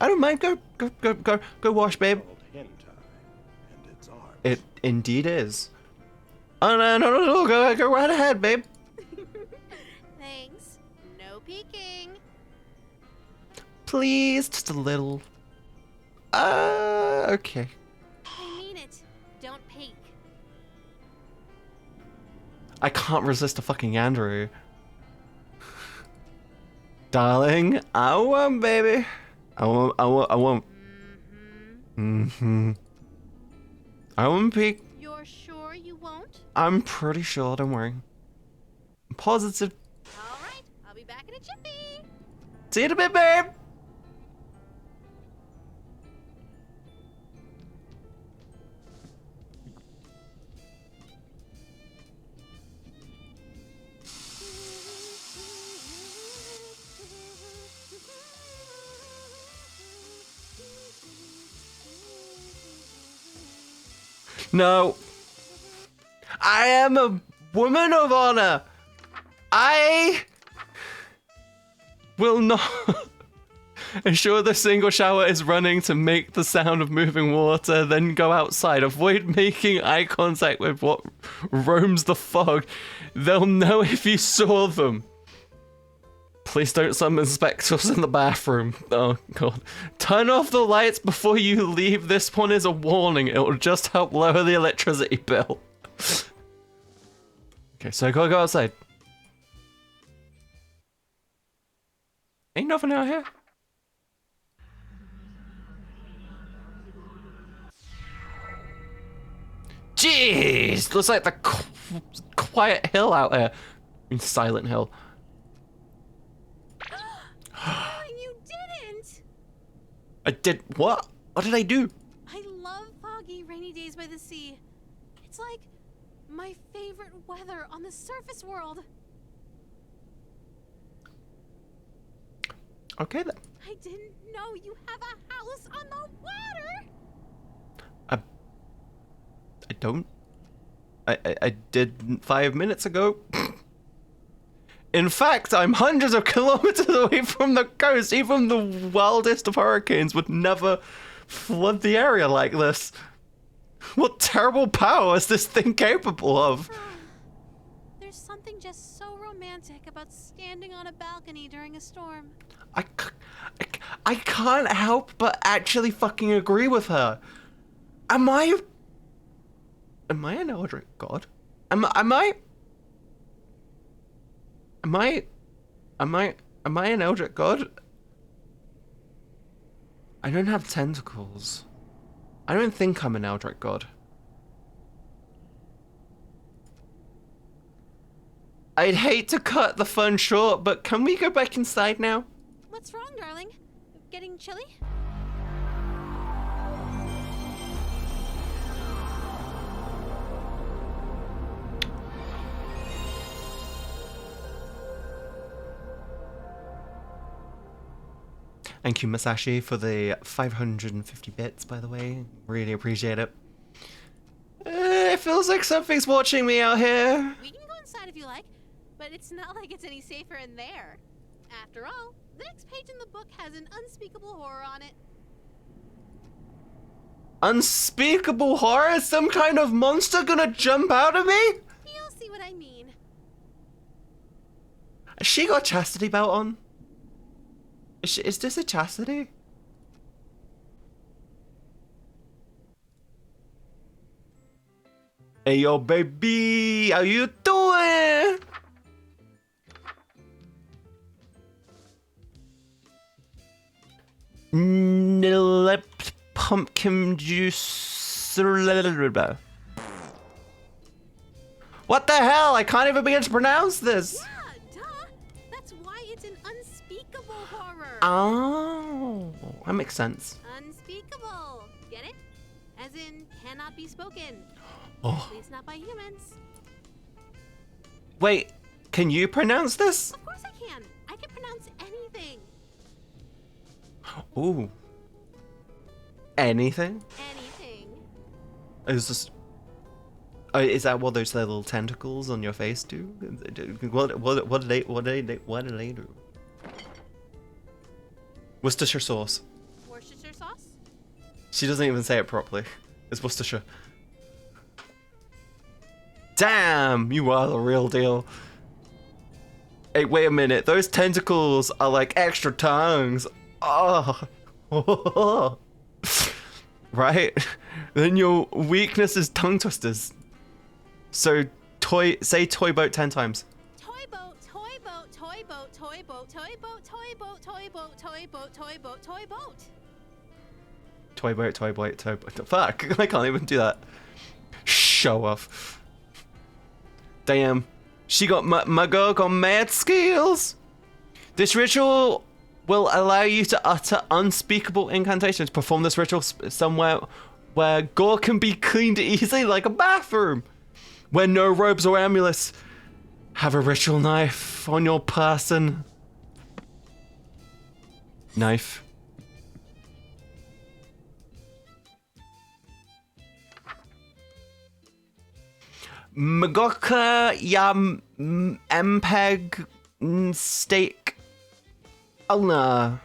I don't mind. Go wash, babe. It indeed is. Oh no. Go right ahead, babe. Thanks. No peeking. Please, just a little. Okay. I mean it. Don't peek. I can't resist a fucking Andrew. Darling, I won't, baby. I won't. I won't peek. You're sure you won't? I'm pretty sure, don't worry. I'm positive. Alright, I'll be back in a jiffy. See you in a bit, babe. No. I am a woman of honor. I will not ensure the single shower is running to make the sound of moving water, then go outside. Avoid making eye contact with what roams the fog. They'll know if you saw them. Please don't summon specters in the bathroom. Oh, God. Turn off the lights before you leave. This one is a warning. It will just help lower the electricity bill. Okay, so I gotta go outside. Ain't nothing out here. Jeez! Looks like the quiet hill out here. I mean, Silent Hill. You didn't! I did what? What did I do? I love foggy, rainy days by the sea. It's like my favorite weather on the surface world. Okay then. I didn't know you have a house on the water! I don't. I did 5 minutes ago. In fact, I'm hundreds of kilometers away from the coast. Even the wildest of hurricanes would never flood the area like this. What terrible power is this thing capable of? There's something just so romantic about standing on a balcony during a storm. I can't help but actually fucking agree with her. Am I an Eldritch God? Am I an Eldritch God? I don't have tentacles. I don't think I'm an Eldritch God. I'd hate to cut the fun short, but can we go back inside now? What's wrong, darling? Getting chilly? Thank you, Masashi, for the 550 bits, by the way. Really appreciate it. It feels like something's watching me out here. We can go inside if you like, but it's not like it's any safer in there. After all, the next page in the book has an unspeakable horror on it. Unspeakable horror? Is some kind of monster gonna jump out of me? You'll see what I mean. Has she got a chastity belt on? Is this a chastity? Hey yo baby, how you doing? Nipped pumpkin juice. What the hell? I can't even begin to pronounce this. Yeah, duh. That's why it's an unspeakable horror. Oh, that makes sense. Unspeakable. Get it? As in, cannot be spoken. Oh. At least not by humans. Wait, can you pronounce this? Of course I can. I can pronounce anything. Ooh. Anything? Anything. Is this? Is that what those little tentacles on your face do? What do they do? Worcestershire sauce. Worcestershire sauce? She doesn't even say it properly. It's Worcestershire. Damn, you are the real deal. Hey, wait a minute. Those tentacles are like extra tongues. Oh. Right? Then your weakness is tongue twisters. So, say toy boat 10 times. Toy boat, toy boat, toy boat, toy boat, toy boat, toy boat, toy boat, toy boat, toy boat, toy boat. Toy boat, toy boat, toy boat. Fuck, I can't even do that. Show off. Damn. She got my girl got mad skills. This ritual will allow you to utter unspeakable incantations. Perform this ritual somewhere where gore can be cleaned easily, like a bathroom. Wear no robes or amulets. Have a ritual knife on your person. Knife. Magoka Yam Mpeg Steak Ulna.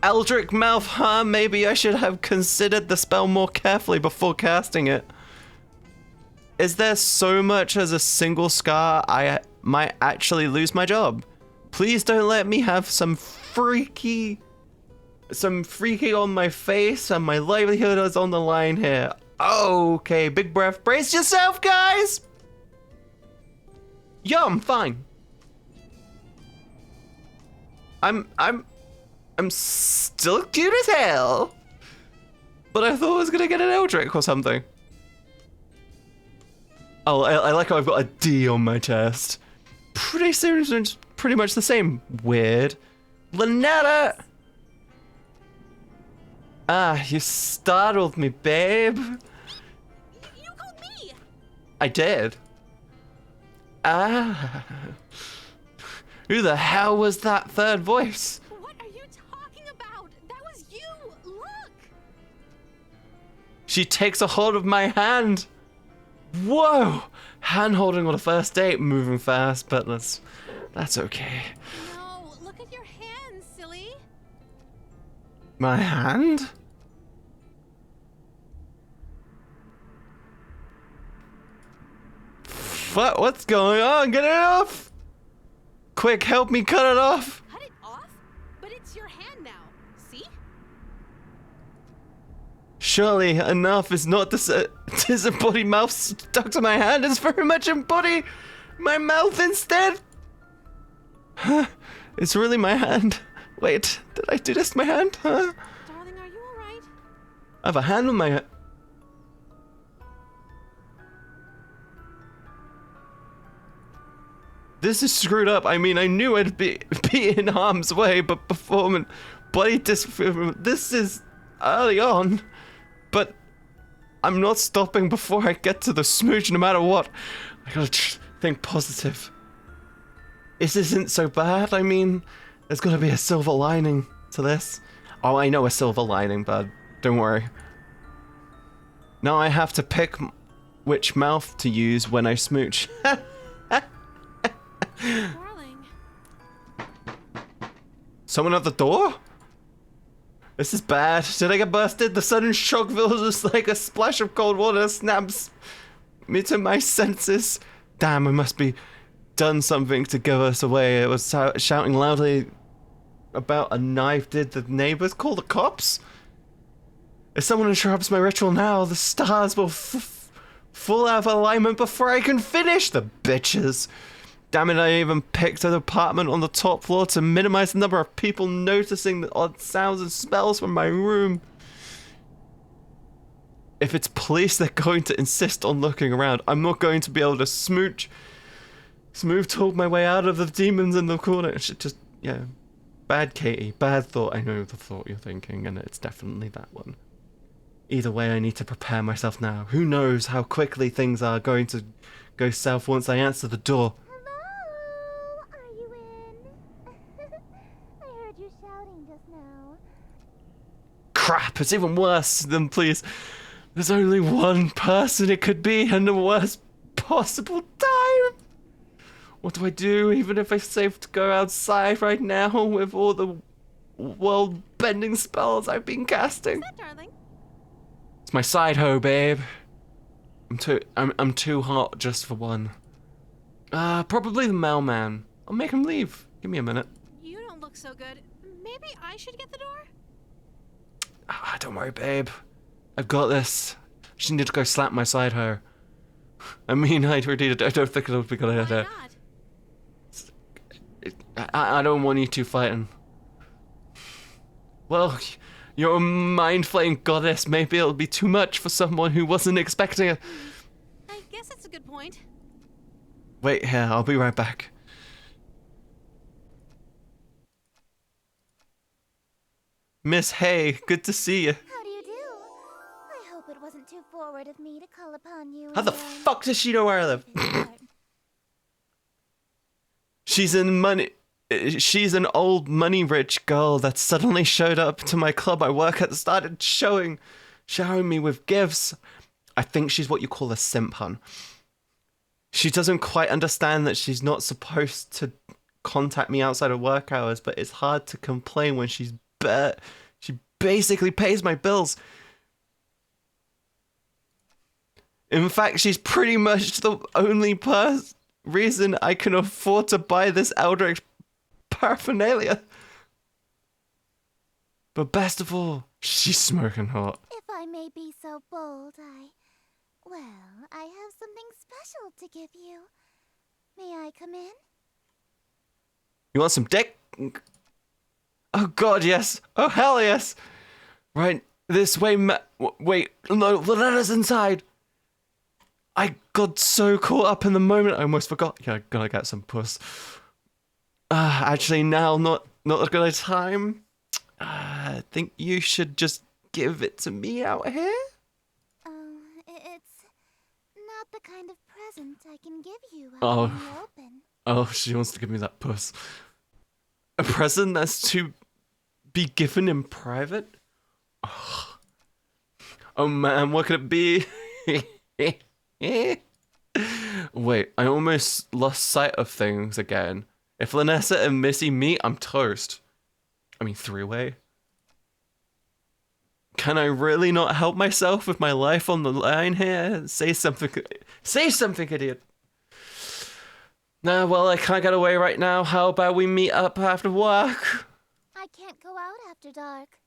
Eldritch Mouth, huh? Maybe I should have considered the spell more carefully before casting it. Is there so much as a single scar I might actually lose my job? Please don't let me have some freaky on my face and my livelihood is on the line here. Okay, big breath. Brace yourself, guys! Yum, fine. I'm still cute as hell. But I thought I was gonna get an Eldritch or something. Oh, I like how I've got a D on my chest. Pretty much the same. Weird. Lynetta! Ah, you startled me, babe. You called me! I did. Ah. Who the hell was that third voice? What are you talking about? That was you! Look! She takes a hold of my hand. Whoa! Hand holding on a first date, moving fast, but that's okay. No, look at your hand, silly. My hand? What's going on? Get it off! Quick, help me cut it off! Cut it off? But it's your hand now. See? Surely enough is not disembodied mouth stuck to my hand. It's very much embody my mouth instead. Huh? It's really my hand. Wait, did I do this to my hand? Huh? Darling, are you alright? I have a hand on my hand. This is screwed up. I mean, I knew I'd be in harm's way, but performing body disfigurement. This is early on, but I'm not stopping before I get to the smooch no matter what. I gotta think positive. This isn't so bad. I mean, there's gotta be a silver lining to this. Oh, I know a silver lining, bud. Don't worry. Now I have to pick which mouth to use when I smooch. Darling. Someone at the door? This is bad. Did I get busted? The sudden shock feels just like a splash of cold water snaps me to my senses. Damn, I must be done something to give us away. It was shouting loudly about a knife. Did the neighbors call the cops? If someone interrupts my ritual now, the stars will fall out of alignment before I can finish. The bitches. Damn it, I even picked an apartment on the top floor to minimize the number of people noticing the odd sounds and smells from my room. If it's police, they're going to insist on looking around. I'm not going to be able to smooth talk my way out of the demons in the corner. It should just, yeah. Bad Katie, bad thought. I know the thought you're thinking, and it's definitely that one. Either way, I need to prepare myself now. Who knows how quickly things are going to go south once I answer the door. Are you in? I heard you shouting just now. Crap, it's even worse than please. There's only one person it could be, and the worst possible time. What do I do, even if it's safe to go outside right now with all the world-bending spells I've been casting? What's that, darling? It's my side hoe, babe. I'm too hot just for one. Probably the mailman. I'll make him leave. Give me a minute. You don't look so good. Maybe I should get the door? Don't worry, babe. I've got this. I just need to go slap my side hoe. I mean, I don't think it'll be a good Why idea. not? I don't want you two fighting. Well, you're a mind-flaying goddess. Maybe it'll be too much for someone who wasn't expecting it. I guess that's a good point. Wait here, I'll be right back. Miss Hay, good to see you. How do you do? I hope it wasn't too forward of me to call upon you. How the fuck does she know where I live? She's in she's an old money-rich girl that suddenly showed up to my club I work at, started showering me with gifts. I think she's what you call a simp, hun. She doesn't quite understand that she's not supposed to contact me outside of work hours, but it's hard to complain when she basically pays my bills. In fact, she's pretty much the only reason I can afford to buy this Eldritch paraphernalia. But best of all, she's smoking hot. If I may be so bold, I have something special to give you. May I come in? You want some dick? Oh god, yes. Oh hell yes. Right, this way, wait, no, Loretta's inside. I got so caught up in the moment, I almost forgot. Yeah, I gotta get some puss. Actually, now, not a good time. I think you should just give it to me out here. It's not the kind of present I can give you out Oh. in the open. Oh, she wants to give me that puss. A present that's to be given in private? Oh man, what could it be? Wait, I almost lost sight of things again. If Lanessa and Missy meet, I'm toast. I mean, three-way. Can I really not help myself with my life on the line here? Say something, idiot. Nah, well, I can't get away right now. How about we meet up after work? I can't go out after dark.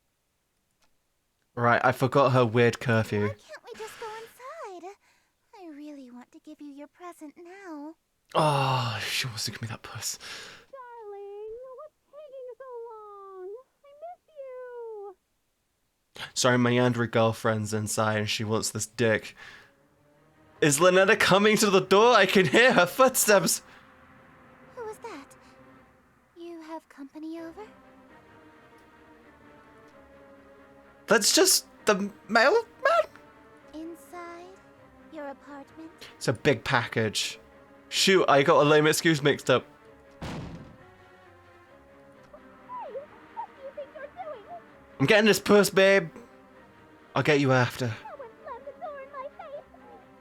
Right, I forgot her weird curfew. Why can't we just go inside? I really want to give you your present now. Oh, she wants to give me that puss. Darling, what's taking so long? I miss you. Sorry, my Andrew girlfriend's inside and she wants this dick. Is Lynetta coming to the door? I can hear her footsteps. Who was that? You have company over? That's just the mailman? Inside your apartment? It's a big package. Shoot, I got a lame excuse mixed up. Hey, what do you think you're doing? I'm getting this puss, babe. I'll get you after. No one slammed the door in my face.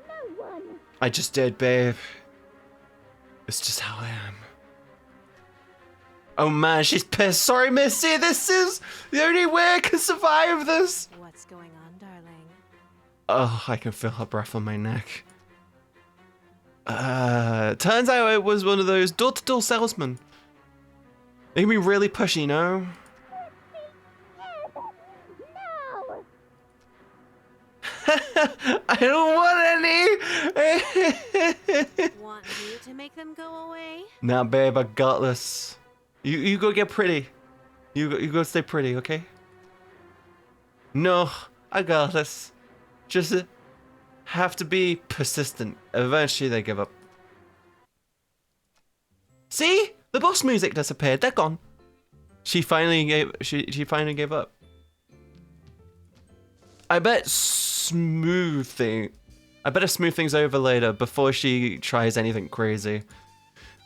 No one. I just did, babe. It's just how I am. Oh man, she's pissed. Sorry, Missy. This is the only way I can survive this. What's going on, darling? Oh, I can feel her breath on my neck. Turns out it was one of those door-to-door salesmen. They can be really pushy, no? No. I don't want any. Want you to make them go away? Nah, babe, I got this. You go get pretty. You go stay pretty, okay? No, I got this. Just have to be persistent. Eventually they give up. See? The boss music disappeared. They're gone. She finally gave up. I better smooth things over later before she tries anything crazy.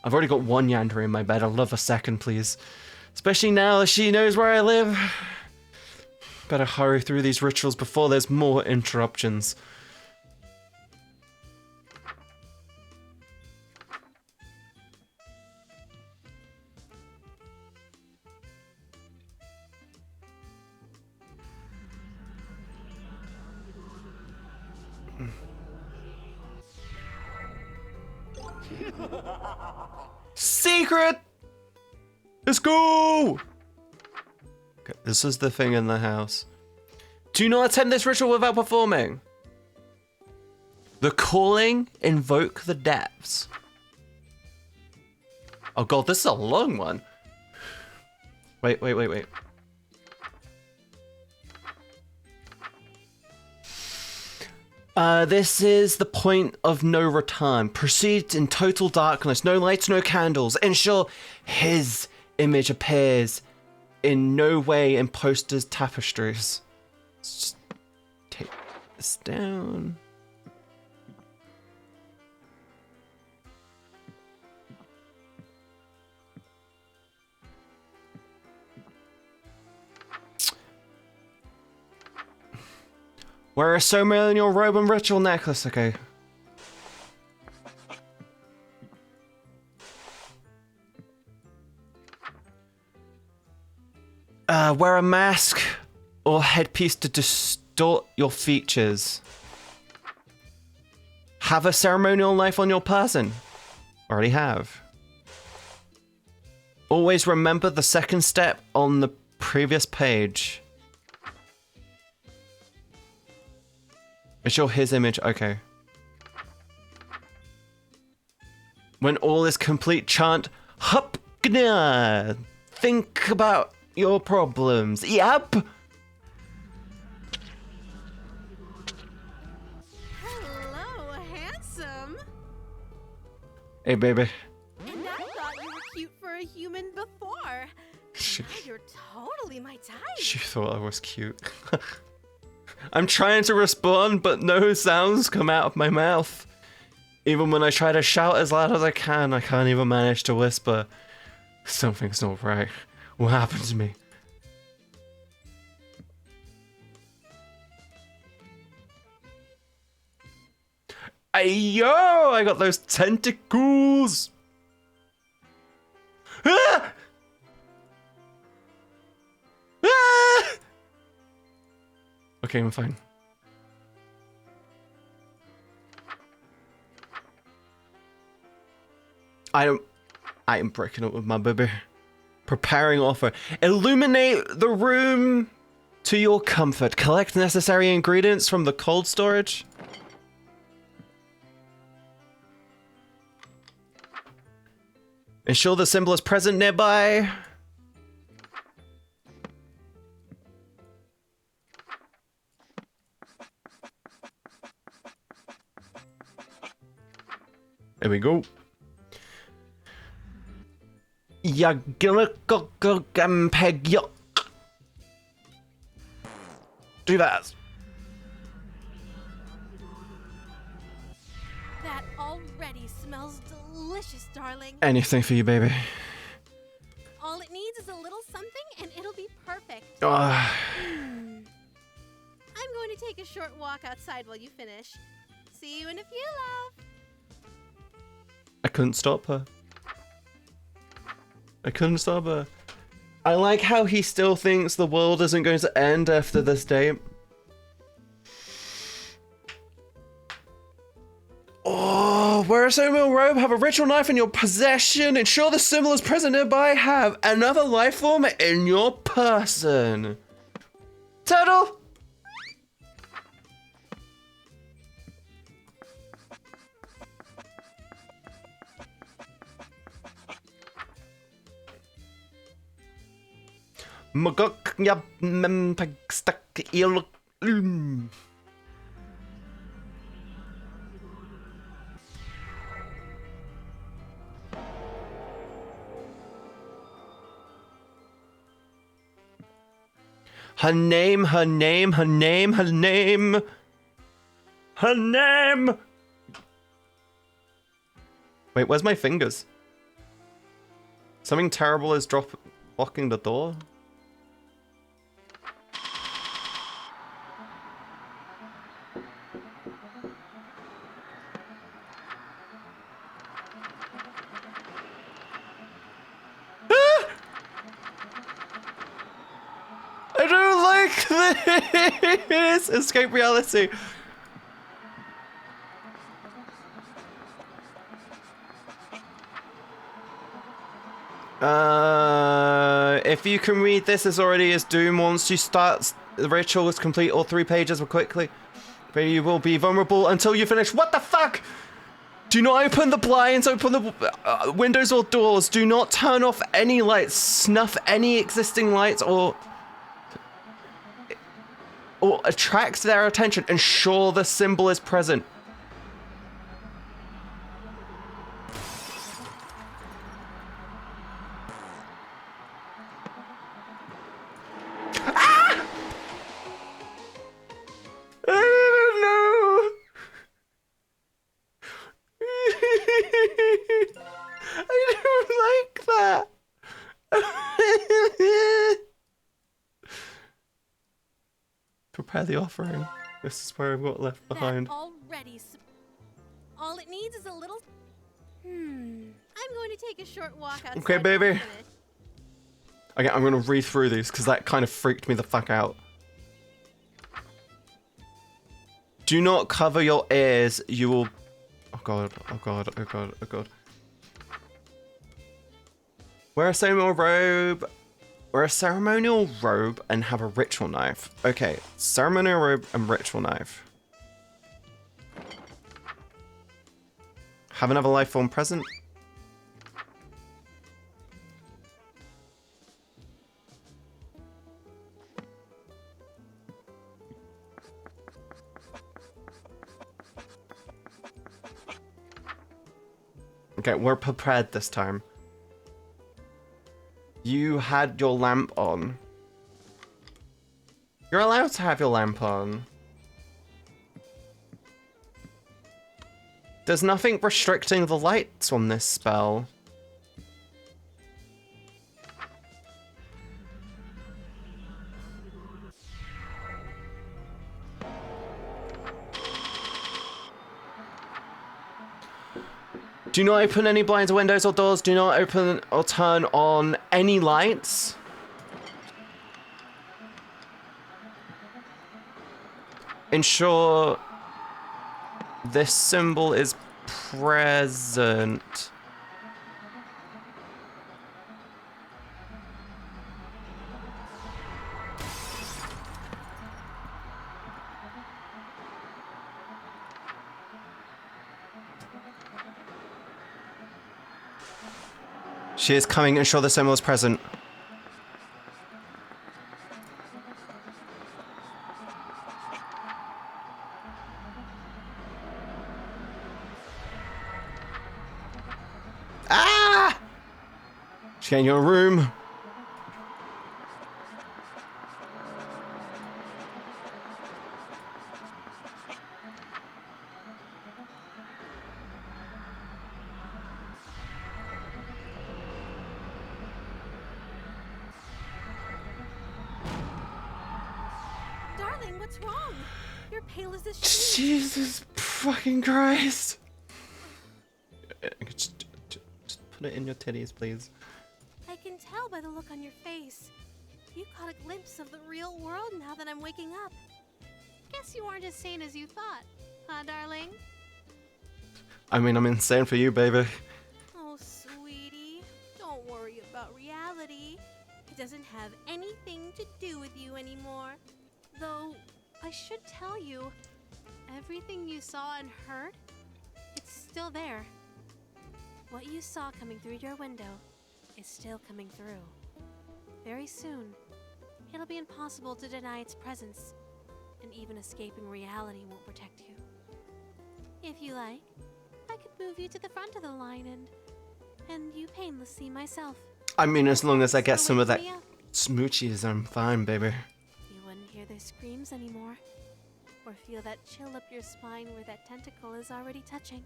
I've already got one Yandere in my bed. I'd love a second, please. Especially now that she knows where I live. Better hurry through these rituals before there's more interruptions. Secret! Let's go! Okay, this is the thing in the house. Do not attempt this ritual without performing. The calling, invoke the depths. Oh god, this is a long one. Wait. This is the point of no return. Proceed in total darkness. No lights, no candles. Ensure his image appears in no way in posters, tapestries. Let's just take this down. Wear a ceremonial robe and ritual necklace, okay. Wear a mask or headpiece to distort your features. Have a ceremonial knife on your person. Already have. Always remember the second step on the previous page. Is your his image? Okay. When all is complete, chant Hupgna. Think about your problems. Yep. Hello, handsome. Hey, baby. And I thought you were cute for a human before. She, Now you're totally my type. she thought I was cute. I'm trying to respond, but no sounds come out of my mouth. Even when I try to shout as loud as I can't even manage to whisper. Something's not right. What happened to me? Ayo! I got those tentacles! Ah! Ah! Okay, I'm fine. I am breaking up with my baby. Preparing offer. Illuminate the room to your comfort. Collect necessary ingredients from the cold storage. Ensure the symbol is present nearby. There we go. Do that. That already smells delicious, darling. Anything for you, baby. All it needs is a little something and it'll be perfect. Uh, I'm going to take a short walk outside while you finish. See you in a few, love. I couldn't stop her. I couldn't stop her. I like how he still thinks the world isn't going to end after this day. Oh, wear a ceremonial robe, have a ritual knife in your possession, ensure the symbol is present nearby, have another life form in your person. Turtle! Magok yap stuck il. Her name, her name, her name, her name. Her name! Wait, where's my fingers? Something terrible is blocking the door? I don't like this! Escape reality. If you can read this as already as Doom, once you start the ritual is complete, all 3 pages will quickly. But you will be vulnerable until you finish. What the fuck? Do not open the blinds, open the windows or doors. Do not turn off any lights, snuff any existing lights, or attract their attention. Ensure the symbol is present. Ah! I don't know. I don't like that. Prepare the offering. This is where I got left behind. That already. All it needs is a little. I'm going to take a short walk outside. Okay, for a baby. minute. Okay, I'm gonna read through these because that kind of freaked me the fuck out. Do not cover your ears. You will. Oh god. Oh god. Oh god. Oh god. Wear a ceremonial robe. Wear a ceremonial robe and have a ritual knife. Okay, ceremonial robe and ritual knife. Have another life form present. Okay, we're prepared this time. You had your lamp on. You're allowed to have your lamp on. There's nothing restricting the lights on this spell. Do not open any blinds or windows or doors. Do not open or turn on any lights. Ensure this symbol is present. She is coming. Ensure the symbol is present. Ah! She's getting your room. Darling, what's wrong? You're pale as a sheet. Jesus fucking Christ. Just put it in your titties, please. I can tell by the look on your face. You caught a glimpse of the real world now that I'm waking up. Guess you aren't as sane as you thought, huh, darling? I mean, I'm insane for you, baby. Oh, sweetie, don't worry about reality. It doesn't have anything to do with you anymore. Though, I should tell you, everything you saw and heard, it's still there. What you saw coming through your window is still coming through. Very soon, it'll be impossible to deny its presence, and even escaping reality won't protect you. If you like, I could move you to the front of the line and you painless see myself. I mean, as long as I get some of that Wake me up. smoochies, I'm fine, baby. You wouldn't hear their screams anymore, or feel that chill up your spine where that tentacle is already touching.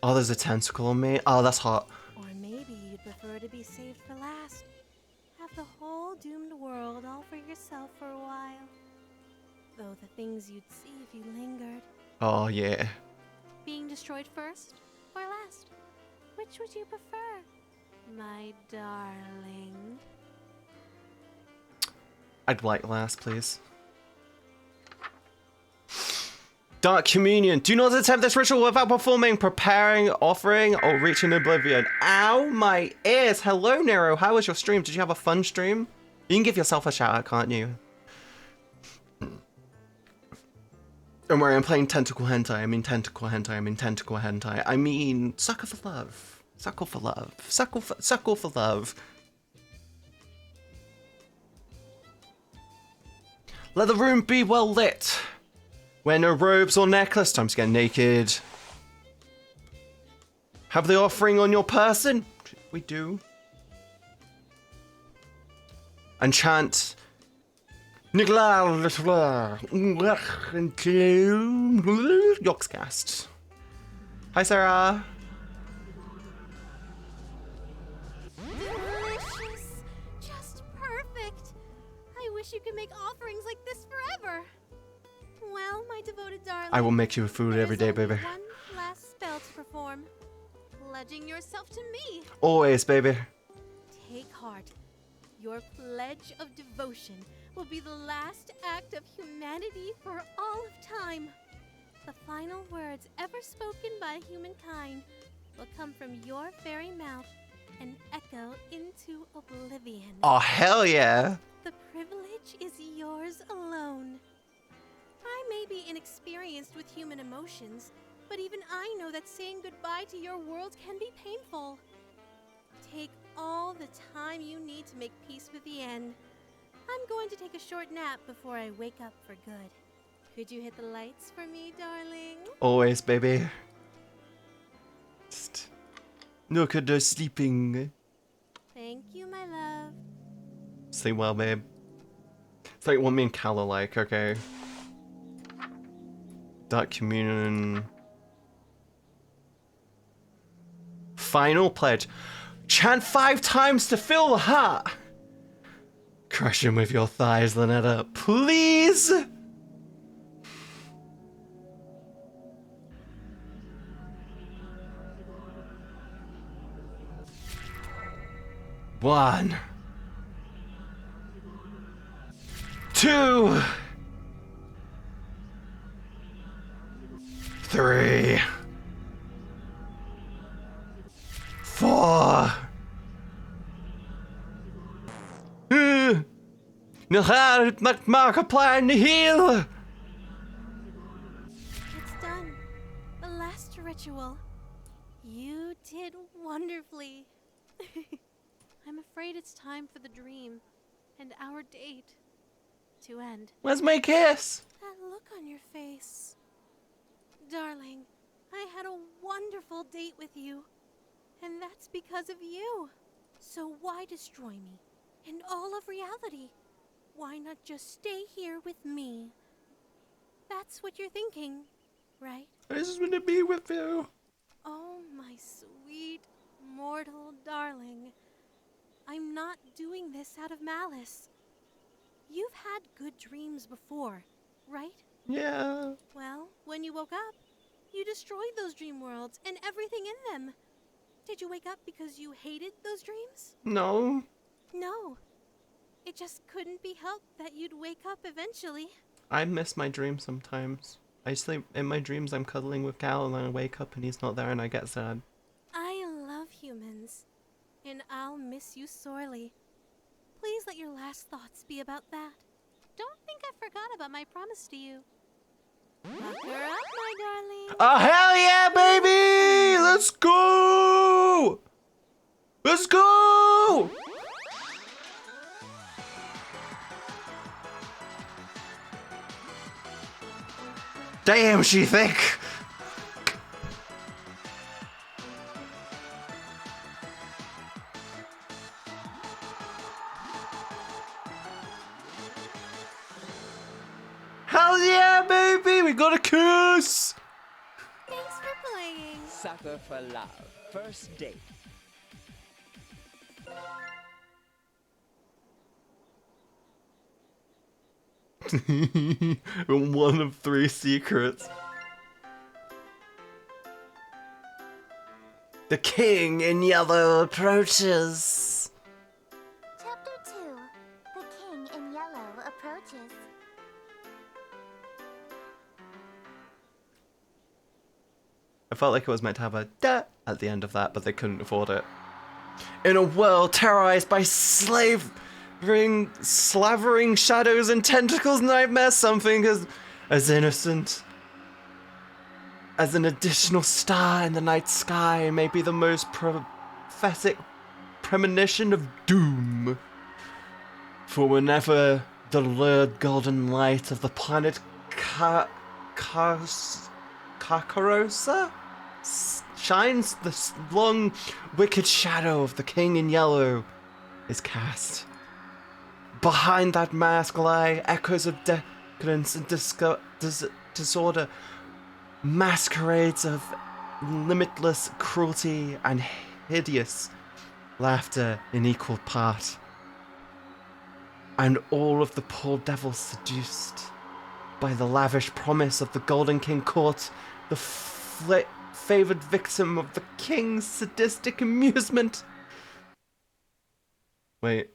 Oh, there's a tentacle on me. Oh, that's hot. Or maybe you'd prefer to be saved for last. Have the whole doomed world all for yourself for a while. Though the things you'd see if you lingered. Oh, yeah. Being destroyed first or last? Which would you prefer, my darling? I'd like last, please. Dark Communion. Do not attempt this ritual without performing, preparing, offering, or reaching oblivion. Ow, my ears. Hello, Nero. How was your stream? Did you have a fun stream? You can give yourself a shout out, can't you? Don't worry, I'm playing tentacle hentai. I mean tentacle hentai. I mean tentacle hentai. I mean suckle for love. Suckle for love. Suckle for love. Let the room be well lit. Wear no robes or necklace. Time to get naked. Have the offering on your person. We do. And chant. Yoxcast. Hi, Sarah. Delicious. Just perfect. I wish you could make offerings like this forever. Well, my devoted darling, I will make you food there every is day, only baby. one last spell to perform. Pledging yourself to me. Always, baby. Take heart. Your pledge of devotion will be the last act of humanity for all of time. The final words ever spoken by humankind will come from your very mouth and echo into oblivion. Oh, hell yeah. The privilege is yours alone. I may be inexperienced with human emotions, but even I know that saying goodbye to your world can be painful. Take all the time you need to make peace with the end. I'm going to take a short nap before I wake up for good. Could you hit the lights for me, darling? Always, baby. Just look at her sleeping. Thank you, my love. Sleep well, babe. It's like what me and Cal are like, okay. Dark Communion. Final pledge. Chant 5 times to fill the heart. Crush him with your thighs, Lynetta. Please! One. 2. 3. 4. Markiplier in the heel. It's done. The last ritual. You did wonderfully. I'm afraid it's time for the dream and our date to end. Where's my kiss? That look on your face. Darling, I had a wonderful date with you. And that's because of you. So why destroy me and all of reality? Why not just stay here with me? That's what you're thinking, right? I just want to be with you. Oh, my sweet, mortal darling. I'm not doing this out of malice. You've had good dreams before, right? Yeah. Well, when you woke up, you destroyed those dream worlds and everything in them. Did you wake up because you hated those dreams? No. No. It just couldn't be helped that you'd wake up eventually. I miss my dreams sometimes. I sleep in my dreams. I'm cuddling with Cal, and then I wake up and he's not there, and I get sad. I love humans, and I'll miss you sorely. Please let your last thoughts be about that. Don't think I forgot about my promise to you. Lock her up, my darling. Oh, hell yeah, baby! Let's go! Let's go! Damn, she thick! Hell yeah, baby! We got a kiss! Thanks for playing. Sucker for love. First date. One of 3 secrets. The king in yellow approaches. Chapter 2. The King in Yellow approaches. I felt like it was meant to have a da at the end of that, but they couldn't afford it. In a world terrorized by slavering shadows and tentacles, nightmares, something as innocent as an additional star in the night sky may be the most prophetic premonition of doom. For whenever the lurid golden light of the planet Kakarosa shines, the long, wicked shadow of the King in Yellow is cast. Behind that mask lie echoes of decadence and disorder, masquerades of limitless cruelty and hideous laughter in equal part. And all of the poor devils seduced by the lavish promise of the Golden King Court, the favored victim of the king's sadistic amusement. Wait,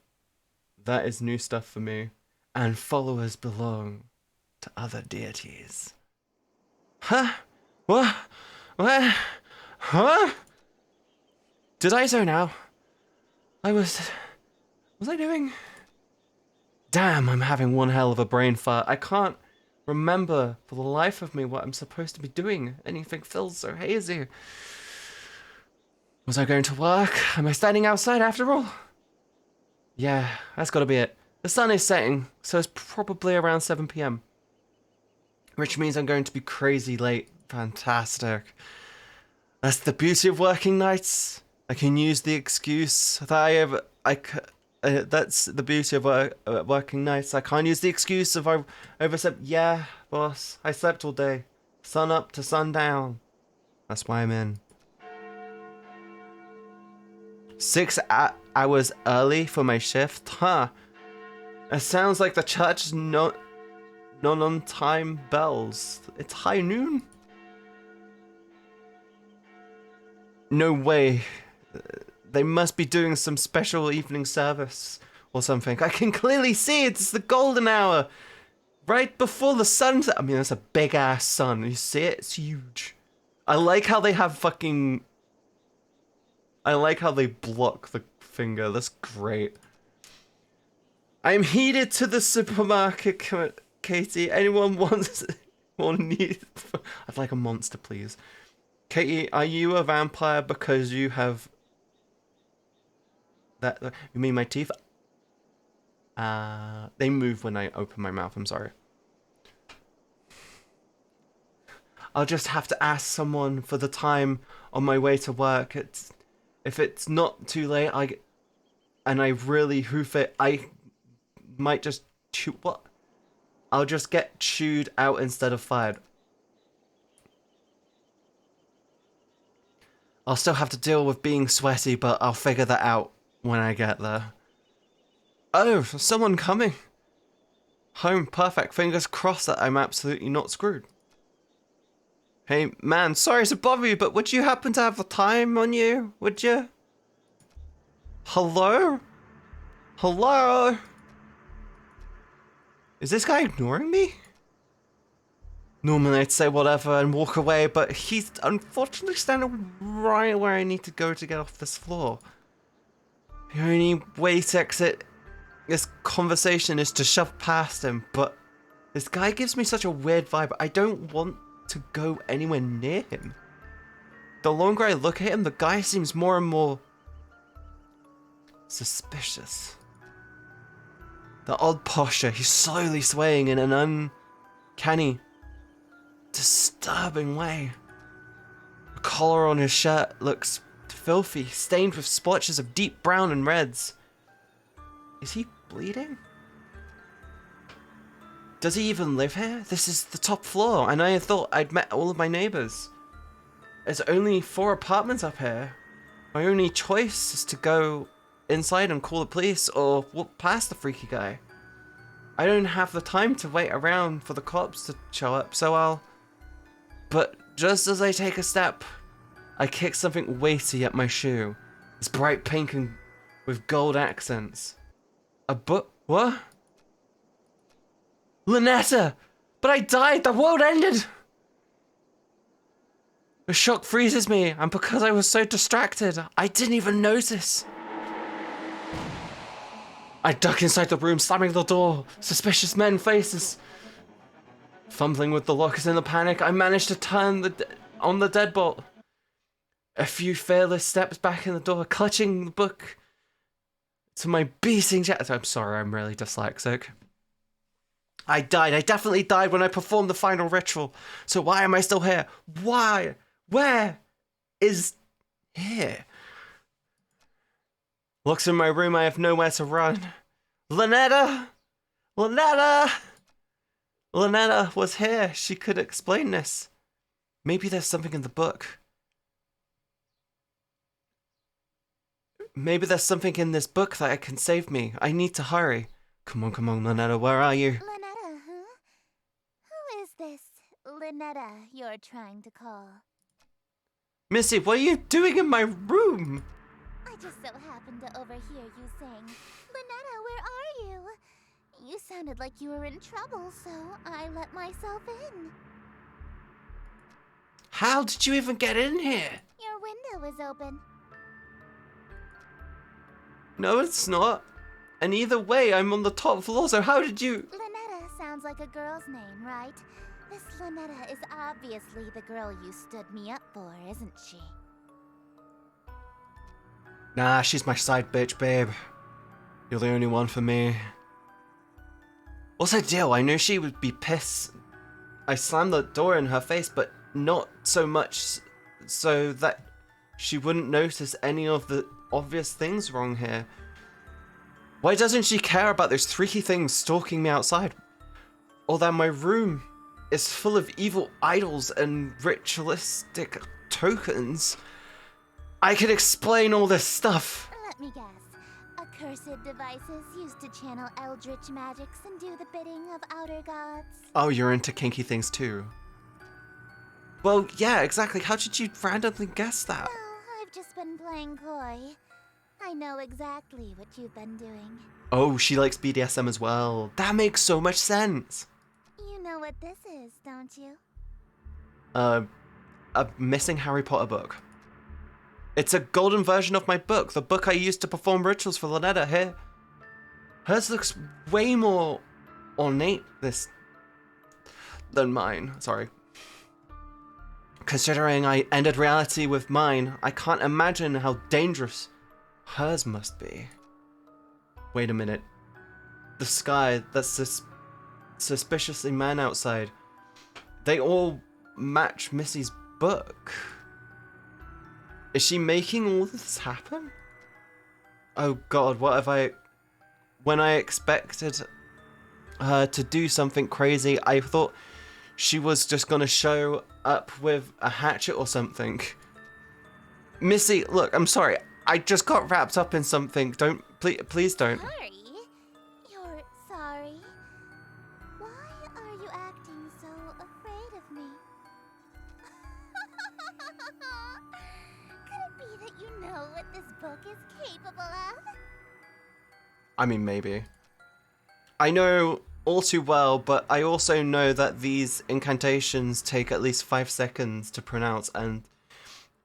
that is new stuff for me. And followers belong to other deities. Huh? What? Where? Huh? Did I zone out? Was I doing? Damn, I'm having one hell of a brain fart. I can't remember for the life of me what I'm supposed to be doing. Anything feels so hazy. Was I going to work? Am I standing outside after all? Yeah, that's gotta be it. The sun is setting, so it's probably around 7 p.m. Which means I'm going to be crazy late. Fantastic. That's the beauty of working nights. I can use the excuse that that's the beauty of working nights. I can't use the excuse of I overslept. Yeah, boss, I slept all day. Sun up to sundown. That's why I'm in. 6 hours early for my shift? Huh. It sounds like the church's non-on-time bells. It's high noon? No way. They must be doing some special evening service or something. I can clearly see it's the golden hour. Right before the sunset. I mean, that's a big ass sun. You see it? It's huge. I like how they have fucking... I like how they block the finger. That's great. I'm headed to the supermarket, Katie. Anyone wants or needs... I'd like a monster, please. Katie, are you a vampire because you have... That... You mean my teeth? They move when I open my mouth, I'm sorry. I'll just have to ask someone for the time on my way to work. If it's not too late, and I really hoof it, I might just chew... What? I'll just get chewed out instead of fired. I'll still have to deal with being sweaty, but I'll figure that out when I get there. Oh, someone coming. Home, perfect. Fingers crossed that I'm absolutely not screwed. Hey, man, sorry to bother you, but would you happen to have the time on you? Would you? Hello? Hello? Is this guy ignoring me? Normally I'd say whatever and walk away, but he's unfortunately standing right where I need to go to get off this floor. The only way to exit this conversation is to shove past him, but this guy gives me such a weird vibe. I don't want to go anywhere near him. The longer I look at him, the guy seems more and more suspicious. The odd posture, he's slowly swaying in an uncanny, disturbing way. The collar on his shirt looks filthy, stained with splotches of deep brown and reds. Is he bleeding? Does he even live here? This is the top floor, and I thought I'd met all of my neighbors. There's only 4 apartments up here. My only choice is to go inside and call the police or walk past the freaky guy. I don't have the time to wait around for the cops to show up, so I'll... But just as I take a step, I kick something weighty at my shoe. It's bright pink and with gold accents. A book? What? Lynetta! But I died! The world ended! The shock freezes me, and because I was so distracted, I didn't even notice. I duck inside the room, slamming the door. Suspicious men faces. Fumbling with the lockers in the panic, I managed to turn on the deadbolt. A few fearless steps back in the door, clutching the book to my beating chest. I'm sorry, I'm really dyslexic. I died. I definitely died when I performed the final ritual. So why am I still here? Why? Where is here? Looks in my room, I have nowhere to run. Lynetta! Lynetta! Lynetta was here. She could explain this. Maybe there's something in the book. Maybe there's something in this book that can save me. I need to hurry. Come on, Lynetta, where are you? Lynetta, huh? Who are trying to call. Missy, what are you doing in my room? I just so happened to overhear you saying, Lynetta, where are you? You sounded like you were in trouble, so I let myself in. How did you even get in here? Your window is open. No, it's not. And either way, I'm on the top floor, so how did you... Lynetta sounds like a girl's name, right? This Lynetta is obviously the girl you stood me up for, isn't she? Nah, she's my side bitch, babe. You're the only one for me. What's the deal? I knew she would be pissed. I slammed the door in her face, but not so much so that she wouldn't notice any of the obvious things wrong here. Why doesn't she care about those freaky things stalking me outside? Or that my room is full of evil idols and ritualistic tokens? I could explain all this stuff. Let me guess. Accursed devices used to channel eldritch magics and do the bidding of outer gods. Oh, you're into kinky things too. Well, yeah, exactly. How did you randomly guess that? Well, I've just been playing coy. I know exactly what you've been doing. Oh, she likes BDSM as well. That makes so much sense. You know what this is, don't you? A missing Harry Potter book. It's a golden version of my book, the book I used to perform rituals for Lynetta here. Hers looks way more ornate than mine, sorry. Considering I ended reality with mine, I can't imagine how dangerous hers must be. Wait a minute. The sky, that's suspiciously man outside. They all match Missy's book. Is she making all this happen? Oh god, what have I... When I expected her to do something crazy, I thought she was just gonna show up with a hatchet or something. Missy, look, I'm sorry. I just got wrapped up in something. Please don't. Sorry? You're sorry? Why are you acting so afraid of me? Could it be that you know what this book is capable of? I mean, maybe. I know all too well, but I also know that these incantations take at least 5 seconds to pronounce, and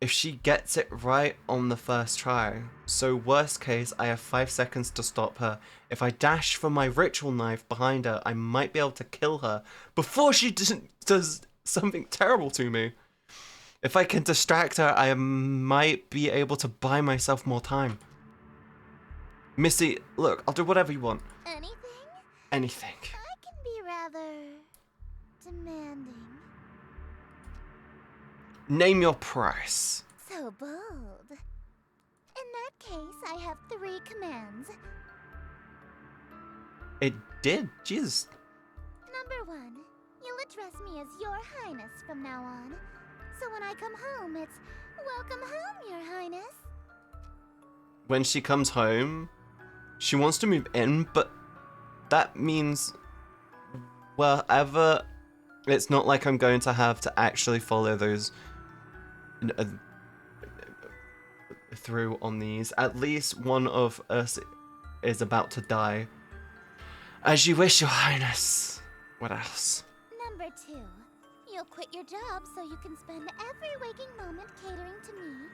if she gets it right on the first try, so worst case, I have 5 seconds to stop her. If I dash for my ritual knife behind her, I might be able to kill her before she does something terrible to me. If I can distract her, I might be able to buy myself more time. Missy, look, I'll do whatever you want. Anything? Anything. I can be rather demanding. Name your price. So bold. In that case, I have 3 commands. It did, Jesus. Number 1, you'll address me as Your Highness from now on. So when I come home, it's welcome home, Your Highness. When she comes home, she wants to move in, but that means wherever, it's not like I'm going to have to actually follow those through on these. At least one of us is about to die. As you wish, Your Highness. What else? Number 2, you'll quit your job so you can spend every waking moment catering to me,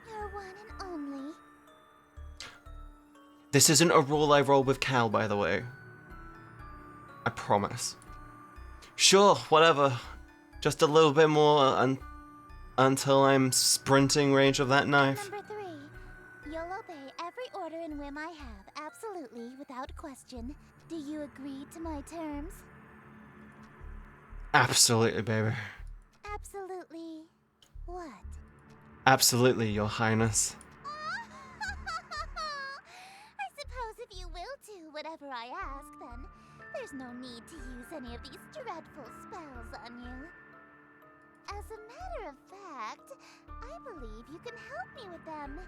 your one and only. This isn't a rule I roll with Cal, by the way. I promise. Sure, whatever. Just a little bit more until I'm sprinting range of that knife. Number 3, you'll obey every order and whim I have, absolutely, without question. Do you agree to my terms? Absolutely, baby. Absolutely. What? Absolutely, Your Highness. I suppose if you will do whatever I ask, then there's no need to use any of these dreadful spells on you. As a matter of fact, I believe you can help me with them.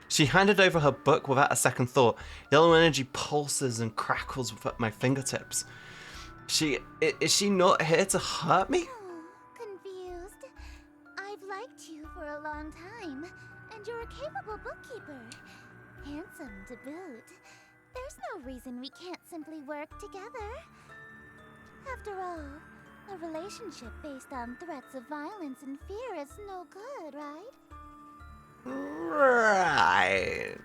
She handed over her book without a second thought. Yellow energy pulses and crackles at my fingertips. Is she not here to hurt me? Oh, capable bookkeeper. Handsome to boot. There's no reason we can't simply work together. After all, a relationship based on threats of violence and fear is no good, right? Right.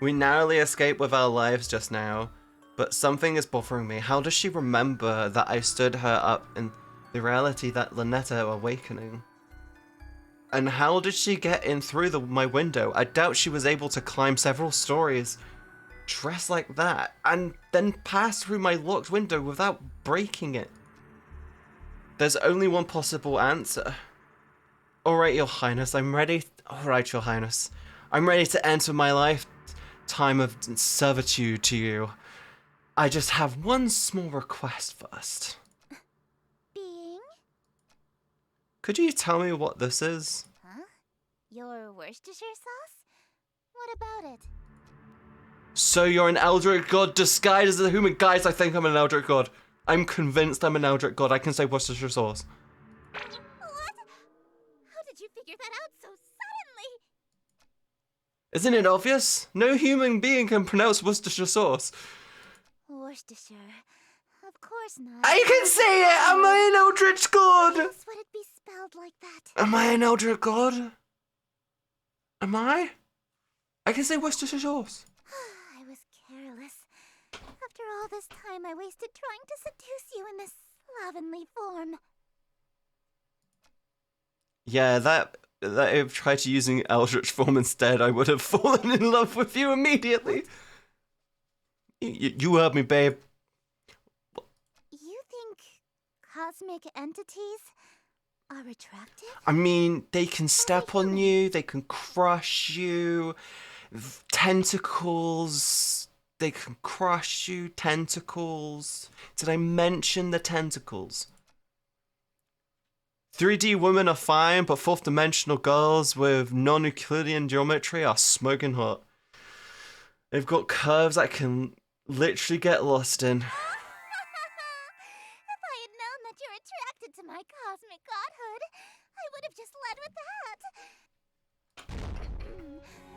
We narrowly escaped with our lives just now, but something is bothering me. How does she remember that I stood her up in the reality that Lynetta awakening? And how did she get in through my window? I doubt she was able to climb several stories dressed like that and then pass through my locked window without breaking it. There's only one possible answer. Alright, Your Highness, I'm ready. Alright, Your Highness. I'm ready to enter my lifetime of servitude to you. I just have one small request first. Being? Could you tell me what this is? Huh? Your Worcestershire sauce? What about it? So you're an Eldritch God disguised as a human. Guys, I think I'm an Eldritch God. I'm convinced I'm an Eldritch God. I can say Worcestershire sauce. What? How did you figure that out so suddenly? Isn't it obvious? No human being can pronounce Worcestershire sauce. Worcestershire. Of course not. I can say it! Am I an Eldritch God? Why else would it be spelled like that? Am I an Eldritch God? Am I? I can say Worcestershire sauce. I was careless. After all this time I wasted trying to seduce you in this slovenly form. Yeah, that if I tried to using Eldritch form instead, I would have fallen in love with you immediately. You heard me, babe. You think cosmic entities are attractive? I mean, they can step on you, they can crush you, tentacles, they can crush you, tentacles. Did I mention the tentacles? 3D women are fine, but 4th dimensional girls with non-Euclidean geometry are smoking hot. They've got curves that can literally get lost in. If I had known that you're attracted to my cosmic godhood, I would have just led with that.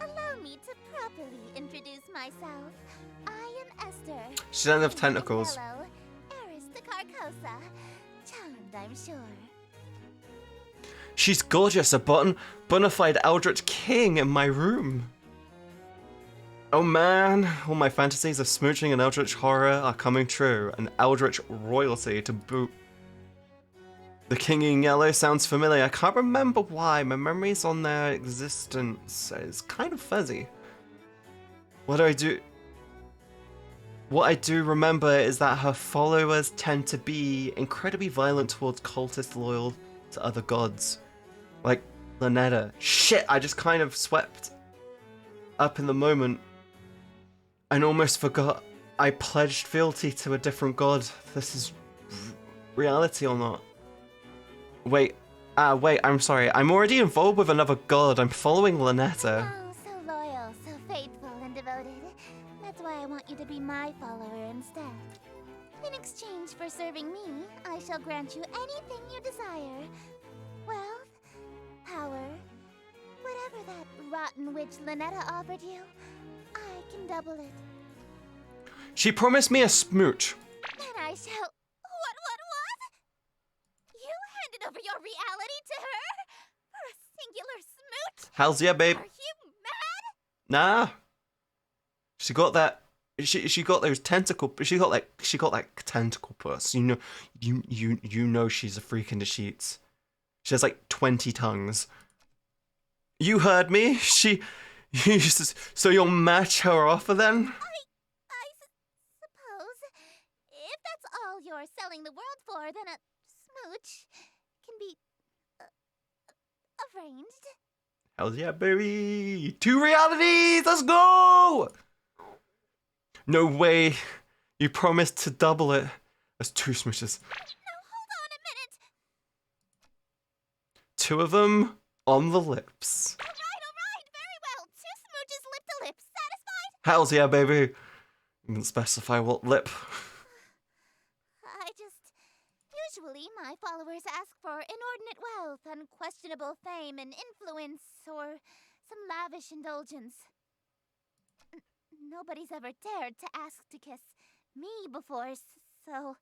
Allow me to properly introduce myself. I am Esther. She doesn't have tentacles. Hello, heiress to Carcosa. Charmed, I'm sure. She's gorgeous, a bona fide Eldritch King in my room. Oh man, all my fantasies of smooching and Eldritch horror are coming true, and Eldritch royalty to boot. The King in Yellow sounds familiar. I can't remember why. My memories on their existence is kind of fuzzy. What I do remember is that her followers tend to be incredibly violent towards cultists loyal to other gods. Like Lynetta. Shit, I just kind of swept up in the moment and almost forgot I pledged fealty to a different god. This is reality or not? Wait, I'm sorry. I'm already involved with another god. I'm following Lynetta. Oh, so loyal, so faithful and devoted. That's why I want you to be my follower instead. In exchange for serving me, I shall grant you anything you desire. Wealth, power, whatever that rotten witch Lynetta offered you, I can double it. She promised me a smooch. And I shall... What? You handed over your reality to her? For a singular smooch? Hells yeah, babe. Are you mad? Nah. She got that. She got those tentacle. She got like tentacle puss. You know she's a freak in the sheets. She has like 20 tongues. You heard me. So you'll match her offer then? I suppose. If that's all you're selling the world for, then a smooch can be arranged. Hells yeah, baby. 2 realities. Let's go. No way. You promised to double it. That's 2 smooches. No, hold on a minute. 2 of them on the lips. All right, very well. 2 smooches lip to lip. Satisfied? Hells yeah, baby. You can specify what lip. Usually, my followers ask for inordinate wealth, unquestionable fame and influence, or some lavish indulgence. Nobody's ever dared to ask to kiss me before, so...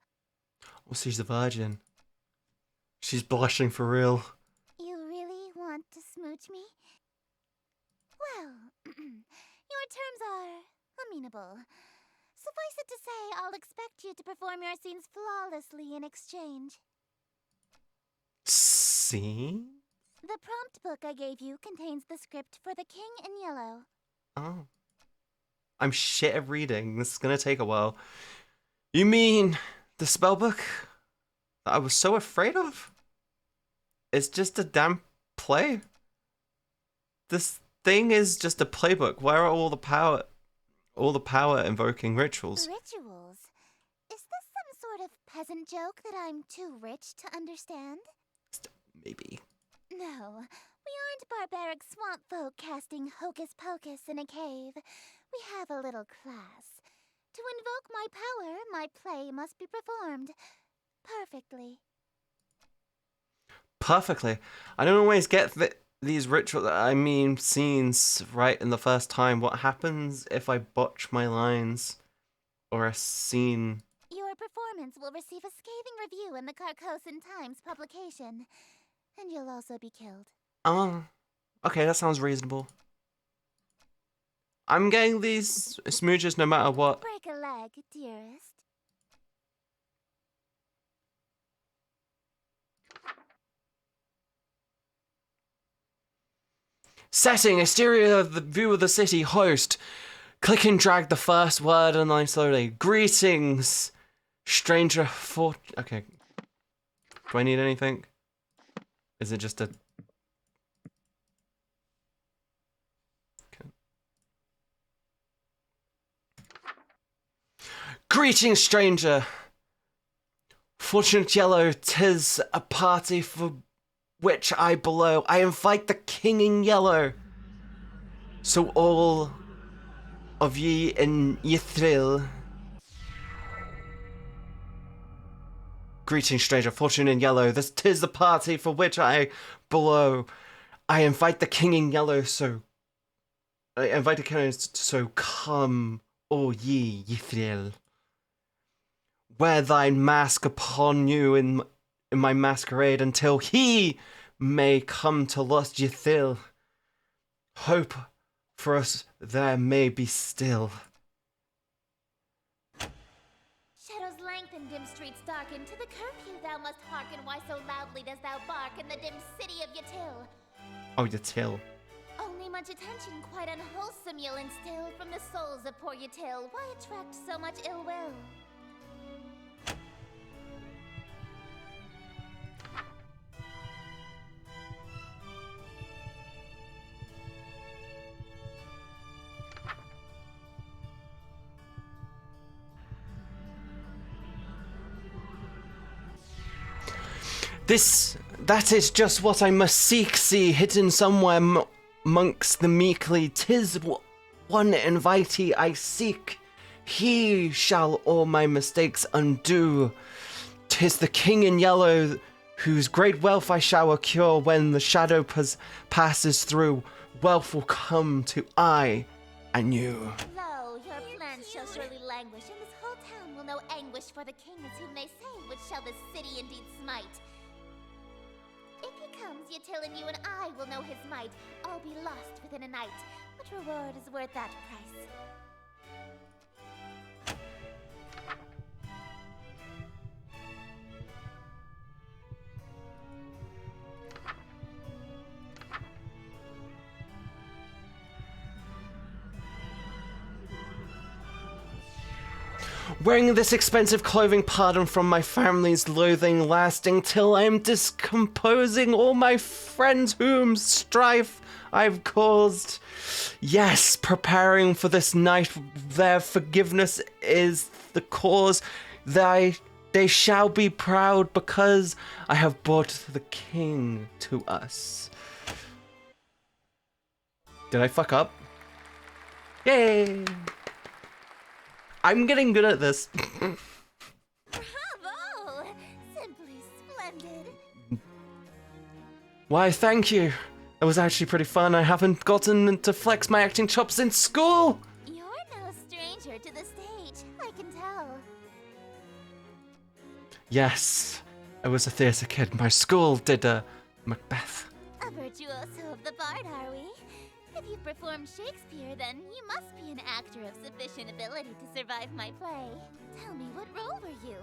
Oh, she's a virgin. She's blushing for real. You really want to smooch me? Well, your terms are amenable. Suffice it to say, I'll expect you to perform your scenes flawlessly in exchange. See? The prompt book I gave you contains the script for The King in Yellow. Oh. I'm shit at reading. This is gonna take a while. You mean the spellbook that I was so afraid of? It's just a damn play? This thing is just a playbook. Where are all the power invoking rituals? Rituals? Is this some sort of peasant joke that I'm too rich to understand? Maybe. No, we aren't barbaric swamp folk casting hocus pocus in a cave. We have a little class. To invoke my power, my play must be performed perfectly. Perfectly. I don't always get these scenes right in the first time. What happens if I botch my lines or a scene? Your performance will receive a scathing review in the Carcosan Times publication, and you'll also be killed. Oh, okay, that sounds reasonable. I'm getting these smooches no matter what. Break a leg, dearest. Setting, exterior of the view of the city, host. Click and drag the first word and line slowly. Greetings, stranger for... Okay. Do I need anything? Is it just a... Okay. Greetings, stranger. Fortunate yellow, 'tis a party for which I below. I invite the king in yellow. So all of ye in Ythril. Greetings, stranger, fortune in yellow. This 'tis the party for which I below. I invite the king in yellow, so come, all ye Ythril. Wear thine mask upon you in my masquerade until he may come to lost Ythil. Hope for us there may be still. Shadows lengthen, dim streets darken. To the curfew thou must hearken. Why so loudly dost thou bark in the dim city of Ytil? Oh, Ytil. Only much attention, quite unwholesome, you'll instill from the souls of poor Ytil. Why attract so much ill will? That is just what I must seek, see, hidden somewhere amongst the meekly. 'Tis one invitee I seek. He shall all my mistakes undo. 'Tis the king in yellow, whose great wealth I shall accrue when the shadow passes through. Wealth will come to I and you. Lo, your plans shall surely languish, and this whole town will know anguish for the king is whom they say, which shall this city indeed smite. If he comes, Ytil and you and I will know his might. All be lost within a night. What reward is worth that price? Wearing this expensive clothing, pardon from my family's loathing, lasting till I am discomposing all my friends whom strife I've caused. Yes, preparing for this night, their forgiveness is the cause. They shall be proud because I have brought the king to us. Did I fuck up? Yay! I'm getting good at this. Bravo! Simply splendid. Why, thank you. It was actually pretty fun. I haven't gotten to flex my acting chops in school! You're no stranger to the stage, I can tell. Yes, I was a theatre kid. My school did Macbeth. A virtuoso of the bard, are we? If you've performed Shakespeare, then you must be an actor of sufficient ability to survive my play. Tell me, what role were you?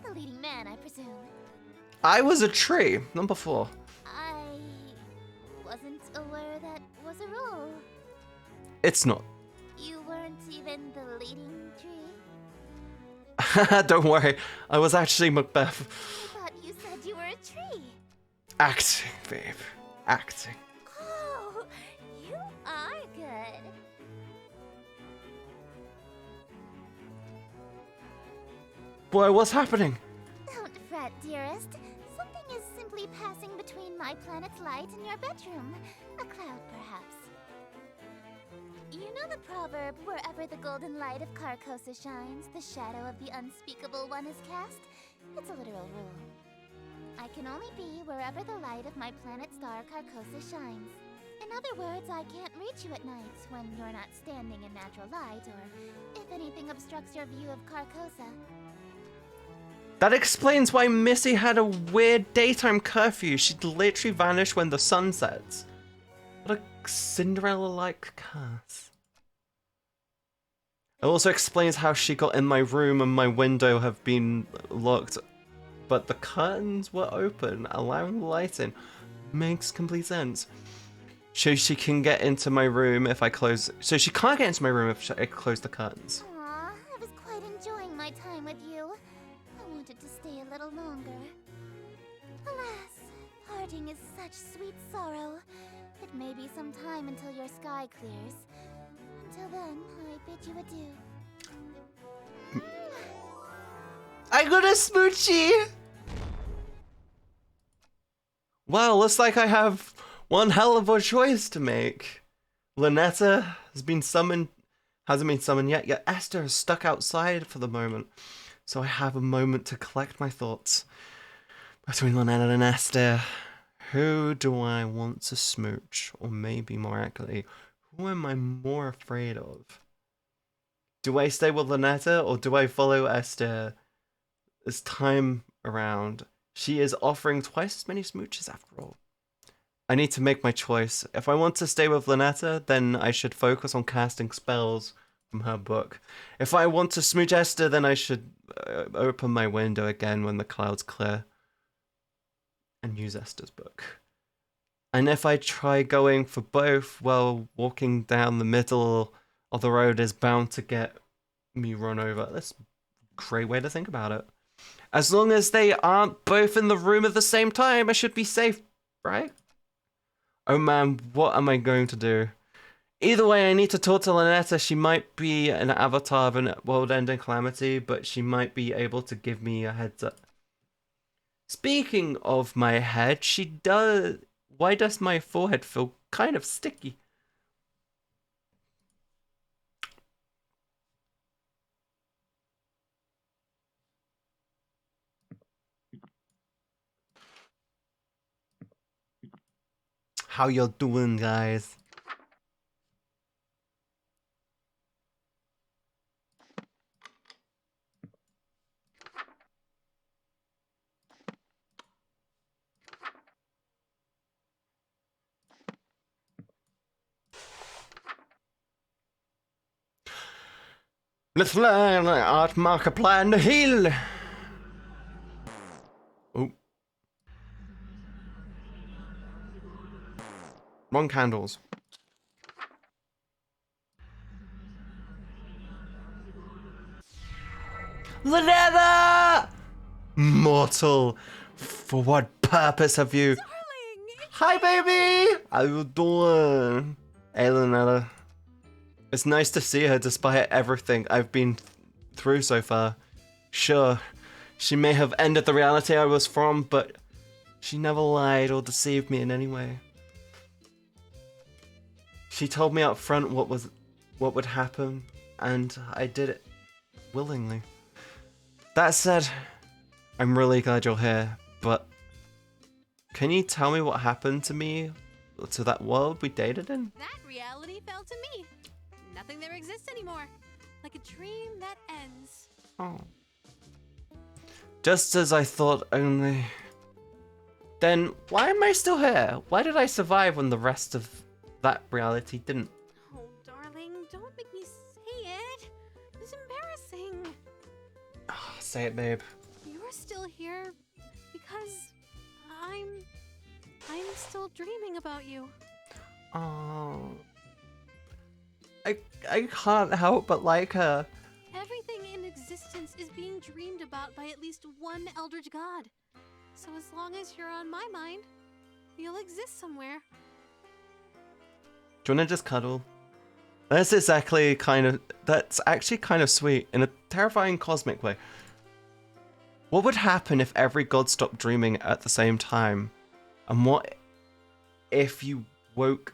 The leading man, I presume. I was a tree, number 4. I wasn't aware that was a role. It's not. You weren't even the leading tree? Don't worry, I was actually Macbeth. I thought you said you were a tree. Acting, babe. Acting. Oh, you are good. Boy, what's happening? Don't fret, dearest. Something is simply passing between my planet's light and your bedroom. A cloud, perhaps. You know the proverb, wherever the golden light of Carcosa shines, the shadow of the unspeakable one is cast? It's a literal rule. I can only be wherever the light of my planet star Carcosa shines. In other words, I can't reach you at night when you're not standing in natural light, or if anything obstructs your view of Carcosa. That explains why Missy had a weird daytime curfew. She'd literally vanish when the sun sets. What a Cinderella-like curse. It also explains how she got in my room and my window have been locked, but the curtains were open, allowing light in. Makes complete sense. So she can get into my room if I close... So she can't get into my room if I close the curtains. Aw, I was quite enjoying my time with you. I wanted to stay a little longer. Alas, parting is such sweet sorrow. It may be some time until your sky clears. Until then, I bid you adieu. I got a smoochie! Wow, looks like I have one hell of a choice to make. Lynetta has been summoned, hasn't been summoned yet Esther is stuck outside for the moment. So I have a moment to collect my thoughts. Between Lynetta and Esther, who do I want to smooch? Or maybe more accurately, who am I more afraid of? Do I stay with Lynetta or do I follow Esther? This time around, she is offering twice as many smooches after all. I need to make my choice. If I want to stay with Lynetta, then I should focus on casting spells from her book. If I want to smooch Esther, then I should open my window again when the clouds clear and use Esther's book. And if I try going for both, well, walking down the middle of the road is bound to get me run over. That's a great way to think about it. As long as they aren't both in the room at the same time, I should be safe, right? Oh man, what am I going to do? Either way, I need to talk to Lynetta. She might be an avatar of a world-ending calamity, but she might be able to give me a heads up. Speaking of my head, she does... Why does my forehead feel kind of sticky? How you doing, guys? Let's fly on art marker plan the hill. Oh. Wrong candles. Lynetta! Mortal, for what purpose have you... Hi, baby! How you doing? Hey, Lynetta. It's nice to see her despite everything I've been through so far. Sure, she may have ended the reality I was from, but she never lied or deceived me in any way. She told me up front what would happen, and I did it willingly. That said, I'm really glad you're here, but can you tell me what happened to me to that world we dated in? That reality fell to me. Nothing there exists anymore. Like a dream that ends. Oh. Just as I thought, only. Then why am I still here? Why did I survive when the rest of that reality didn't? Oh, darling, don't make me say it. It's embarrassing. Say it, babe. You're still here because I'm still dreaming about you. Oh. I can't help but like her. Everything in existence is being dreamed about by at least one eldritch god. So as long as you're on my mind, you'll exist somewhere. Do you wanna just cuddle? That's actually kind of sweet in a terrifying cosmic way. What would happen if every god stopped dreaming at the same time? And what if you woke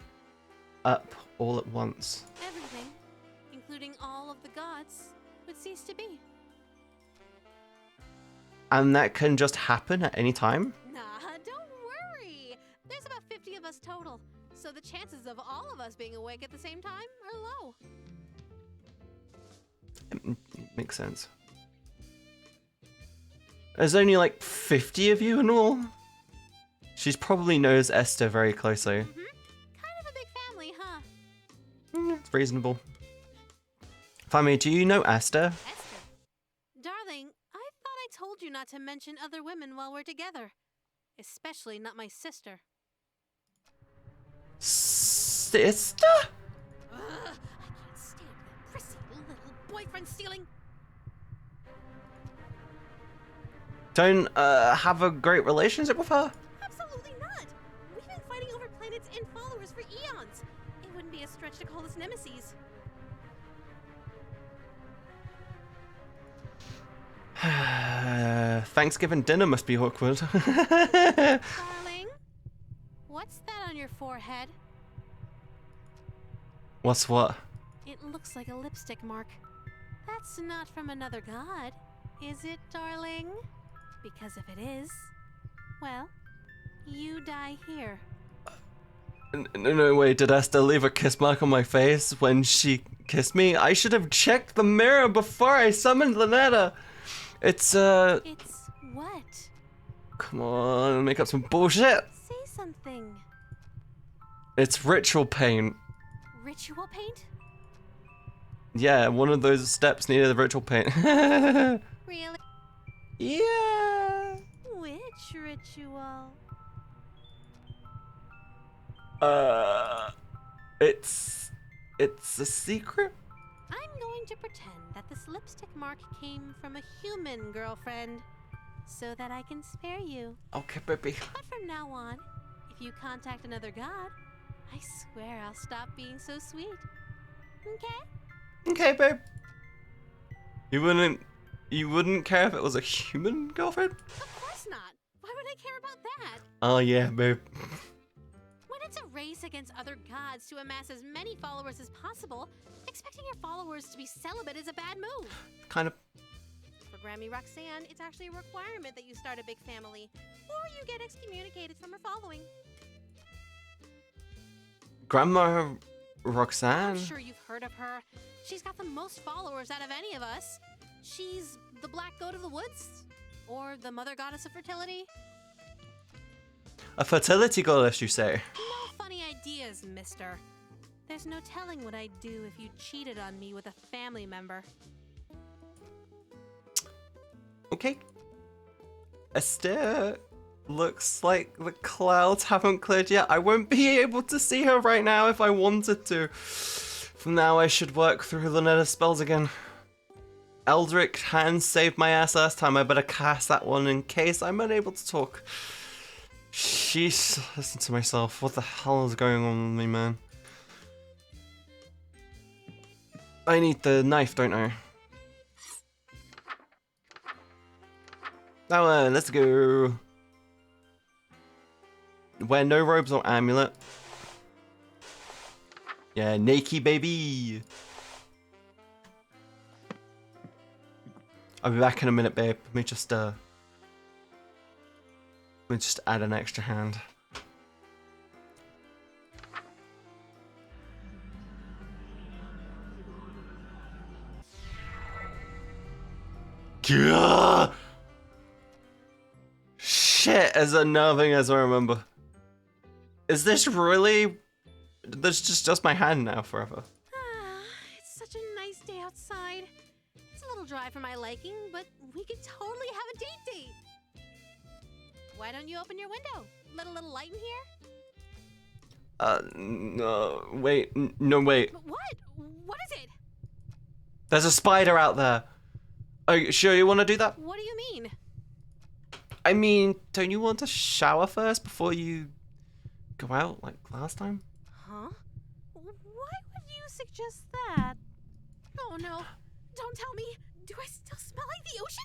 up all at once? Everything, including all of the gods, would cease to be. And that can just happen at any time? Nah, don't worry. There's about 50 of us total, so the chances of all of us being awake at the same time are low. It makes sense. There's only like 50 of you in all? She probably knows Esther very closely. Kind of a big family, huh? It's reasonable. Family, do you know Esther? Esther. Darling, I thought I told you not to mention other women while we're together. Especially not my sister. Sister? Ugh, I can't stand that prissy little boyfriend stealing. Don't have a great relationship with her? Absolutely not. We've been fighting over planets and followers for eons. It wouldn't be a stretch to call us nemesis. Thanksgiving dinner must be awkward. Darling, what's that on your forehead? What's what? It looks like a lipstick mark. That's not from another god, is it, darling? Because if it is, well, you die here. No way, did Esther leave a kiss mark on my face when she kissed me? I should have checked the mirror before I summoned Lynetta. It's It's what? Come on, make up some bullshit. Say something. It's ritual paint. Ritual paint? Yeah, one of those steps needed the ritual paint. Really? Yeah. Which ritual? It's a secret. I'm going to pretend that this lipstick mark came from a human girlfriend, so that I can spare you. Okay, baby. But from now on, if you contact another god, I swear I'll stop being so sweet. Okay? Okay, babe. You wouldn't care if it was a human girlfriend? Of course not. Why would I care about that? Oh yeah, babe. When it's a race against other gods to amass as many followers as possible, expecting your followers to be celibate is a bad move. Kind of. For Grammy Roxanne, it's actually a requirement that you start a big family, or you get excommunicated from her following. Grandma Roxanne? I'm sure you've heard of her. She's got the most followers out of any of us. She's the black goat of the woods? Or the mother goddess of fertility? A fertility goddess, you say? No funny ideas, mister. There's no telling what I'd do if you cheated on me with a family member. Okay. Esther, looks like the clouds haven't cleared yet. I won't be able to see her right now if I wanted to. For now, I should work through Lynetta's spells again. Eldritch Hand saved my ass last time. I better cast that one in case I'm unable to talk. Sheesh, listen to myself. What the hell is going on with me, man? I need the knife, don't I? Now, let's go. Wear no robes or amulet. Yeah, naked baby. I'll be back in a minute, babe. Let me just add an extra hand. Gah! Shit, as unnerving as I remember. Is this really... This is just my hand now forever. It's such a nice day outside. It's a little dry for my liking, but we could totally have a date. Why don't you open your window? Let a little light in here? No, wait. No, wait. What? What is it? There's a spider out there. Are you sure you want to do that? What do you mean? I mean, don't you want to shower first before you go out like last time? Huh? Why would you suggest that? Oh no. Don't tell me. Do I still smell like the ocean?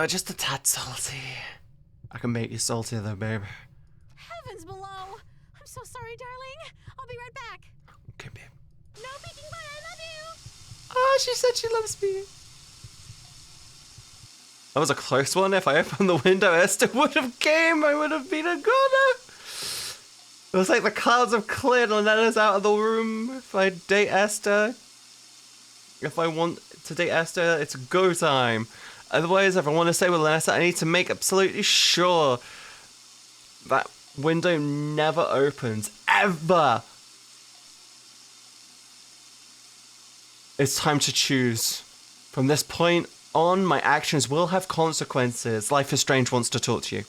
Just a tad salty. I can make you saltier though, babe. Heavens below. I'm so sorry, darling. I'll be right back. Okay, babe. No peeking, but I love you. Oh, she said she loves me. That was a close one. If I opened the window, Esther would have came. I would have been a goner. It was like the clouds have cleared and let us out of the room. If I date Esther, if I want to date Esther, it's go time. Otherwise, if I want to stay with Esther, I need to make absolutely sure that window never opens. Ever. It's time to choose. From this point on, my actions will have consequences. Life is Strange wants to talk to you.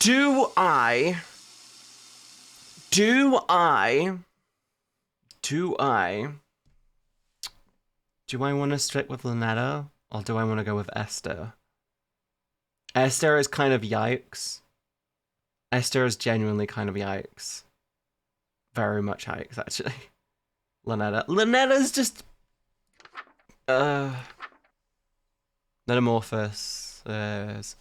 Do I want to stick with Lynetta or do I want to go with Esther? Esther is kind of yikes. Esther is genuinely kind of yikes. Very much yikes, actually. Lynetta's just... Metamorphosis.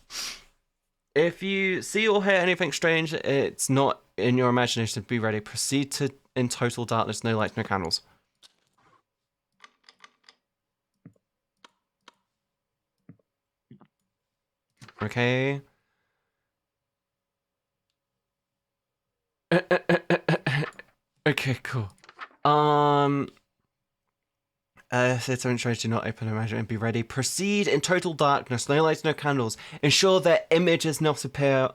If you see or hear anything strange, it's not in your imagination. Be ready. Proceed to in total darkness. No lights, no candles. Okay. Okay, cool. Sit and try to not open imagine and be ready. Proceed in total darkness. No lights, no candles. Ensure their image is not appear.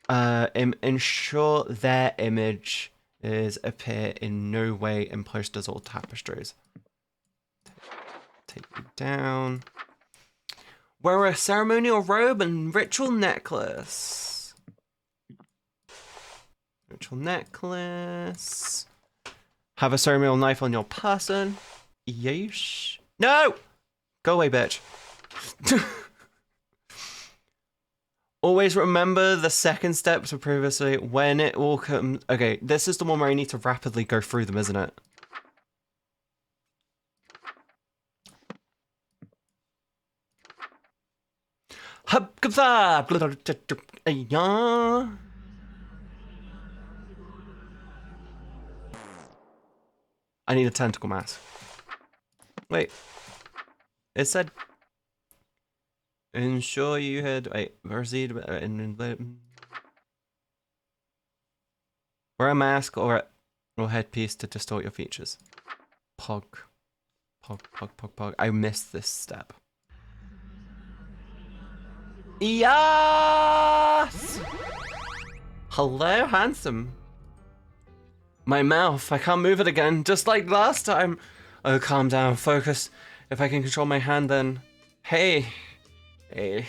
Ensure their image is appear in no way in posters or tapestries. Take you down. Wear a ceremonial robe and ritual necklace. Ritual necklace. Have a ceremonial knife on your person. Yeesh. No! Go away, bitch. Always remember the second steps of previously when it all comes. Okay, this is the one where I need to rapidly go through them, isn't it? I need a tentacle mask. Wait. It said... Ensure you had... Wait. Proceed... Wear a mask or headpiece to distort your features. Pog. Pog, pog, pog, pog. I missed this step. Yes! Hello, handsome. My mouth, I can't move it again, just like last time. Oh, calm down, focus. If I can control my hand, then... Hey. Hey.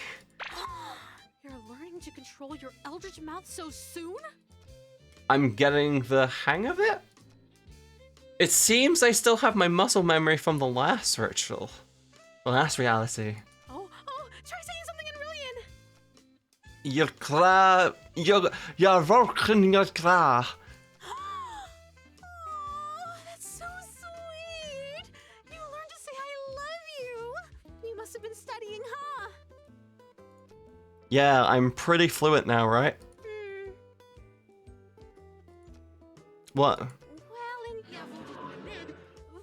You're learning to control your eldritch mouth so soon? I'm getting the hang of it? It seems I still have my muscle memory from the last ritual. The last reality. Oh, try saying something in Rillian. You're klar... You're working your klar. That's so sweet. You learned to say I love you. You must have been studying, huh? Yeah, I'm pretty fluent now, right? What? Well,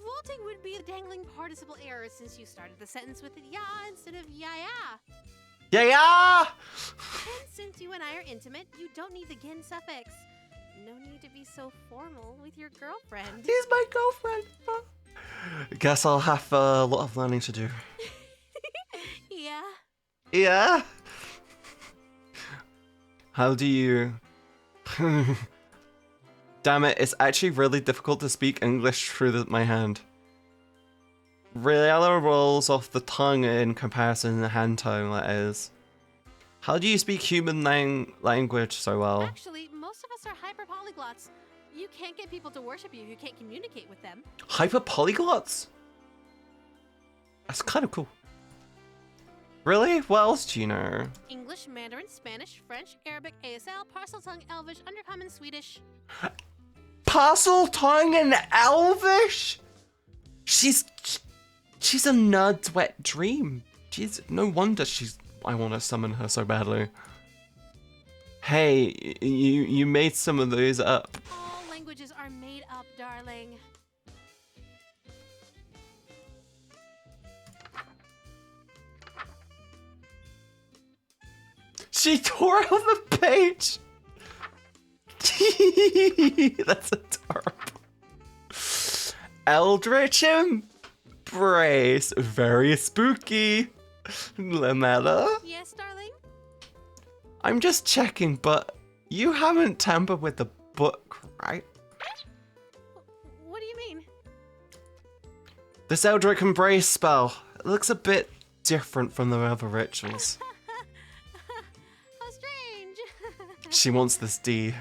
vaulting would be a dangling participle error since you started the sentence with ya instead of ya. Yeah! And since you and I are intimate, you don't need the gin suffix. No need to be so formal with your girlfriend. He's my girlfriend. Guess I'll have a lot of learning to do. Yeah. Yeah? How do you... Damn it, it's actually really difficult to speak English through my hand. Really rolls off the tongue in comparison to the hand tone, that is. How do you speak human language so well? Actually, most of us are hyper polyglots. You can't get people to worship you if you can't communicate with them. Hyper polyglots? That's kind of cool. Really? What else do you know? English, Mandarin, Spanish, French, Arabic, ASL, Parcel Tongue, Elvish, Undercommon, Swedish. Parcel tongue and Elvish? She's a nerd's wet dream. Jeez, no wonder I want to summon her so badly. Hey, you made some of those up. All languages are made up, darling. She tore out the page. That's adorable. Eldritch Embrace. Very spooky. Lamella? Yes, darling? I'm just checking, but you haven't tampered with the book, right? What do you mean? This Eldritch Embrace spell, it looks a bit different from the other rituals. How strange. She wants this D.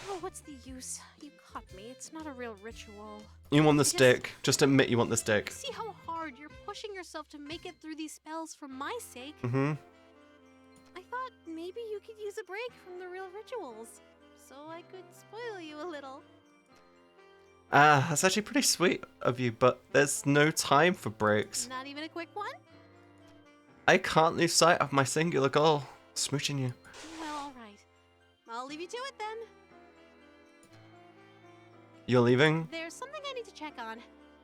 Oh, what's the use? You caught me. It's not a real ritual. You want the stick. Just admit you want the stick. See how hard you're pushing yourself to make it through these spells for my sake? Mm-hmm. I thought maybe you could use a break from the real rituals, so I could spoil you a little. That's actually pretty sweet of you, but there's no time for breaks. Not even a quick one? I can't lose sight of my singular goal, smooching you. Well, alright. I'll leave you to it then. You're leaving? There's something I need to check on.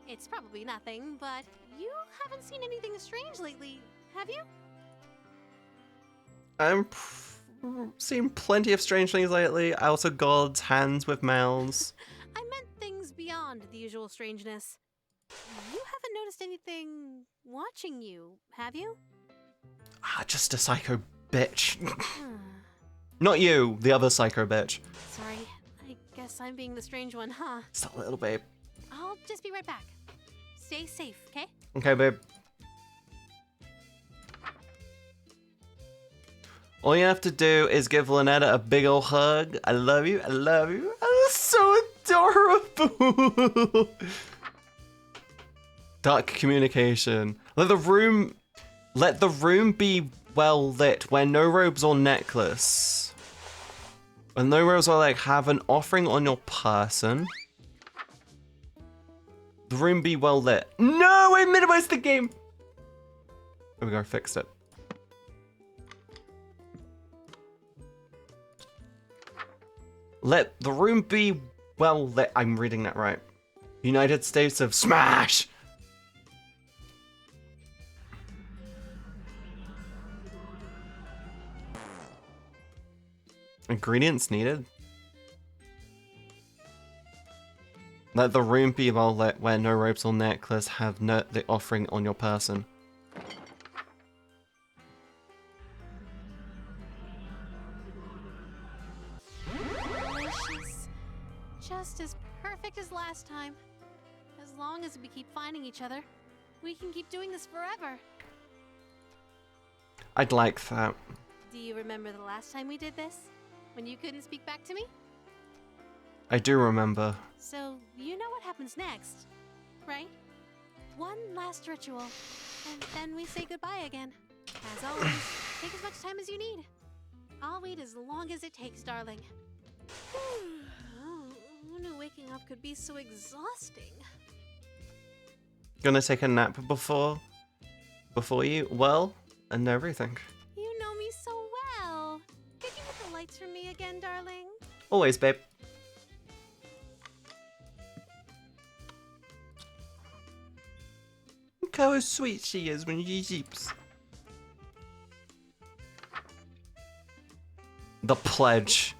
It's probably nothing, but you haven't seen anything strange lately, have you? I'm seen plenty of strange things lately. Also gods, hands with mouths. I meant things beyond the usual strangeness. You haven't noticed anything watching you, have you? Just a psycho bitch. Not you, the other psycho bitch. Sorry, I guess I'm being the strange one, huh? Just a little babe. I'll just be right back. Stay safe, okay? Okay, babe. All you have to do is give Lynetta a big ol' hug. I love you, I love you. That's so adorable. Dark communication. Let the room be well lit. Wear no robes or necklace. When no robes or like have an offering on your person. The room be well lit. No, I minimized the game. There we go, fixed it. Let the room be well lit. I'm reading that right. United States of Smash! Ingredients needed? Let the room be well lit where no robes or necklace have the offering on your person. Delicious. Just as perfect as last time. As long as we keep finding each other, we can keep doing this forever. I'd like that. Do you remember the last time we did this? When you couldn't speak back to me? I do remember. So, you know what happens next, right? One last ritual, and then we say goodbye again. As always, take as much time as you need. I'll wait as long as it takes, darling. Oh, who knew waking up could be so exhausting? Gonna take a nap before you? Well, and everything. You know me so well. Could you hit the lights for me again, darling? Always, babe. Look how sweet she is when she jeeps. The pledge.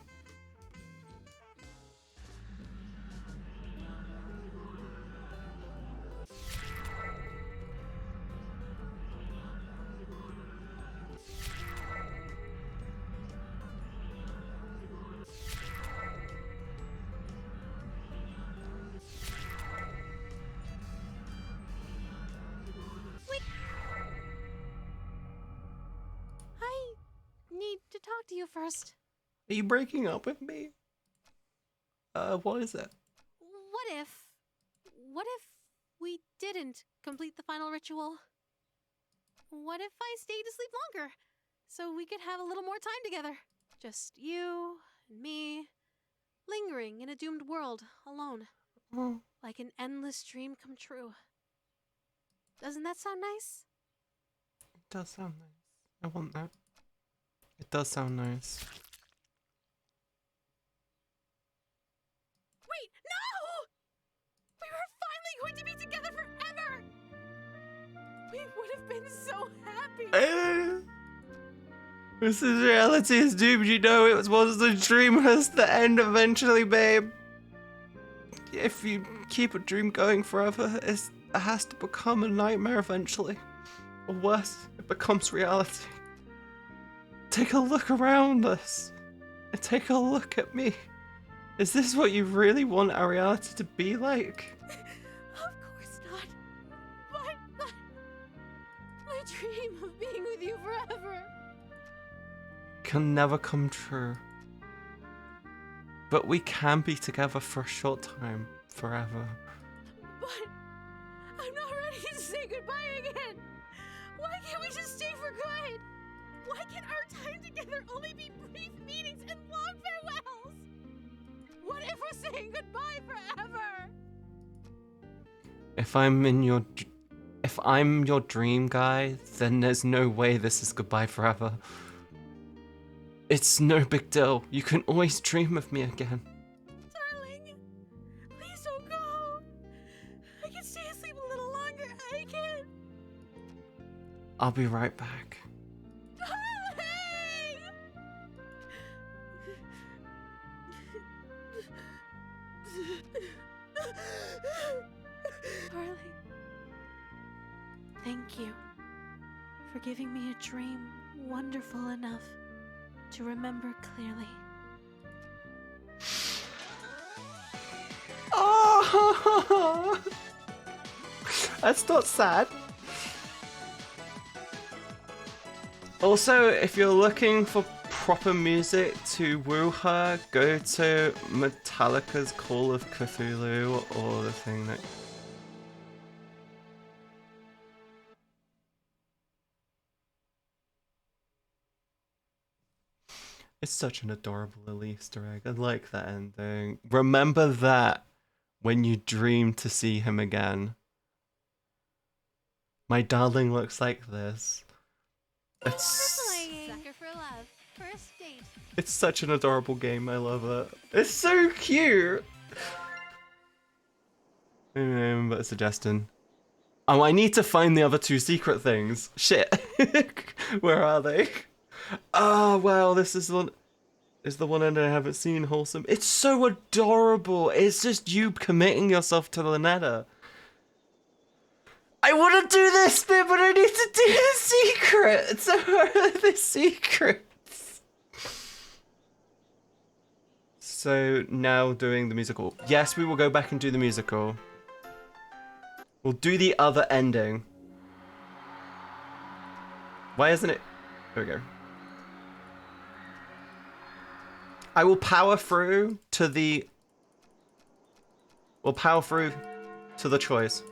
to you first. Are you breaking up with me? What is it? What if we didn't complete the final ritual? What if I stayed asleep longer so we could have a little more time together? Just you and me, lingering in a doomed world alone, like an endless dream come true. Doesn't that sound nice? It does sound nice. I want that. It does sound nice. Wait, no! We were finally going to be together forever! We would have been so happy! This is reality is doomed, you know it was a dream has to end eventually, babe. If you keep a dream going forever, it has to become a nightmare eventually. Or worse, it becomes reality. Take a look around us. And take a look at me. Is this what you really want our reality to be like? Of course not. But my dream of being with you forever Can never come true. But we can be together for a short time, forever. But I'm not ready to say goodbye again. Why can't we just stay for good? Why can our time together only be brief meetings and long farewells? What if we're saying goodbye forever? If I'm your dream guy, then there's no way this is goodbye forever. It's no big deal. You can always dream of me again. Darling, please don't go. I can stay asleep a little longer. I can. I'll be right back. Darling, thank you for giving me a dream wonderful enough to remember clearly. Oh, that's not sad. Also, if you're looking for proper music to woo her, go to Metallica's Call of Cthulhu or the thing that... It's such an adorable little Easter egg. I like that ending. Remember that when you dream to see him again. My darling looks like this. It's Sucker for love. First date. It's such an adorable game. I love it. It's so cute. But a suggestion. Oh, I need to find the other two secret things. Shit. Where are they? Oh, wow. This is the one. Is the one end I haven't seen. Wholesome. It's so adorable. It's just you committing yourself to the nether. I want to do this bit, but I need to do the secret. So where are the secrets? So now doing the musical. Yes, we will go back and do the musical. We'll do the other ending. Why isn't it? There we go. I will power through to the... We'll power through to the choice.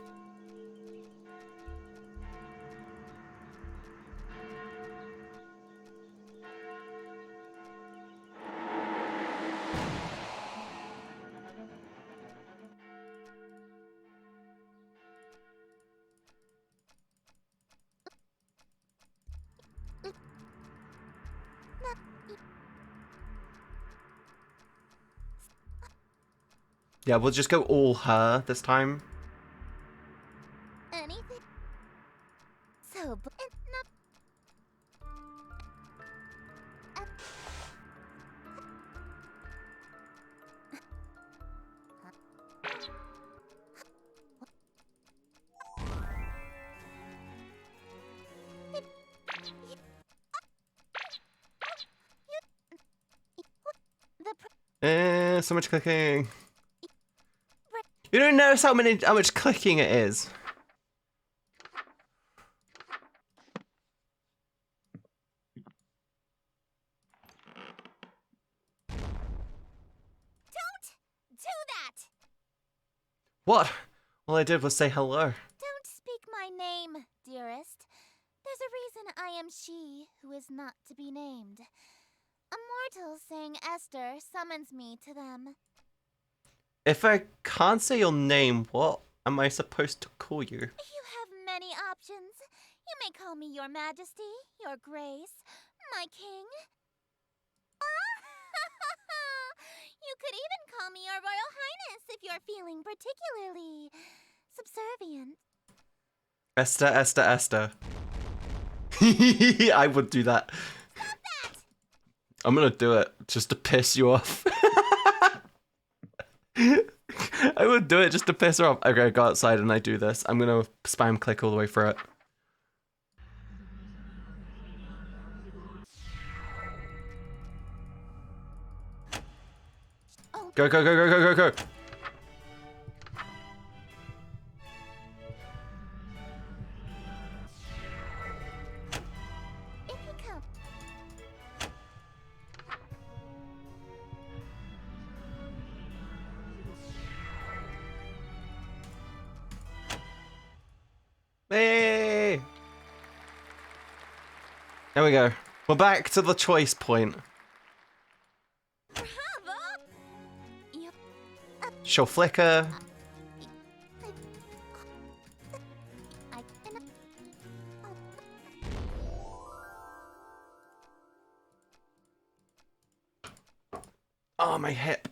Yeah, we'll just go all her this time. Anything? So, So much clicking. You don't notice how much clicking it is. What? All I did was say hello. Don't speak my name, dearest. There's a reason I am she who is not to be named. A mortal saying Esther summons me to them. If I can't say your name, what am I supposed to call you? You have many options. You may call me your majesty, your grace, my king. You could even call me your royal highness if you're feeling particularly subservient. Esther. I would do that. Stop that! I'm gonna do it just to piss you off. I would do it just to piss her off. Okay, I go outside and I do this. I'm gonna spam click all the way through it. Oh. Go. If you come. Hey! There we go. We're back to the choice point. Bravo! Yep. She'll flicker. Oh, my hip.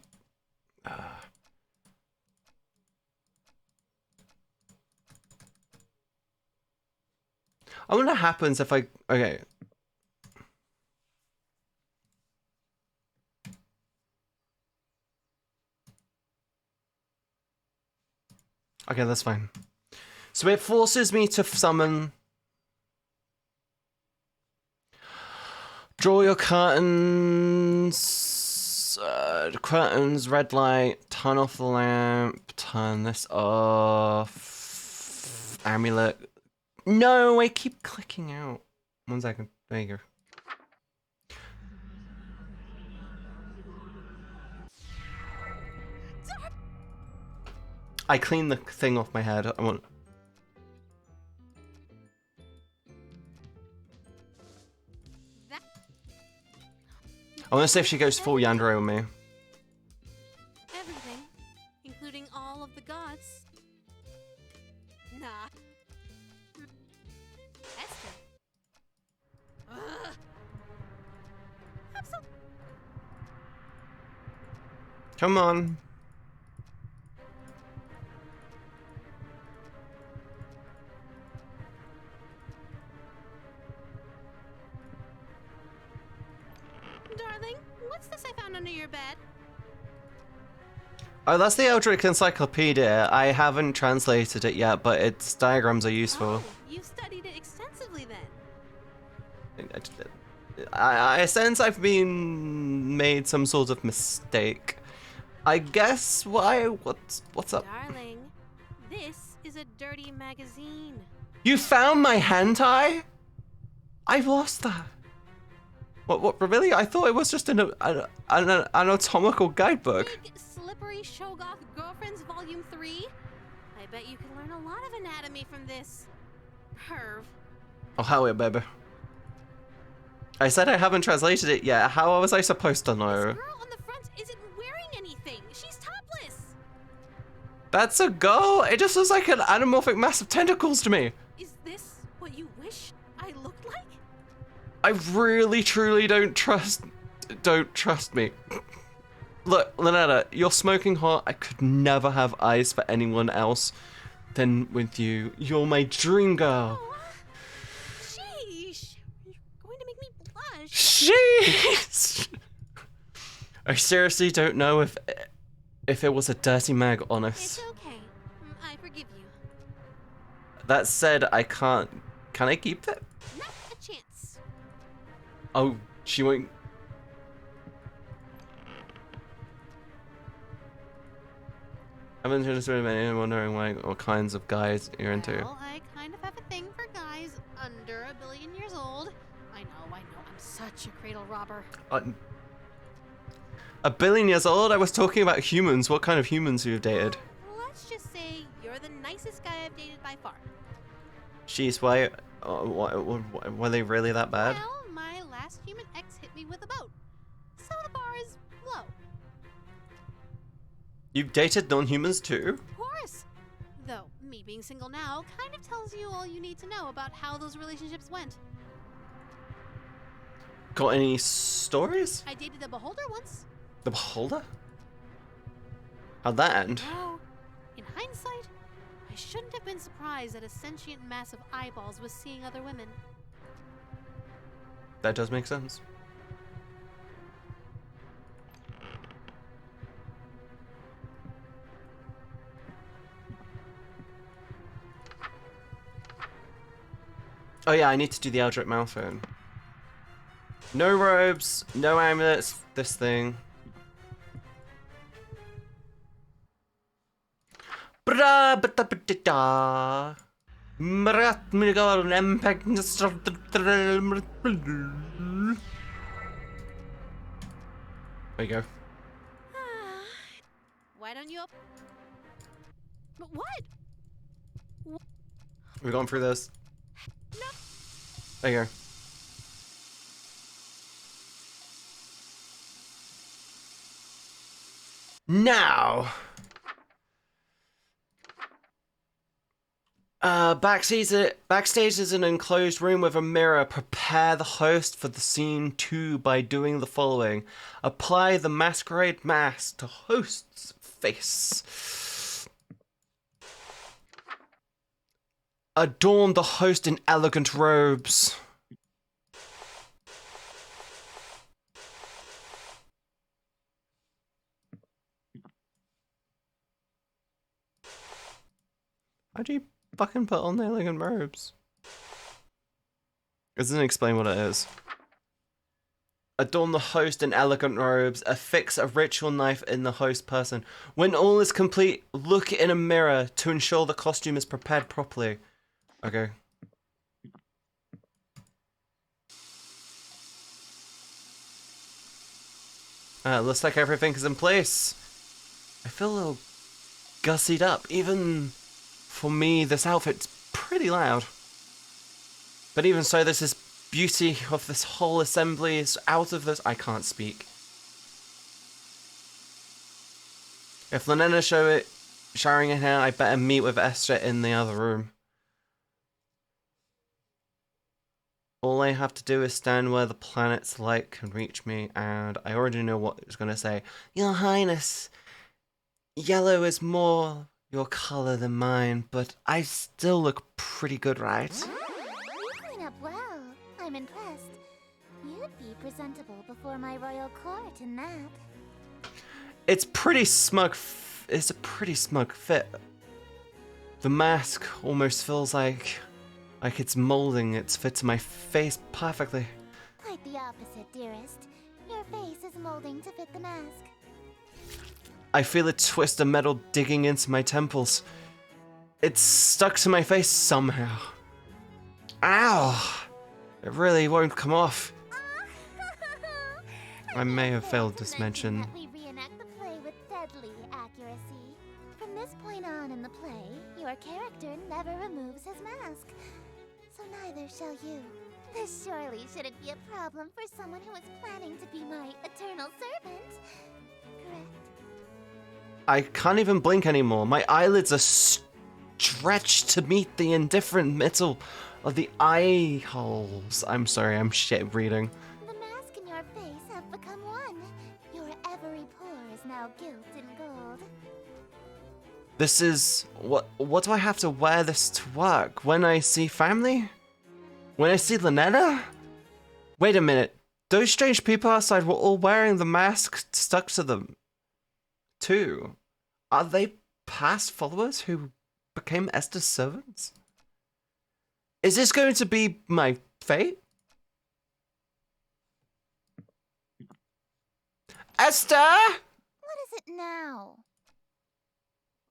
I wonder what happens if I... Okay. Okay, that's fine. So it forces me to summon... Draw your curtains. Curtains, red light, turn off the lamp, turn this off. Amulet. No, I keep clicking out. 1 second. There you go. I cleaned the thing off my head. I want to see if she goes full Yandere on me. Everything, including all of the gods. Nah. Esther. Ugh. Have some. Come on. Darling, what's this I found under your bed? Oh, that's the Eldritch Encyclopedia. I haven't translated it yet, but its diagrams are useful. Oh, you studied it extensively then. I sense I've been made some sort of mistake. I guess why? What's up? Darling, this is a dirty magazine. You found my hentai? I've lost that. What? Really? I thought it was just an anatomical guidebook. Big Slippery Shoggoth Girlfriends Volume 3? I bet you can learn a lot of anatomy from this. Perv. Oh, hell yeah, baby. I said I haven't translated it yet. How was I supposed to know? This girl on the front isn't wearing anything. She's topless. That's a girl? It just looks like an anamorphic mass of tentacles to me. Is this what you wish I looked like? I really, truly don't trust me. Look, Lynetta, you're smoking hot. I could never have eyes for anyone else than with you. You're my dream girl. Oh, sheesh. You're going to make me blush. Jeez! I seriously don't know if it was a dirty mag, honest. It's okay. I forgive you. That said, I can't. Can I keep it? Not a chance. Oh, she won't. I've been just wondering what kinds of guys you're into. Well, I kind of have a thing for guys under 1 billion years old. I know. I'm such a cradle robber. 1 billion years old? I was talking about humans. What kind of humans you've dated? Let's just say you're the nicest guy I've dated by far. Jeez, why? Were they really that bad? Well, my last human ex hit me with a boat, so the bar is low. You've dated non-humans too? Of course. Though, me being single now kind of tells you all you need to know about how those relationships went. Got any stories? I dated a beholder once. The Beholder? How'd that end? Well, in hindsight, I shouldn't have been surprised that a sentient mass of eyeballs was seeing other women. That does make sense. Oh yeah, I need to do the Eldritch Malphone. No robes, no amulets, this thing. There you go. Why don't you But what? We're going through this. No. There you go. Now, backstage is an enclosed room with a mirror. Prepare the host for the scene 2 by doing the following. Apply the masquerade mask to host's face. Adorn the host in elegant robes. How do you fucking put on the elegant robes? It doesn't explain what it is. Adorn the host in elegant robes. Affix a ritual knife in the host person. When all is complete, look in a mirror to ensure the costume is prepared properly. Okay. Looks like everything is in place. I feel a little gussied up. Even for me, this outfit's pretty loud. But even so, this is beauty of this whole assembly is out of this. I can't speak. If Lenena showering in here, I better meet with Esther in the other room. All I have to do is stand where the planet's light can reach me, and I already know what it's going to say. Your Highness, yellow is more your color than mine, but I still look pretty good, right? You clean up well. I'm impressed. You'd be presentable before my royal court in that. It's pretty smug. It's a pretty smug fit. The mask almost feels like it's molding its fit to my face perfectly. Quite the opposite, dearest. Your face is molding to fit the mask. I feel a twist of metal digging into my temples. It's stuck to my face somehow. Ow! It really won't come off. I may have failed to mention. We reenact the play with deadly accuracy. From this point on in the play, your character never removes his mask. So neither shall you. This surely shouldn't be a problem for someone who is planning to be my eternal servant. Correct? I can't even blink anymore. My eyelids are stretched to meet the indifferent metal of the eye holes. I'm sorry, I'm shit reading. The mask and your face have become one. Your every pore is now gilt in gold. This is... What do I have to wear this to work? When I see family? When I see Lynetta? Wait a minute. Those strange people outside were all wearing the mask stuck to them, too. Are they past followers who became Esther's servants? Is this going to be my fate? Esther! What is it now?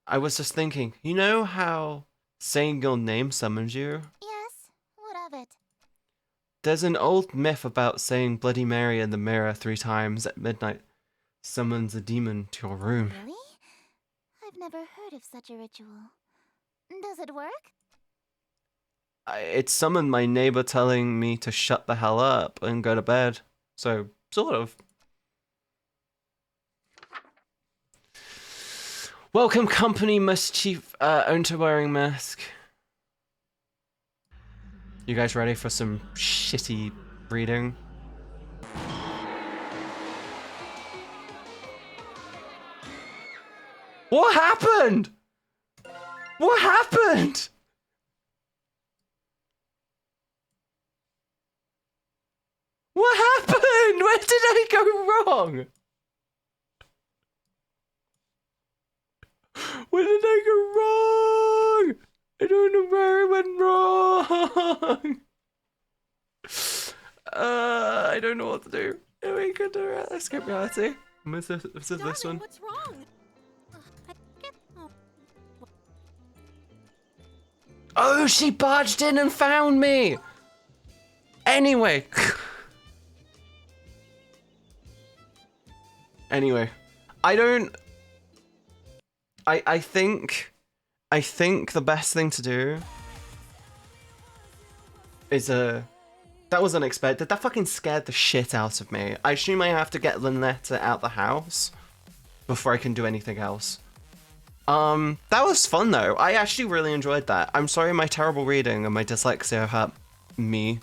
I was just thinking, you know how saying your name summons you? Yes? What of it? There's an old myth about saying Bloody Mary in the mirror 3 times at midnight summons a demon to your room. Really? I've never heard of such a ritual. Does it work? It summoned my neighbor telling me to shut the hell up and go to bed. So, sort of. Welcome, company mischief owner wearing mask. You guys ready for some shitty reading? What happened? What happened? What happened? Where did I go wrong? Where did I go wrong? I don't know where I went wrong. I don't know what to do. Oh my god, escape reality. Is this one? What's wrong? Oh, she barged in and found me! Anyway. Anyway. I think the best thing to do is that was unexpected. That fucking scared the shit out of me. I assume I have to get Lynetta out the house before I can do anything else. That was fun though. I actually really enjoyed that. I'm sorry my terrible reading and my dyslexia hurt me.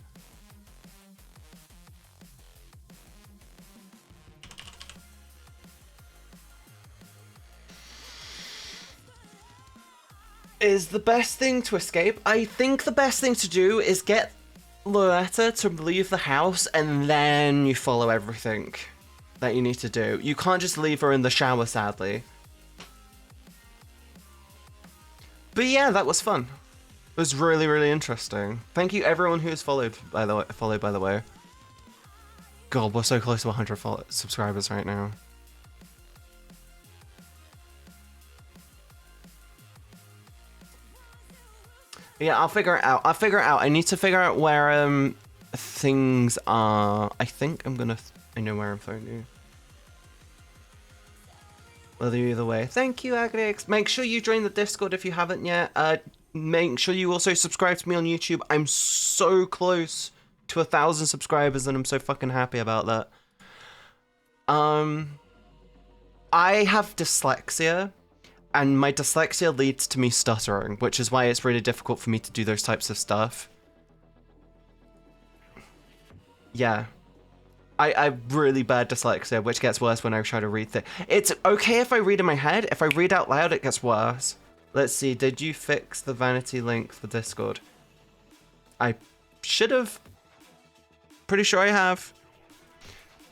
Is the best thing to escape? I think the best thing to do is get Loretta to leave the house and then you follow everything that you need to do. You can't just leave her in the shower, sadly. But yeah, that was fun. It was really, really interesting. Thank you everyone who has followed, by the way. God, we're so close to 100 subscribers right now. Yeah, I'll figure it out. I need to figure out where things are. I think I know where I'm throwing you. Whether either way. Thank you, Agrix. Make sure you join the Discord if you haven't yet. Make sure you also subscribe to me on YouTube. I'm so close to 1,000 subscribers and I'm so fucking happy about that. I have dyslexia. And my dyslexia leads to me stuttering, which is why it's really difficult for me to do those types of stuff. Yeah. I have really bad dyslexia, which gets worse when I try to read things. It's okay if I read in my head. If I read out loud, it gets worse. Let's see. Did you fix the vanity link for Discord? I should have. Pretty sure I have.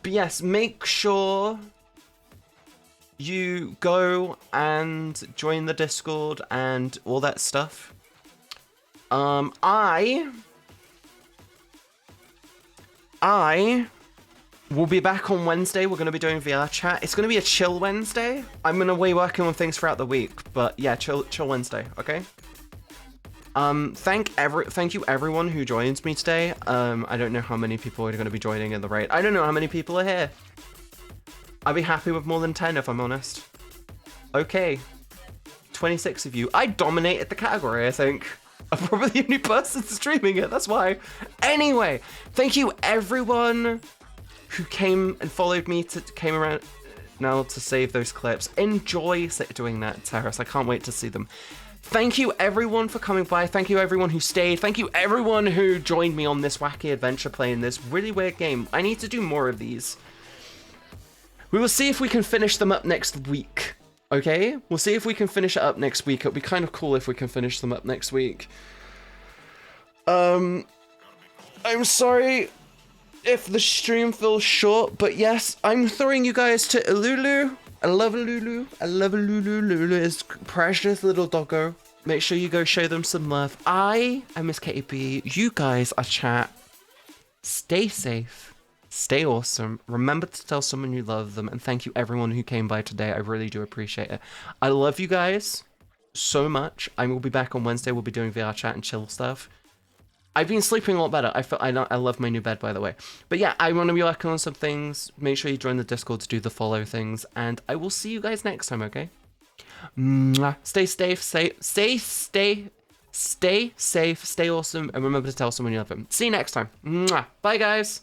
But yes, make sure you go and join the Discord and all that stuff. I will be back on Wednesday. We're going to be doing VR chat. It's going to be a chill Wednesday. I'm going to be working on things throughout the week, but yeah, chill Wednesday, okay? Thank you everyone who joins me today. I don't know how many people are going to be joining in the raid. I don't know how many people are here. I'd be happy with more than 10 if I'm honest. Okay. 26 of you. I dominated the category, I think. I'm probably the only person streaming it, that's why. Anyway, thank you everyone who came and followed me, came around now to save those clips. Enjoy doing that, Teras. I can't wait to see them. Thank you everyone for coming by. Thank you everyone who stayed. Thank you everyone who joined me on this wacky adventure playing this really weird game. I need to do more of these. We will see if we can finish them up next week, okay? We'll see if we can finish it up next week. It'll be kind of cool if we can finish them up next week. I'm sorry if the stream feels short, but yes, I'm throwing you guys to Lulu. I love Lulu. I love Lulu. Lulu is precious little doggo. Make sure you go show them some love. I am Miss KP. You guys are chat. Stay safe. Stay awesome. Remember to tell someone you love them. And thank you everyone who came by today. I really do appreciate it. I love you guys so much. I will be back on Wednesday. We'll be doing VR chat and chill stuff. I've been sleeping a lot better. I love my new bed, by the way. But yeah, I want to be working on some things. Make sure you join the Discord to do the follow things. And I will see you guys next time, okay? Mwah. Stay safe, stay safe, stay awesome, and remember to tell someone you love them. See you next time. Mwah. Bye, guys.